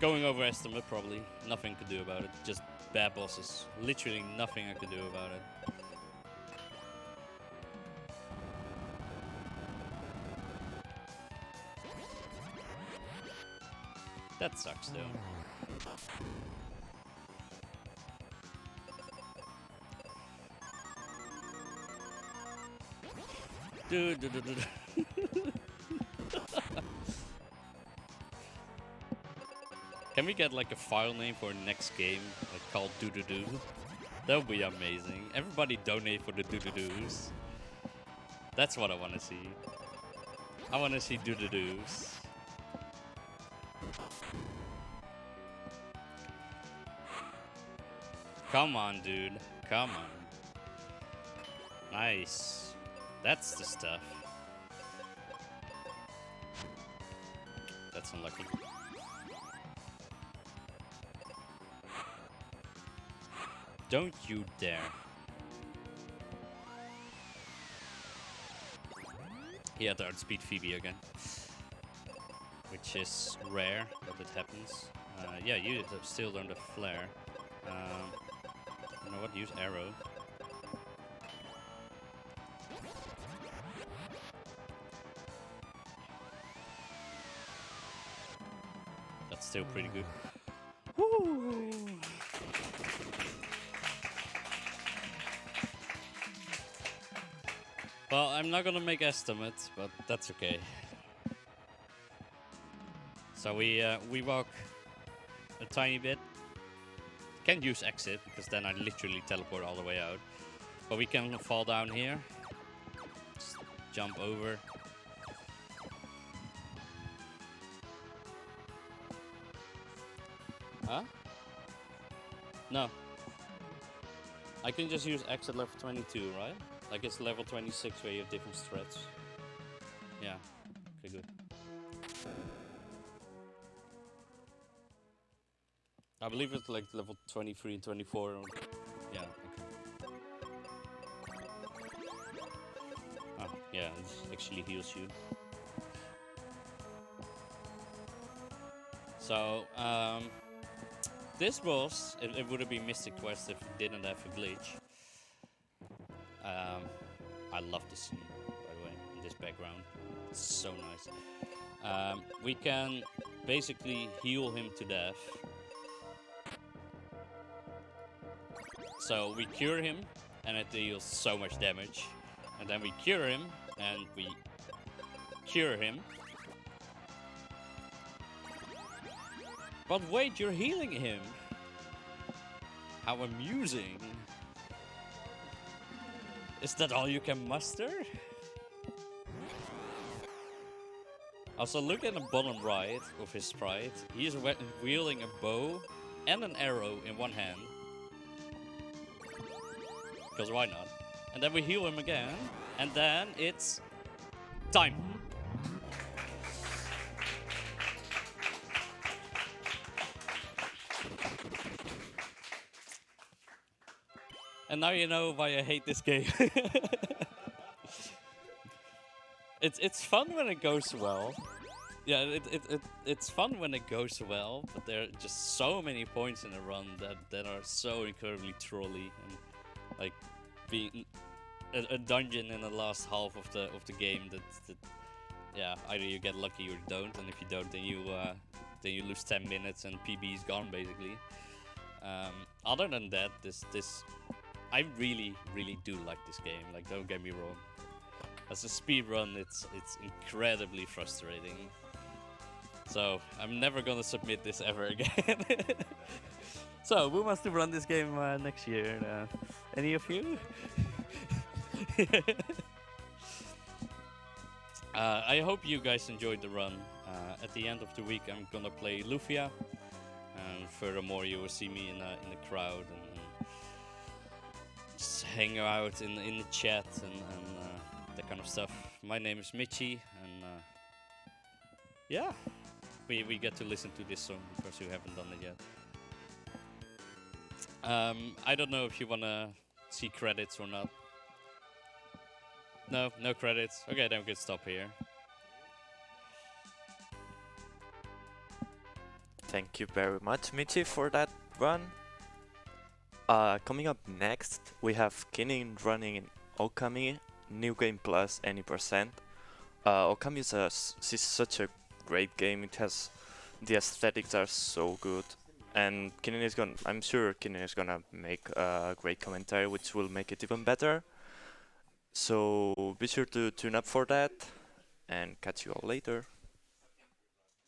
going over estimate probably. Nothing to do about it. Just bad bosses. Literally nothing I could do about it. That sucks though. Dude. Can we get like a file name for next game, like called doo-doo-doo? That would be amazing. Everybody donate for the doo-doo-doos. That's what I want to see. I want to see doo-doo-doos. Come on, dude. Come on. Nice. That's the stuff. That's unlucky. Don't you dare. He had to outspeed Phoebe again. Which is rare, but it happens. Yeah, you still don't have flare. You know what? Use arrow. That's still pretty good. Woo! Well, I'm not gonna make estimates, but that's okay. So we walk a tiny bit. Can't use exit because then I literally teleport all the way out. But we can fall down here. Just jump over. Huh? No. I can just use exit level 22, right? Like it's level 26 where you have different threats. Yeah. Okay, good. I believe it's like level 23 and 24. Or yeah, okay. Oh, yeah, it actually heals you. So, this boss, it would have been Mystic Quest if it didn't have a glitch. I love the scene, by the way, in this background. It's so nice. We can basically heal him to death. So we cure him, and it deals so much damage. And then we cure him, and we cure him. But wait, you're healing him! How amusing! Is that all you can muster? Also, look at the bottom right of his sprite. He is wielding a bow and an arrow in one hand. Because why not? And then we heal him again, and then it's time. And now you know why I hate this game. It's fun when it goes well. Yeah, it's fun when it goes well, but there are just so many points in a run that are so incredibly trolly, and like being a dungeon in the last half of the game that yeah, either you get lucky or you don't, and if you don't, then you lose 10 minutes and PB is gone basically. Other than that, this I really do like this game. Like, don't get me wrong. As a speedrun, it's incredibly frustrating. So I'm never gonna submit this ever again. So who wants to run this game next year? Any of you? I hope you guys enjoyed the run. At the end of the week, I'm gonna play Lufia, and furthermore, you will see me in the crowd and just hang out in the chat and that kind of stuff. My name is Michi, and yeah, we get to listen to this song because you haven't done it yet. I don't know if you wanna see credits or not. No credits. Okay, then we can stop here. Thank you very much, Michi, for that run. Coming up next, we have Kinin running in Okami, New Game Plus, any percent. Okami is such a great game. It has, the aesthetics are so good, and I'm sure Kinin is gonna make a great commentary, which will make it even better. So be sure to tune up for that, and catch you all later.